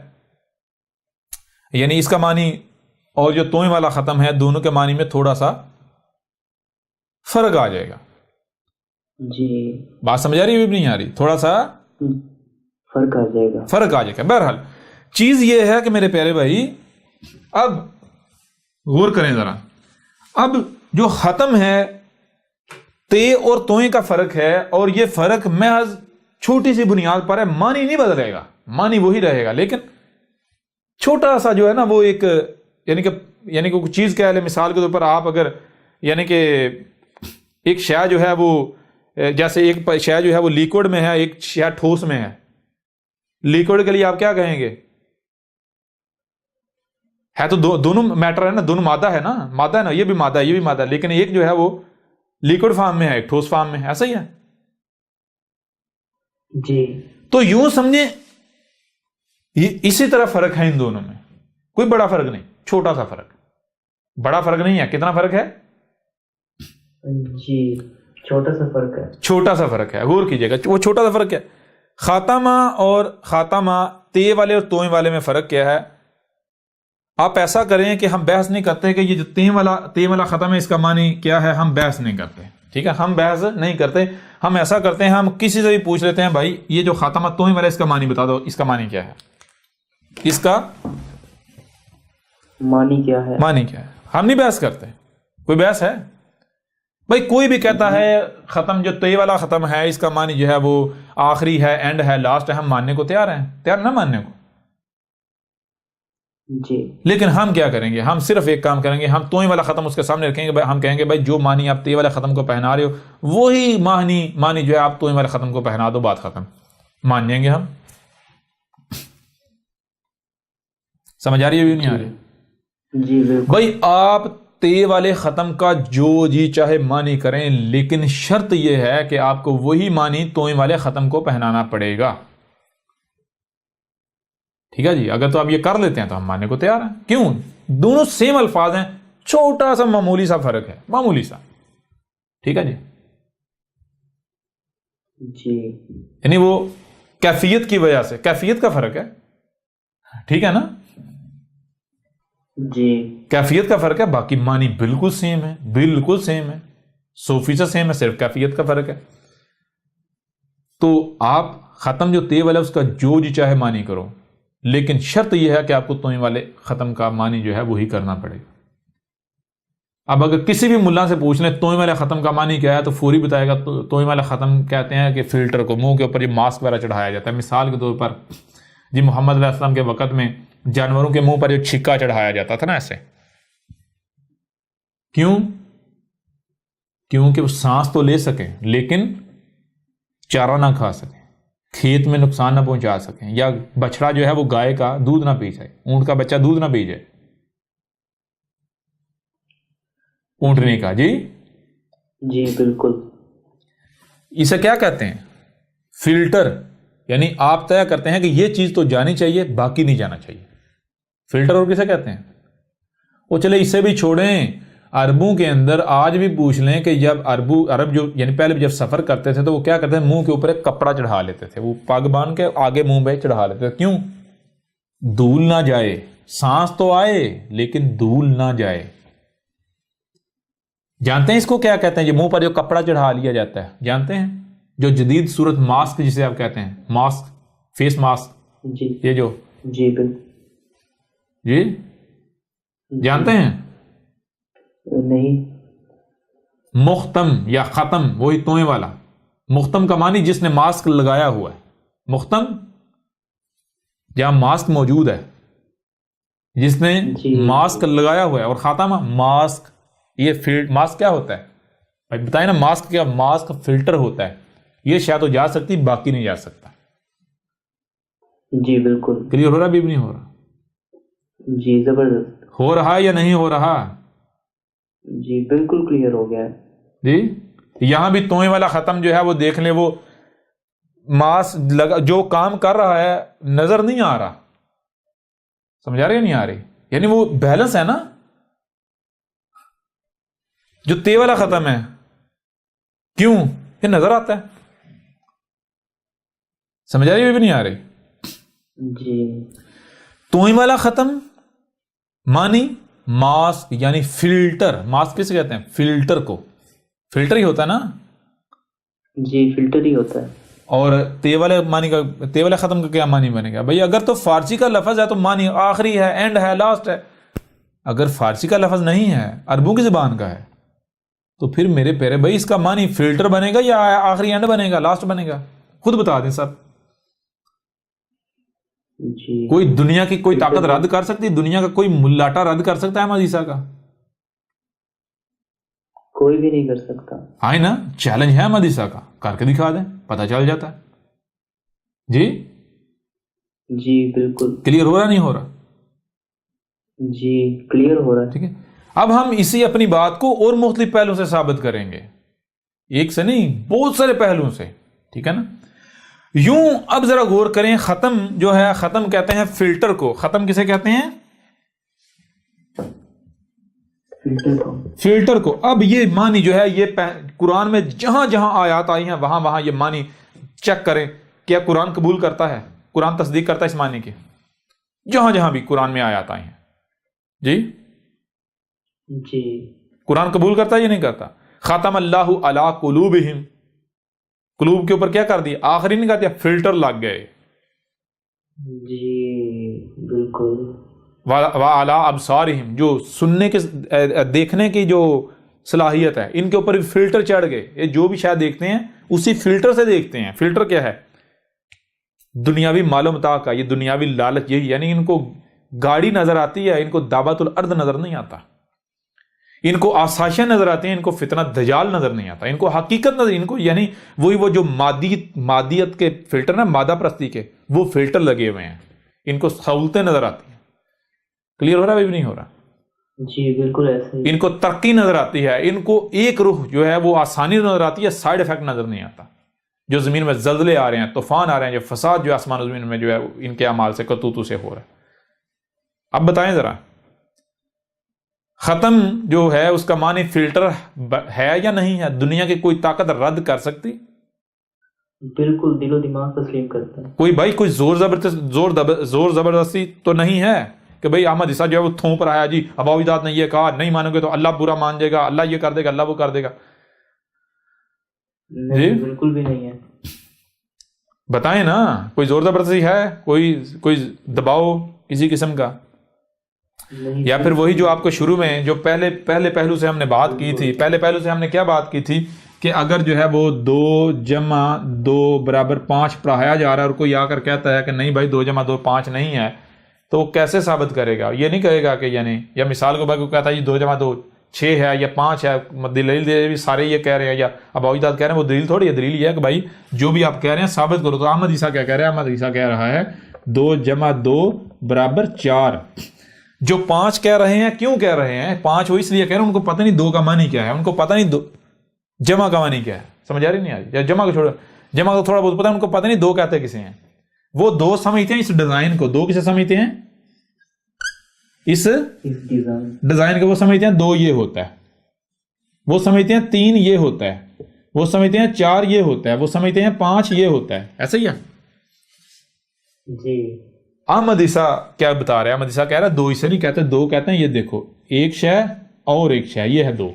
یعنی اس کا معنی اور جو توئیں والا ختم ہے دونوں کے معنی میں تھوڑا سا فرق آ جائے گا. جی بات سمجھ آ رہی ہے بھی نہیں آ رہی؟ تھوڑا سا فرق آ جائے گا, فرق آ جائے گا. بہرحال چیز یہ ہے کہ میرے پیارے بھائی اب غور کریں ذرا. اب جو ختم ہے تے اور توئیں کا فرق ہے, اور یہ فرق محض چھوٹی سی بنیاد پر ہے, معنی نہیں بدلے گا, معنی وہی رہے گا, لیکن چھوٹا سا جو ہے نا وہ ایک یعنی کہ کوئی چیز کہہ لیں. مثال کے طور پر آپ اگر یعنی کہ ایک شے جو ہے وہ جیسے ایک شے جو ہے وہ لیکوڈ میں ہے, ایک شے ٹھوس میں ہے. لیکوڈ کے لیے آپ کیا کہیں گے؟ ہے تو دونوں میٹر ہے نا, دونوں مادہ ہے نا, مادہ ہے نا, یہ بھی مادہ ہے یہ بھی مادہ ہے, لیکن ایک جو ہے وہ لیکوڈ فارم میں ہے, ایک ٹھوس فارم میں ہے. ایسا ہی ہے جی. تو یوں سمجھیں اسی طرح فرق ہے ان دونوں میں, کوئی بڑا فرق نہیں, چھوٹا سا فرق. بڑا فرق نہیں ہے. کتنا فرق ہے؟ جی چھوٹا سا فرق ہے. چھوٹا سا فرق ہے, غور کیجئے گا وہ چھوٹا سا فرق ہے. خاتمہ اور خاتمہ تے والے اور توئیں والے میں فرق کیا ہے؟ آپ ایسا کریں کہ ہم بحث نہیں کرتے کہ یہ جو تے والا ختم ہے اس کا معنی کیا ہے, ہم بحث نہیں کرتے. ٹھیک ہے, ہم بحث نہیں کرتے. ہم ایسا کرتے ہیں, ہم کسی سے بھی پوچھ لیتے ہیں بھائی یہ جو خاتمہ توئیں والا اس کا معنی بتا دو, اس کا معنی کیا ہے, اس کا معنی کیا ہے, معنی کیا ہے. ہم نہیں بحث کرتے. کوئی بحث ہے بھائی؟ کوئی بھی کہتا ہے ختم جو تے والا ختم ہے اس کا معنی جو ہے وہ آخری ہے, اینڈ ہے, لاسٹ ہے, ہم ماننے کو تیار ہیں, تیار نہ ماننے کو. جی. لیکن ہم کیا کریں گے؟ ہم صرف ایک کام کریں گے, ہم توئیں والا ختم اس کے سامنے رکھیں گے. ہم کہیں گے بھائی جو معنی آپ تے والا ختم کو پہنا رہے ہو وہی معنی جو ہے آپ توئیں والا ختم کو پہنا دو, بات ختم. مان جائیں گے ہم. سمجھ آ رہی ہے بھی نہیں آ رہی؟ جی بھائی آپ تے والے ختم کا جو جی چاہے معنی کریں, لیکن شرط یہ ہے کہ آپ کو وہی معنی توئیں والے ختم کو پہنانا پڑے گا. ٹھیک ہے جی. اگر تو آپ یہ کر لیتے ہیں تو ہم ماننے کو تیار ہیں. کیوں؟ دونوں سیم الفاظ ہیں, چھوٹا سا معمولی سا فرق ہے, معمولی سا. ٹھیک ہے جی. جی یعنی وہ کیفیت کی وجہ سے, کیفیت کا فرق ہے. ٹھیک ہے نا جی. کیفیت کا فرق ہے, باقی معنی بالکل سیم ہے, بالکل سیم ہے, 100% سیم ہے, صرف کیفیت کا فرق ہے. تو آپ ختم جو تے والا اس کا جو جی چاہے معنی کرو, لیکن شرط یہ ہے کہ آپ کو توئیں والے ختم کا معنی جو ہے وہی کرنا پڑے گا. اب اگر کسی بھی ملا سے پوچھ لیں توئیں والے ختم کا معنی کیا ہے تو فوری بتائے گا توئیں والا ختم کہتے ہیں کہ فلٹر کو منہ کے اوپر یہ ماسک وغیرہ چڑھایا جاتا ہے. مثال کے طور پر جی محمد علیہ السلام کے وقت میں جانوروں کے منہ پر جو چھکا چڑھایا جاتا تھا نا, ایسے کیوں؟ کیونکہ وہ سانس تو لے سکیں لیکن چارہ نہ کھا سکیں، کھیت میں نقصان نہ پہنچا سکیں، یا بچڑا جو ہے وہ گائے کا دودھ نہ پی جائے، اونٹ کا بچہ دودھ نہ پی جائے، اونٹنی کا۔ جی جی بالکل۔ اسے کیا کہتے ہیں؟ فلٹر، یعنی آپ طے کرتے ہیں کہ یہ چیز تو جانی چاہیے باقی نہیں جانا چاہیے۔ فلٹر اور کسے کہتے ہیں؟ وہ چلے اسے بھی چھوڑیں، عربوں کے اندر آج بھی پوچھ لیں کہ جب عرب جو یعنی پہلے جب سفر کرتے تھے تو وہ کیا کرتے ہیں؟ منہ کے اوپر ایک کپڑا چڑھا لیتے تھے، وہ پگ باندھ کے آگے منہ پہ چڑھا لیتے تھے۔ کیوں؟ دھول نہ جائے، سانس تو آئے لیکن دھول نہ جائے۔ جانتے ہیں اس کو کیا کہتے ہیں؟ یہ منہ پر جو کپڑا چڑھا لیا جاتا ہے، جانتے ہیں؟ جو جدید صورت ماسک جسے آپ کہتے ہیں، ماسک، فیس ماسک، جی یہ جو جی بالکل۔ جی جانتے ہیں؟ نہیں۔ مختم یا ختم، وہی توئیں والا۔ مختم کا معنی جس نے ماسک لگایا ہوا ہے، مختم جہاں ماسک موجود ہے، جس نے ماسک لگایا ہوا ہے، اور خاتمہ ماسک، یہ ماسک کیا ہوتا ہے بھائی بتائیں نا؟ ماسک کیا؟ ماسک فلٹر ہوتا ہے، یہ شاید تو جا سکتی باقی نہیں جا سکتا۔ جی بالکل۔ کلیئر ہو رہا بھی نہیں ہو رہا؟ جی زبردست۔ ہو رہا یا نہیں ہو رہا؟ جی بالکل کلیئر ہو گیا ہے۔ جی یہاں بھی توئیں والا ختم جو ہے وہ دیکھ لیں، وہ ماسک لگا جو کام کر رہا ہے نظر نہیں آ رہا، سمجھا رہے یا نہیں آ رہی؟ یعنی وہ بیلنس ہے نا۔ جو تے والا ختم ہے کیوں؟ یہ نظر آتا ہے، سمجھا رہی بھی نہیں آ رہی؟ جی توئیں والا ختم مانی ماسک، یعنی فلٹر۔ ماسک کس کہتے ہیں؟ فلٹر کو، فلٹر ہی ہوتا ہے نا۔ جی فلٹر ہی ہوتا ہے۔ اور تے والے معنی کا، تے والے ختم کا کیا معنی بنے گا بھئی؟ اگر تو فارسی کا لفظ ہے تو معنی آخری ہے، اینڈ ہے، لاسٹ ہے۔ اگر فارسی کا لفظ نہیں ہے، عربوں کی زبان کا ہے، تو پھر میرے پیارے بھائی اس کا معنی فلٹر بنے گا یا آخری اینڈ بنے گا، لاسٹ بنے گا؟ خود بتا دیں سب۔ جی کوئی دنیا کی کوئی طاقت رد کر سکتی؟ دنیا کا کوئی ملاٹا رد کر سکتا ہے احمد عیسیٰ کا؟ کوئی بھی نہیں کر سکتا۔ ہاں نا، چیلنج ہے احمد عیسیٰ کا، کر کے دکھا دیں، پتہ چل جاتا ہے۔ جی جی بالکل۔ کلیئر ہو رہا نہیں ہو رہا؟ جی کلیئر ہو رہا ہے۔ ٹھیک ہے، اب ہم اسی اپنی بات کو اور مختلف پہلوؤں سے ثابت کریں گے، ایک سے نہیں بہت سارے پہلوؤں سے، ٹھیک ہے نا۔ یوں اب ذرا غور کریں، ختم جو ہے، ختم کہتے ہیں فلٹر کو۔ ختم کسے کہتے ہیں؟ فلٹر کو۔ اب یہ معنی جو ہے یہ قرآن میں جہاں جہاں آیات آئی ہیں وہاں وہاں یہ معنی چیک کریں، کیا قرآن قبول کرتا ہے؟ قرآن تصدیق کرتا ہے اس معنی کی؟ جہاں جہاں بھی قرآن میں آیات آئی ہیں، جی جی قرآن قبول کرتا ہے یا نہیں کرتا؟ ختم اللہ علی قلوبہم، قلوب کے اوپر کیا کر دیا؟ آخری نہیں کر دیا، فلٹر لگ گئے۔ جی بالکل۔ وعلی ابصارہم، جو سننے کے دیکھنے کی جو صلاحیت ہے ان کے اوپر بھی فلٹر چڑھ گئے۔ یہ جو بھی شاید دیکھتے ہیں اسی فلٹر سے دیکھتے ہیں۔ فلٹر کیا ہے؟ دنیاوی مال و متاع کا، یہ دنیاوی لالچ، یہی یعنی ان کو گاڑی نظر آتی ہے، ان کو دعوت الارض نظر نہیں آتا، ان کو آسائشیں نظر آتی ہیں، ان کو فتنہ دجال نظر نہیں آتا، ان کو حقیقت نظر، ان کو یعنی وہی وہ جو مادیت کے فلٹر نا، مادہ پرستی کے، وہ فلٹر لگے ہوئے ہیں، ان کو سہولتیں نظر آتی ہیں۔ کلیئر ہو رہا ہے بھی نہیں ہو رہا؟ جی بالکل ایسا ہی۔ ان کو ترقی نظر آتی ہے، ان کو ایک روح جو ہے وہ آسانی نظر آتی ہے، سائیڈ افیکٹ نظر نہیں آتا۔ جو زمین میں زلزلے آ رہے ہیں، طوفان آ رہے ہیں، جو فساد جو آسمان و زمین میں جو ہے ان کے اعمال سے، کرتوتوں سے ہو رہا ہے۔ اب بتائیں ذرا، ختم جو ہے اس کا معنی فلٹر ہے یا نہیں ہے؟ دنیا کی کوئی طاقت رد کر سکتی؟ بالکل دل و دماغ تسلیم کرتا ہے۔ کوئی بھائی کوئی زور زبردستی تو نہیں ہے کہ بھئی احمد عیسیٰ جو ہے وہ تھوم پر آیا، جی ابا اجداد نے یہ کہا، نہیں مانو گے تو اللہ برا مان جائے گا، اللہ یہ کر دے گا، اللہ وہ کر دے گا۔ نہیں بالکل بھی نہیں ہے۔ بتائیں نا، کوئی زور زبردستی ہے؟ کوئی دباؤ کسی قسم کا؟ یا پھر وہی جو آپ کو شروع میں جو پہلے پہلو سے ہم نے بات کی تھی، پہلے پہلو سے ہم نے کیا بات کی تھی کہ اگر جو ہے وہ 2 جمع 2 برابر 5 پڑھایا جا رہا ہے اور کوئی آ کر کہتا ہے کہ نہیں بھائی 2 جمع 2 5 نہیں ہے، تو وہ کیسے ثابت کرے گا؟ یہ نہیں کہے گا کہ یعنی، یا مثال کو بھائی کو کہتا ہے یہ 2 جمع 2 6 ہے یا 5 ہے، دلیل دے بھی سارے یہ کہہ رہے ہیں، یا اب اجداد کہہ رہے ہیں وہ دلیل تھوڑی ہے، دلیل یہ ہے کہ بھائی جو بھی آپ کہہ رہے ہیں ثابت کرو۔ تو احمد عیسیٰ کیا کہہ رہے ہیں؟ احمد عیسیٰ کہہ رہا ہے 2 + 2 = 4۔ جو 5 کہہ رہے ہیں کیوں کہہ رہے ہیں 5؟ وہ اس لیے کہہ رہے ہیں ان کو پتہ نہیں 2 کا معنی کیا ہے، ان کو پتہ نہیں جمع کا معنی کیا ہے، سمجھ آ رہی نہیں آ رہی؟ یا جمع کو چھوڑو، جمع کو تھوڑا بہت پتہ ہے، ان کو پتہ نہیں 2 کہتے کسے ہیں۔ وہ 2 سمجھتے ہیں اس ڈیزائن کو، 2 کسے سمجھتے ہیں؟ اس ڈیزائن کو وہ سمجھتے ہیں 2 یہ ہوتا ہے، وہ سمجھتے ہیں 3 یہ ہوتا ہے، وہ سمجھتے ہیں 4 یہ ہوتا ہے، وہ سمجھتے ہیں 5 یہ ہوتا ہے، ایسا ہی ہے جی۔ احمد عیسیٰ کیا بتا رہے ہیں؟ احمد عیسیٰ کہہ رہا ہے 2 اسے نہیں کہتے، 2 کہتے ہیں یہ دیکھو ایک شے اور ایک شے، یہ ہے 2۔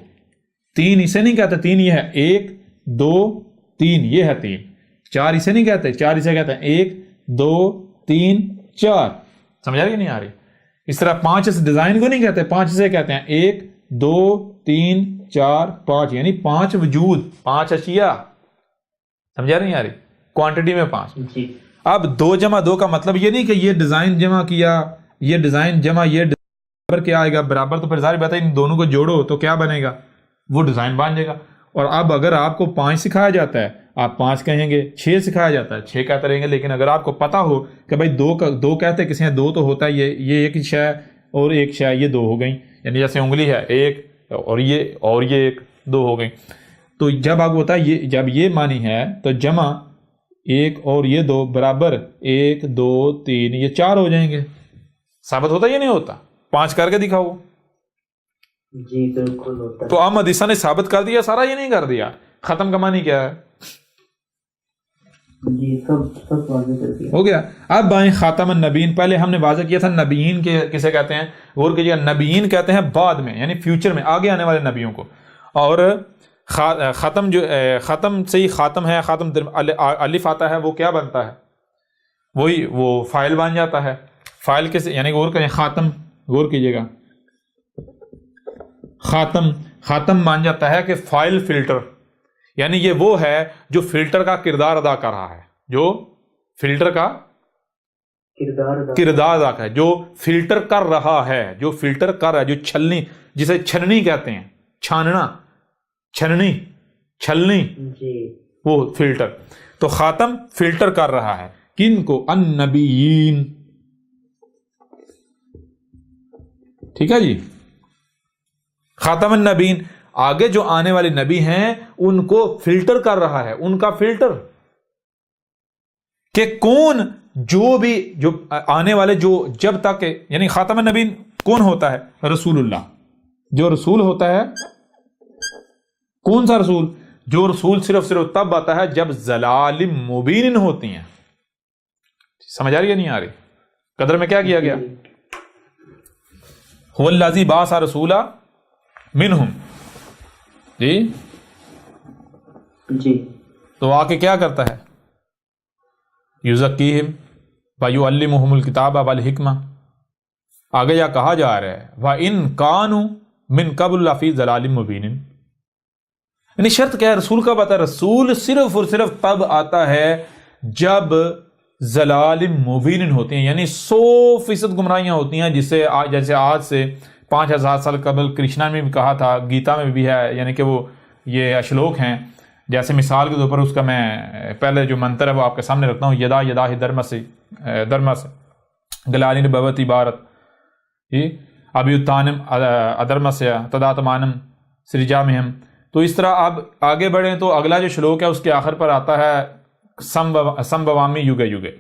3 اسے نہیں کہتے، 3 یہ ہے 1 2 3، یہ ہے 3۔ 4 اسے نہیں کہتے، 4 اسے کہتے ہیں 1 2 3 4، سمجھ آ رہی نہیں آ رہی؟ اس طرح 5 اس ڈیزائن کو نہیں کہتے، 5 اسے کہتے ہیں 1 2 3 4 5، یعنی 5 وجود، 5 اشیاء، سمجھ آ رہی نہیں آ رہی؟ کوانٹٹی میں 5 جی۔ اب 2 + 2 کا مطلب یہ نہیں کہ یہ ڈیزائن جمع کیا، یہ ڈیزائن جمع، یہ برابر کیا آئے گا؟ برابر تو پھر ظاہر بات ہے ان دونوں کو جوڑو تو کیا بنے گا؟ وہ ڈیزائن بن جائے گا۔ اور اب اگر آپ کو 5 سکھایا جاتا ہے آپ 5 کہیں گے، 6 سکھایا جاتا ہے 6 کہتے رہیں گے، لیکن اگر آپ کو پتا ہو کہ بھائی 2 کہتے کسی ہیں 2 تو ہوتا ہے یہ ایک شے اور ایک شے، یہ 2 ہو گئیں، یعنی جیسے انگلی ہے 1 اور یہ 1 2 ہو گئیں۔ تو جب آپ ہوتا ہے جب یہ معنی ہے تو جمع 1 اور یہ 2 برابر 1 2 3 یہ 4 ہو جائیں گے۔ ثابت ہوتا یہ نہیں ہوتا؟ 5 کر کے دکھاؤ۔ جی بالکل ہوتا ہے۔ تو احمد عیسیٰ نے ثابت کر دیا سارا، یہ نہیں کر دیا۔ ختم کا معنی کیا ہے؟ جی سب واضح کر دیا۔ ہو گیا۔ اب آئیں خاتم النبیین۔ پہلے ہم نے واضح کیا تھا نبیین کے کسے کہتے ہیں، غور کیجیے، نبیین کہتے ہیں بعد میں، یعنی فیوچر میں آگے آنے والے نبیوں کو۔ اور ختم جو ختم سے ہی خاتم ہے، خاتم الف آتا ہے، وہ کیا بنتا ہے؟ وہی وہ فائل بن جاتا ہے۔ فائل کیسے؟ یعنی غور کریں، خاتم، غور کیجیے گا، خاتم مان جاتا ہے کہ فائل فلٹر، یعنی یہ وہ ہے جو فلٹر کا کردار ادا کر رہا ہے، جو فلٹر کا کردار ادا کر ہے، جو فلٹر کر رہا ہے، جو فلٹر کر رہا ہے، جو چھلنی، جسے چھننی کہتے ہیں، چھاننا، چھلنی، وہ فلٹر۔ تو خاتم فلٹر کر رہا ہے کن کو؟ النبیین، ٹھیک ہے جی۔ خاتم النبیین، آگے جو آنے والے نبی ہیں ان کو فلٹر کر رہا ہے، ان کا فلٹر کہ کون جو بھی جو آنے والے جو جب تک، یعنی خاتم النبیین کون ہوتا ہے؟ رسول اللہ۔ جو رسول ہوتا ہے، کون سا رسول؟ جو رسول صرف تب آتا ہے جب ضلال مبین ہوتی ہیں۔ سمجھ آ رہی ہے نہیں آ رہی؟ قدر میں کیا کیا گیا؟ هو الذی بعث رسولا منہم، جی تو آ کے کیا کرتا ہے؟ یزکیہم ویعلمہم الکتاب والحکمہ۔ آگے یا کہا جا رہا ہے وَإِن كَانُوا مِن قَبْلُ لَفِي ضَلَالٍ مُبِينٍ، یعنی شرط کیا ہے؟ رسول کب آتا ہے؟ رسول صرف اور صرف تب آتا ہے جب ضلال مبین ہوتی ہیں، یعنی 100% گمراہیاں ہوتی ہیں، جیسے آج سے 5000 سال قبل کرشنا میں بھی کہا تھا، گیتا میں بھی ہے، یعنی کہ وہ یہ اشلوک ہیں۔ جیسے مثال کے طور پر اس کا میں پہلے جو منتر ہے وہ آپ کے سامنے رکھتا ہوں، یدا یدا ہی درمس گلالین بھوتی بھارت ابیوتانم ادرمسیا تداتمانم سرجامہم۔ تو اس طرح آپ آگے بڑھیں تو اگلا جو شلوک ہے اس کے آخر پر آتا ہے سمبوامی یوگے یوگے۔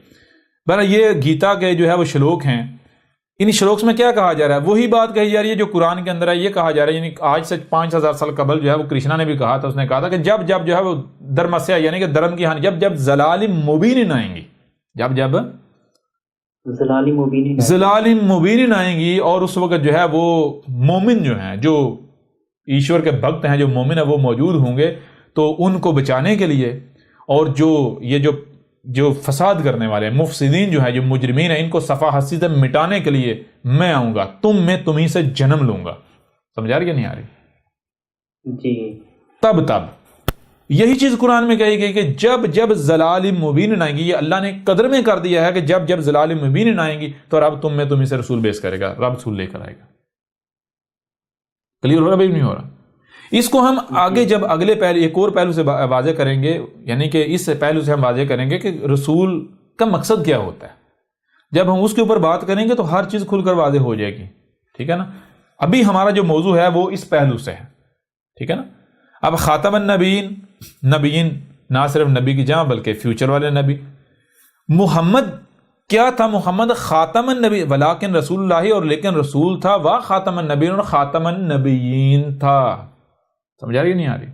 بہرحال یہ گیتا کے جو ہے وہ شلوک ہیں۔ ان شلوکس میں کیا کہا جا رہا ہے؟ وہی بات کہی جا رہی ہے جو قرآن کے اندر ہے، یہ کہا جا رہا ہے، یعنی آج سے 5000 سال قبل جو ہے وہ کرشنا نے بھی کہا تھا، اس نے کہا تھا کہ جب جو ہے وہ درمسیا، یعنی کہ درم کی ہانی، جب ضلال مبین آئیں گی، جب ضلال مبین آئیں گی، اور اس وقت جو ہے وہ مومن جو ہیں، جو ایشور کے بھکت ہیں، جو مومن ہیں، وہ موجود ہوں گے، تو ان کو بچانے کے لیے، اور جو فساد کرنے والے مفسدین جو ہیں، جو مجرمین ہیں، ان کو صفا ہستی سے مٹانے کے لیے میں آؤں گا، میں تمہیں سے جنم لوں گا۔ سمجھ آ رہی ہے نہیں آ رہی؟ جی۔ تب یہی چیز قرآن میں کہی گئی کہ جب ضلال مبین آئیں گی، یہ اللہ نے قدر میں کر دیا ہے کہ جب ضلال مبین آئیں گی تو رب تمہیں سے رسول بیس کرے گا، رب رسول لے کر آئے گا۔ کلیئر ہو رہا بھائی نہیں ہو رہا؟ اس کو ہم آگے جب اگلے پہلو ایک اور پہلو سے واضح کریں گے، یعنی کہ اس پہلو سے ہم واضح کریں گے کہ رسول کا مقصد کیا ہوتا ہے. جب ہم اس کے اوپر بات کریں گے تو ہر چیز کھل کر واضح ہو جائے گی. ٹھیک ہے نا؟ ابھی ہمارا جو موضوع ہے وہ اس پہلو سے ہے. ٹھیک ہے نا؟ اب خاتم النبیین، نبیین نہ صرف نبی کی جمع بلکہ فیوچر والے نبی. محمد کیا تھا؟ محمد خاتم النبی ولیکن رسول اللہ، اور لیکن رسول تھا، وا خاتم النبیین اور خاتم النبیین تھا. سمجھ آ رہی ہے نہیں آ رہی؟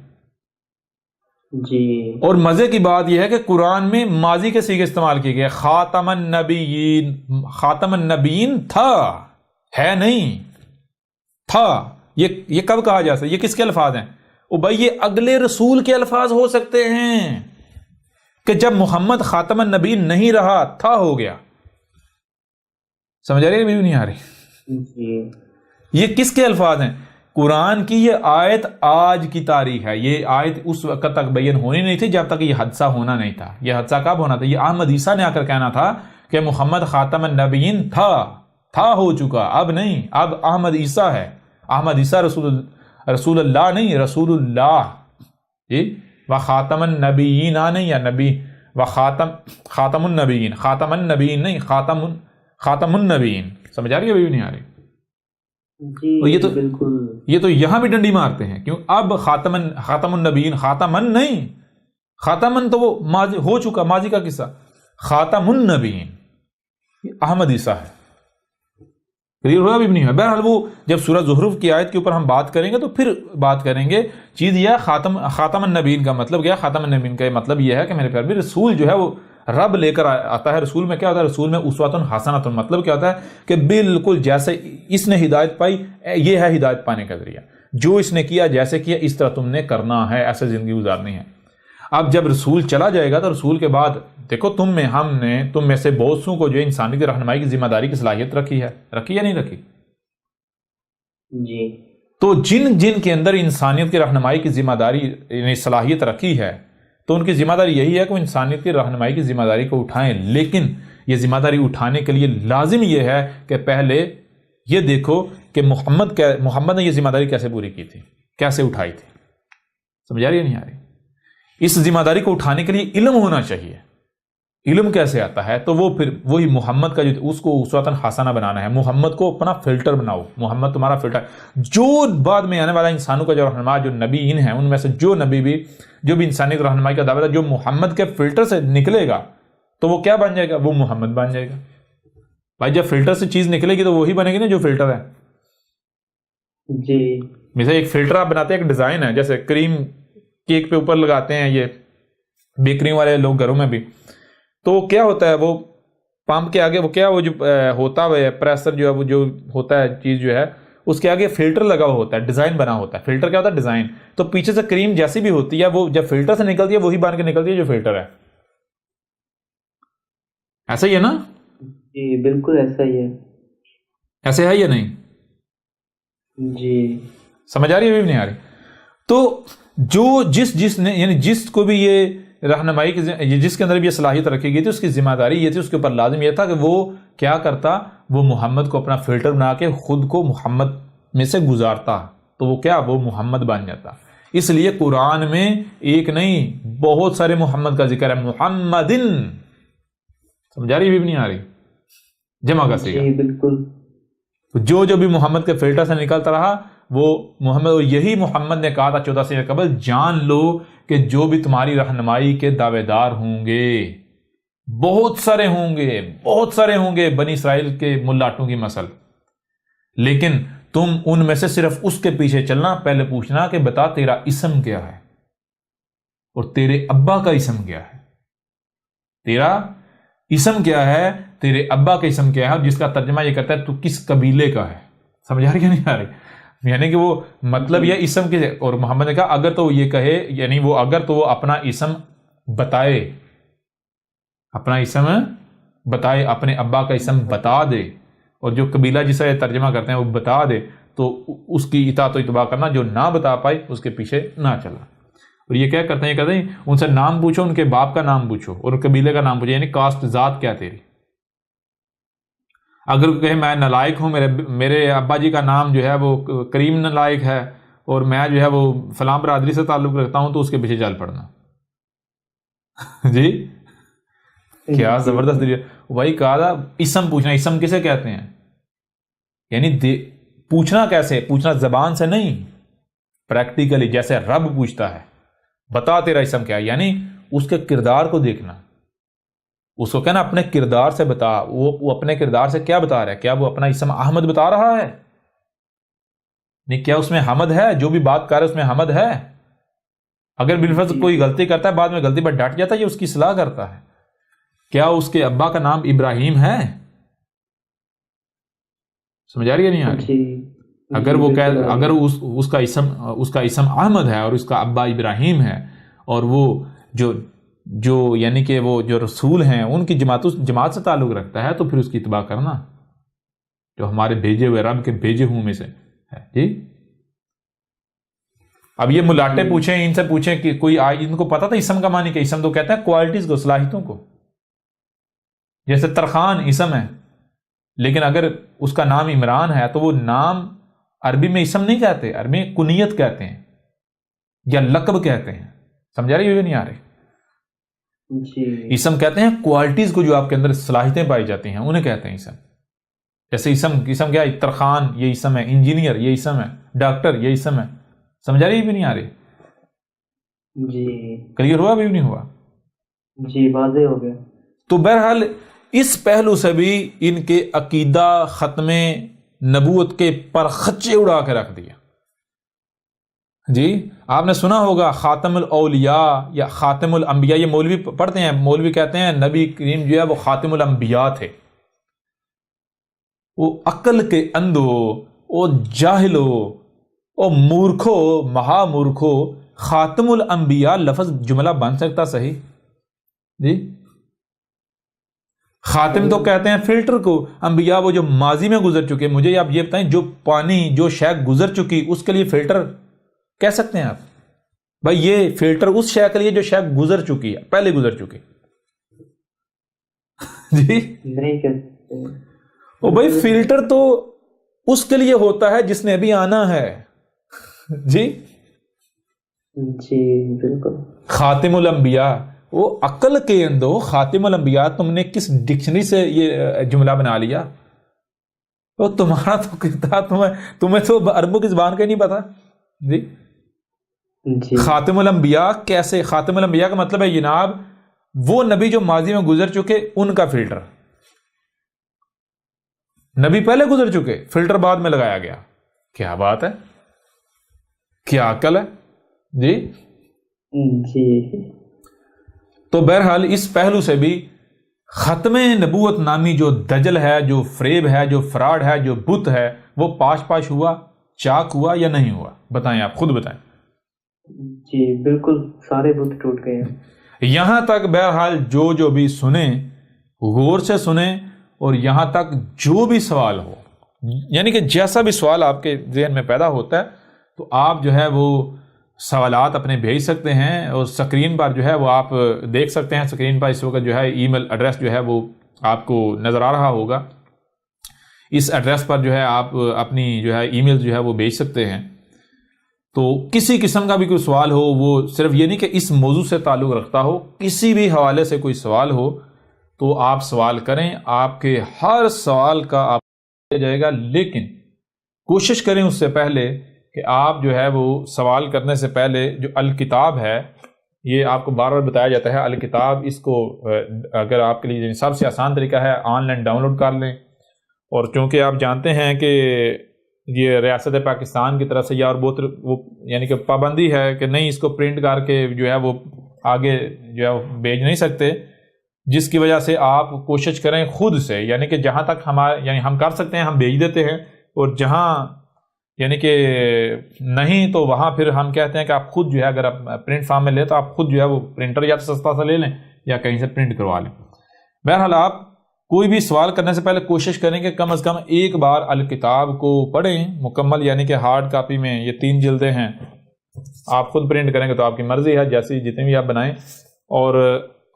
جی. اور مزے کی بات یہ ہے کہ قرآن میں ماضی کے صیغے استعمال کیے گئے. خاتم النبیین، خاتم النبیین تھا، ہے نہیں تھا. یہ کب کہا جا سکتا؟ یہ کس کے الفاظ ہیں؟ او بھائی یہ اگلے رسول کے الفاظ ہو سکتے ہیں کہ جب محمد خاتم النبیین نہیں رہا تھا، ہو گیا. سمجھ آ رہی ہے بھی نہیں آ رہی؟ جی. یہ کس کے الفاظ ہیں؟ قرآن کی یہ آیت آج کی تاریخ ہے. یہ آیت اس وقت تک بیان ہونی نہیں تھی جب تک یہ حادثہ ہونا نہیں تھا. یہ حادثہ کب ہونا تھا؟ یہ احمد عیسیٰ نے آ کر کہنا تھا کہ محمد خاتم النبیین تھا ہو چکا، اب نہیں، اب احمد عیسیٰ ہے. احمد عیسیٰ رسول اللہ نہیں، رسول اللہ. جی. و خاتم النبیین نہیں، یا نبی و خاتم النبیین، خاتم النبیین نہیں، خاتم النبیین. سمجھ آ رہی ہے بھی نہیں آ رہی؟ جی بالکل. یہ تو یہاں بھی ڈنڈی مارتے ہیں. کیوں؟ اب خاتم النبیین، خاتمن نہیں، خاتمن تو وہ ماضی ہو چکا، ماضی کا قصہ. خاتم النبیین احمد عیسیٰ ہے. کلیئر ہوا بھی نہیں ہے؟ بہرحال وہ جب سورہ زخرف کی آیت کے اوپر ہم بات کریں گے تو پھر بات کریں گے. چیز یہ خاتم النبیین کا مطلب کیا؟ خاتم النبیین کا مطلب یہ ہے کہ میرے پیار بھی رسول جو ہے وہ رب لے کر آتا ہے. رسول میں کیا ہوتا ہے؟ رسول میں اسوۃ حسنۃ، مطلب کیا ہوتا ہے کہ بالکل جیسے اس نے ہدایت پائی، یہ ہے ہدایت پانے کا ذریعہ. جو اس نے کیا، جیسے کیا، اس طرح تم نے کرنا ہے، ایسے زندگی گزارنی ہے. اب جب رسول چلا جائے گا تو رسول کے بعد دیکھو تم میں سے بہت سو کو جو انسانی کی رہنمائی کی ذمہ داری کی صلاحیت رکھی یا نہیں رکھی؟ جی. تو جن کے اندر انسانیت کی رہنمائی کی ذمہ داری یعنی صلاحیت رکھی ہے تو ان کی ذمہ داری یہی ہے کہ وہ انسانیت کی رہنمائی کی ذمہ داری کو اٹھائیں. لیکن یہ ذمہ داری اٹھانے کے لیے لازم یہ ہے کہ پہلے یہ دیکھو کہ محمد نے یہ ذمہ داری کیسے پوری کی تھی، کیسے اٹھائی تھی. سمجھ آ رہی ہے نہیں آ رہی؟ اس ذمہ داری کو اٹھانے کے لیے علم ہونا چاہیے. علم کیسے آتا ہے؟ تو وہ پھر وہی محمد کا جو اس کو اسوۃ حسنہ بنانا ہے. محمد کو اپنا فلٹر بناؤ. محمد تمہارا فلٹر. جو بعد میں آنے والا انسانوں کا جو رہنما جو نبیین ہیں ان میں سے جو نبی بھی جو بھی انسانیت رہنمائی کا دعویٰ جو محمد کے فلٹر سے نکلے گا تو وہ کیا بن جائے گا؟ وہ محمد بن جائے گا. بھائی جب فلٹر سے چیز نکلے گی تو وہی بنے گی نا جو فلٹر ہے. جی. مثلا ایک فلٹر آپ بناتے ہیں، ایک ڈیزائن ہے، جیسے کریم کیک پہ اوپر لگاتے ہیں یہ بیکری والے لوگ گھروں میں بھی. تو کیا ہوتا ہے؟ وہ پمپ کے آگے وہ کیا وہ جو ہوتا ہے پریسر جو ہے وہ جو ہوتا ہے چیز جو ہے اس کے آگے فلٹر لگا ہوا ہوتا ہے، ڈیزائن بنا ہوتا ہے. فلٹر کیا ہوتا ہے؟ ڈیزائن. تو پیچھے سے کریم جیسی بھی ہوتی ہے وہ جب فلٹر سے نکلتی ہے وہی بن کے نکلتی ہے جو فلٹر ہے. ایسا ہی ہے نا؟ جی بالکل ایسا ہی ہے. ایسے ہے یا نہیں؟ جی. سمجھ آ رہی ہے بھی نہیں آ رہی؟ تو جو جس نے یعنی جس کو بھی یہ رہنمائی کی جس کے اندر بھی یہ صلاحیت رکھی گئی تھی اس کی ذمہ داری یہ تھی، اس کے اوپر لازم یہ تھا کہ وہ کیا کرتا؟ وہ محمد کو اپنا فلٹر بنا کے خود کو محمد میں سے گزارتا تو وہ کیا؟ وہ محمد بن جاتا. اس لیے قرآن میں ایک نہیں بہت سارے محمد کا ذکر ہے. محمدن. سمجھا رہی بھی نہیں آ رہی؟ جمع کا صیغہ. جی بالکل. جو بھی محمد کے فلٹر سے نکلتا رہا وہ محمد. اور یہی محمد نے کہا تھا 14 سال قبل، جان لو کہ جو بھی تمہاری رہنمائی کے دعوے دار ہوں گے بہت سارے ہوں گے بنی اسرائیل کے ملاٹوں کی مثل، لیکن تم ان میں سے صرف اس کے پیچھے چلنا. پہلے پوچھنا کہ بتا تیرا اسم کیا ہے اور تیرے ابا کا اسم کیا ہے. تیرا اسم کیا ہے، تیرے ابا کا اسم کیا ہے، اور جس کا ترجمہ یہ کرتا ہے تو کس قبیلے کا ہے. سمجھ آ رہی ہے نہیں آ رہی؟ یعنی کہ وہ مطلب یہ اسم کے. اور محمد نے کہا اگر تو یہ کہے یعنی وہ اگر تو وہ اپنا اسم بتائے، اپنے ابا کا اسم بتا دے، اور جو قبیلہ جسے ترجمہ کرتے ہیں وہ بتا دے تو اس کی اطاعت و اتباع کرنا. جو نہ بتا پائے اس کے پیچھے نہ چلا. اور یہ کیا کرتے ہیں ان سے نام پوچھو، ان کے باپ کا نام پوچھو اور قبیلے کا نام پوچھو، یعنی کاسٹ ذات کیا تیری. اگر کہے میں نالائق ہوں، میرے ابا جی کا نام جو ہے وہ کریم نالائق ہے اور میں جو ہے وہ فلاں برادری سے تعلق رکھتا ہوں، تو اس کے پیچھے چل پڑنا. جی کیا زبردست دلیل. وہی کہا تھا اسم پوچھنا. اسم کسے کہتے ہیں؟ یعنی پوچھنا کیسے؟ پوچھنا زبان سے نہیں، پریکٹیکلی، جیسے رب پوچھتا ہے بتا تیرا اسم کیا ہے، یعنی اس کے کردار کو دیکھنا. اس کو کہنا اپنے کردار سے بتا. وہ اپنے کردار سے کیا بتا رہا ہے؟ کیا وہ اپنا اسم احمد بتا رہا ہے؟ نہیں. کیا اس میں حمد ہے؟ جو بھی بات کر رہا ہے اس میں حمد ہے؟ اگر بالفرض کوئی غلطی کرتا ہے، بعد میں غلطی پر ڈٹ جاتا ہے، یہ اس کی اصلاح کرتا ہے. کیا اس کے ابا کا نام ابراہیم ہے؟ سمجھ آ رہی ہے نہیں آ رہی؟ اگر وہ اگر اس کا اسم احمد ہے اور اس کا ابا ابراہیم ہے، اور وہ جو یعنی کہ وہ جو رسول ہیں ان کی جماعت سے تعلق رکھتا ہے، تو پھر اس کی اتباع کرنا، جو ہمارے بھیجے ہوئے رب کے بھیجے ہوں میں سے ہے. جی اب یہ ملاٹے پوچھیں، ان سے پوچھیں کہ کوئی ان کو پتا تھا اسم کا معنی کہ اسم تو کہتے ہیں کوالٹیز کو، صلاحیتوں کو. جیسے ترخان اسم ہے، لیکن اگر اس کا نام عمران ہے تو وہ نام عربی میں اسم نہیں کہتے، عربی میں کنیت کہتے ہیں یا لقب کہتے ہیں. سمجھا رہی ہو نہیں آ رہی؟ اسم کہتے ہیں کوالٹیز کو، جو آپ کے اندر صلاحیتیں پائی جاتی ہیں انہیں کہتے ہیں اسم. جیسے اسم کیا ہے؟ ترخان یہ اسم ہے، انجینئر یہ اسم ہے، ڈاکٹر یہ اسم ہے. سمجھا رہی بھی نہیں آ رہی؟ جی کلیئر ہوا بھی نہیں ہوا؟ جی واضح ہو گیا. تو بہرحال اس پہلو سے بھی ان کے عقیدہ ختم نبوت کے پر خچے اڑا کے رکھ دیا. جی آپ نے سنا ہوگا خاتم الاولیاء یا خاتم الانبیاء، یہ مولوی پڑھتے ہیں، مولوی کہتے ہیں نبی کریم جو ہے وہ خاتم الانبیاء تھے. وہ عقل کے اندھو، وہ جاہلو، وہ مورکھو، مہا مورکھو، خاتم الانبیاء لفظ جملہ بن سکتا صحیح؟ جی خاتم تو کہتے ہیں فلٹر کو، انبیاء وہ جو ماضی میں گزر چکے. مجھے آپ یہ بتائیں، جو پانی جو شے گزر چکی اس کے لیے فلٹر کہہ سکتے ہیں آپ؟ بھائی یہ فلٹر اس شے کے لیے جو شے گزر چکی ہے، پہلے گزر چکی. جی نہیں کہتے. او بھائی فلٹر تو اس کے لیے ہوتا ہے جس نے ابھی آنا ہے. جی جی بالکل. خاتم الانبیاء، وہ عقل کے اندر خاتم الانبیاء، تم نے کس ڈکشنری سے یہ جملہ بنا لیا؟ وہ تمہارا تو کتاب، تمہیں تو عربوں کی زبان کا نہیں پتا. جی خاتم الانبیاء کیسے؟ خاتم الانبیاء کا مطلب ہے جناب وہ نبی جو ماضی میں گزر چکے ان کا فلٹر. نبی پہلے گزر چکے، فلٹر بعد میں لگایا گیا. کیا بات ہے، کیا عقل ہے. جی جی تو بہرحال اس پہلو سے بھی ختم نبوت نامی جو دجل ہے، جو فریب ہے، جو فراڈ ہے، جو بت ہے، وہ پاش ہوا، چاک ہوا یا نہیں ہوا؟ بتائیں، آپ خود بتائیں. جی بالکل سارے بت ٹوٹ گئے ہیں. یہاں تک بہرحال جو بھی سنیں غور سے سنیں، اور یہاں تک جو بھی سوال ہو، یعنی کہ جیسا بھی سوال آپ کے ذہن میں پیدا ہوتا ہے تو آپ جو ہے وہ سوالات اپنے بھیج سکتے ہیں. اور سکرین پر جو ہے وہ آپ دیکھ سکتے ہیں، سکرین پر اس وقت جو ہے ای میل ایڈریس جو ہے وہ آپ کو نظر آ رہا ہوگا. اس ایڈریس پر جو ہے آپ اپنی جو ہے ای میل جو ہے وہ بھیج سکتے ہیں. تو کسی قسم کا بھی کوئی سوال ہو، وہ صرف یہ نہیں کہ اس موضوع سے تعلق رکھتا ہو، کسی بھی حوالے سے کوئی سوال ہو تو آپ سوال کریں. آپ کے ہر سوال کا آپ دیا جائے گا، لیکن کوشش کریں اس سے پہلے کہ آپ جو ہے وہ سوال کرنے سے پہلے جو الکتاب ہے، یہ آپ کو بار بار بتایا جاتا ہے الکتاب، اس کو اگر آپ کے لیے سب سے آسان طریقہ ہے آن لائن ڈاؤن لوڈ کر لیں. اور چونکہ آپ جانتے ہیں کہ یہ ریاست پاکستان کی طرف سے یا اور بہت وہ یعنی کہ پابندی ہے کہ نہیں اس کو پرنٹ کر کے جو ہے وہ آگے جو ہے بھیج نہیں سکتے، جس کی وجہ سے آپ کوشش کریں خود سے، یعنی کہ جہاں تک یعنی ہم کر سکتے ہیں ہم بھیج دیتے ہیں، اور جہاں یعنی کہ نہیں تو وہاں پھر ہم کہتے ہیں کہ آپ خود جو ہے اگر آپ پرنٹ فارم میں لیں تو آپ خود جو ہے وہ پرنٹر یا تو سستا سا لے لیں یا کہیں سے پرنٹ کروا لیں. بہرحال آپ کوئی بھی سوال کرنے سے پہلے کوشش کریں کہ کم از کم ایک بار الکتاب کو پڑھیں مکمل، یعنی کہ ہارڈ کاپی میں یہ 3 جلدیں ہیں. آپ خود پرنٹ کریں گے تو آپ کی مرضی ہے، جیسی جتنے بھی آپ بنائیں. اور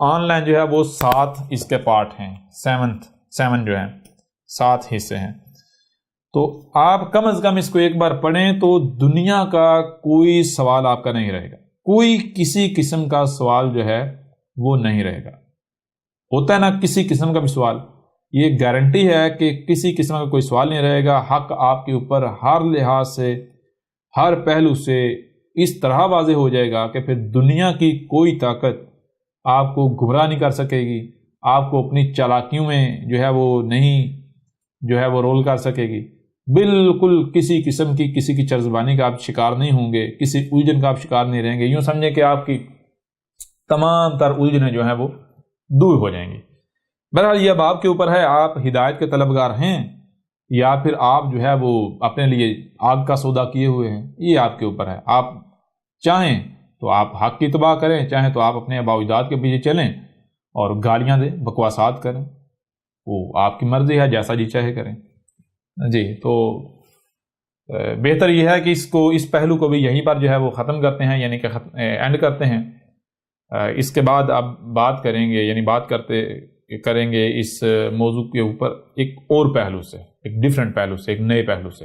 آن لائن جو ہے وہ 7 اس کے پارٹ ہیں، 7 جو ہیں 7 حصے ہیں. تو آپ کم از کم اس کو ایک بار پڑھیں تو دنیا کا کوئی سوال آپ کا نہیں رہے گا، کوئی کسی قسم کا سوال جو ہے وہ نہیں رہے گا. ہوتا ہے نا کسی قسم کا بھی سوال، یہ گارنٹی ہے کہ کسی قسم کا کوئی سوال نہیں رہے گا. حق آپ کے اوپر ہر لحاظ سے، ہر پہلو سے اس طرح واضح ہو جائے گا کہ پھر دنیا کی کوئی طاقت آپ کو گمراہ نہیں کر سکے گی، آپ کو اپنی چالاکیوں میں جو ہے وہ نہیں جو ہے وہ رول کر سکے گی. بالکل کسی قسم کی کسی کی چرزبانی کا آپ شکار نہیں ہوں گے، کسی الجھن کا آپ شکار نہیں رہیں گے. یوں سمجھیں کہ آپ کی تمام تر الجھنیں جو ہیں وہ دور ہو جائیں گی. بہرحال یہ اب آپ کے اوپر ہے، آپ ہدایت کے طلبگار ہیں یا پھر آپ جو ہے وہ اپنے لیے آگ کا سودا کیے ہوئے ہیں، یہ آپ کے اوپر ہے. آپ چاہیں تو آپ حق کی اتباع کریں، چاہیں تو آپ اپنے آباء و اجداد کے پیچھے چلیں اور گالیاں دیں، بکواسات کریں، وہ آپ کی مرضی ہے، جیسا جی چاہے کریں. جی تو بہتر یہ ہے کہ اس پہلو کو بھی یہیں پر جو ہے وہ ختم کرتے ہیں، یعنی کہ اینڈ کرتے ہیں. اس کے بعد اب بات کریں گے، یعنی بات کریں گے اس موضوع کے اوپر ایک اور پہلو سے، ایک ڈیفرنٹ پہلو سے، ایک نئے پہلو سے.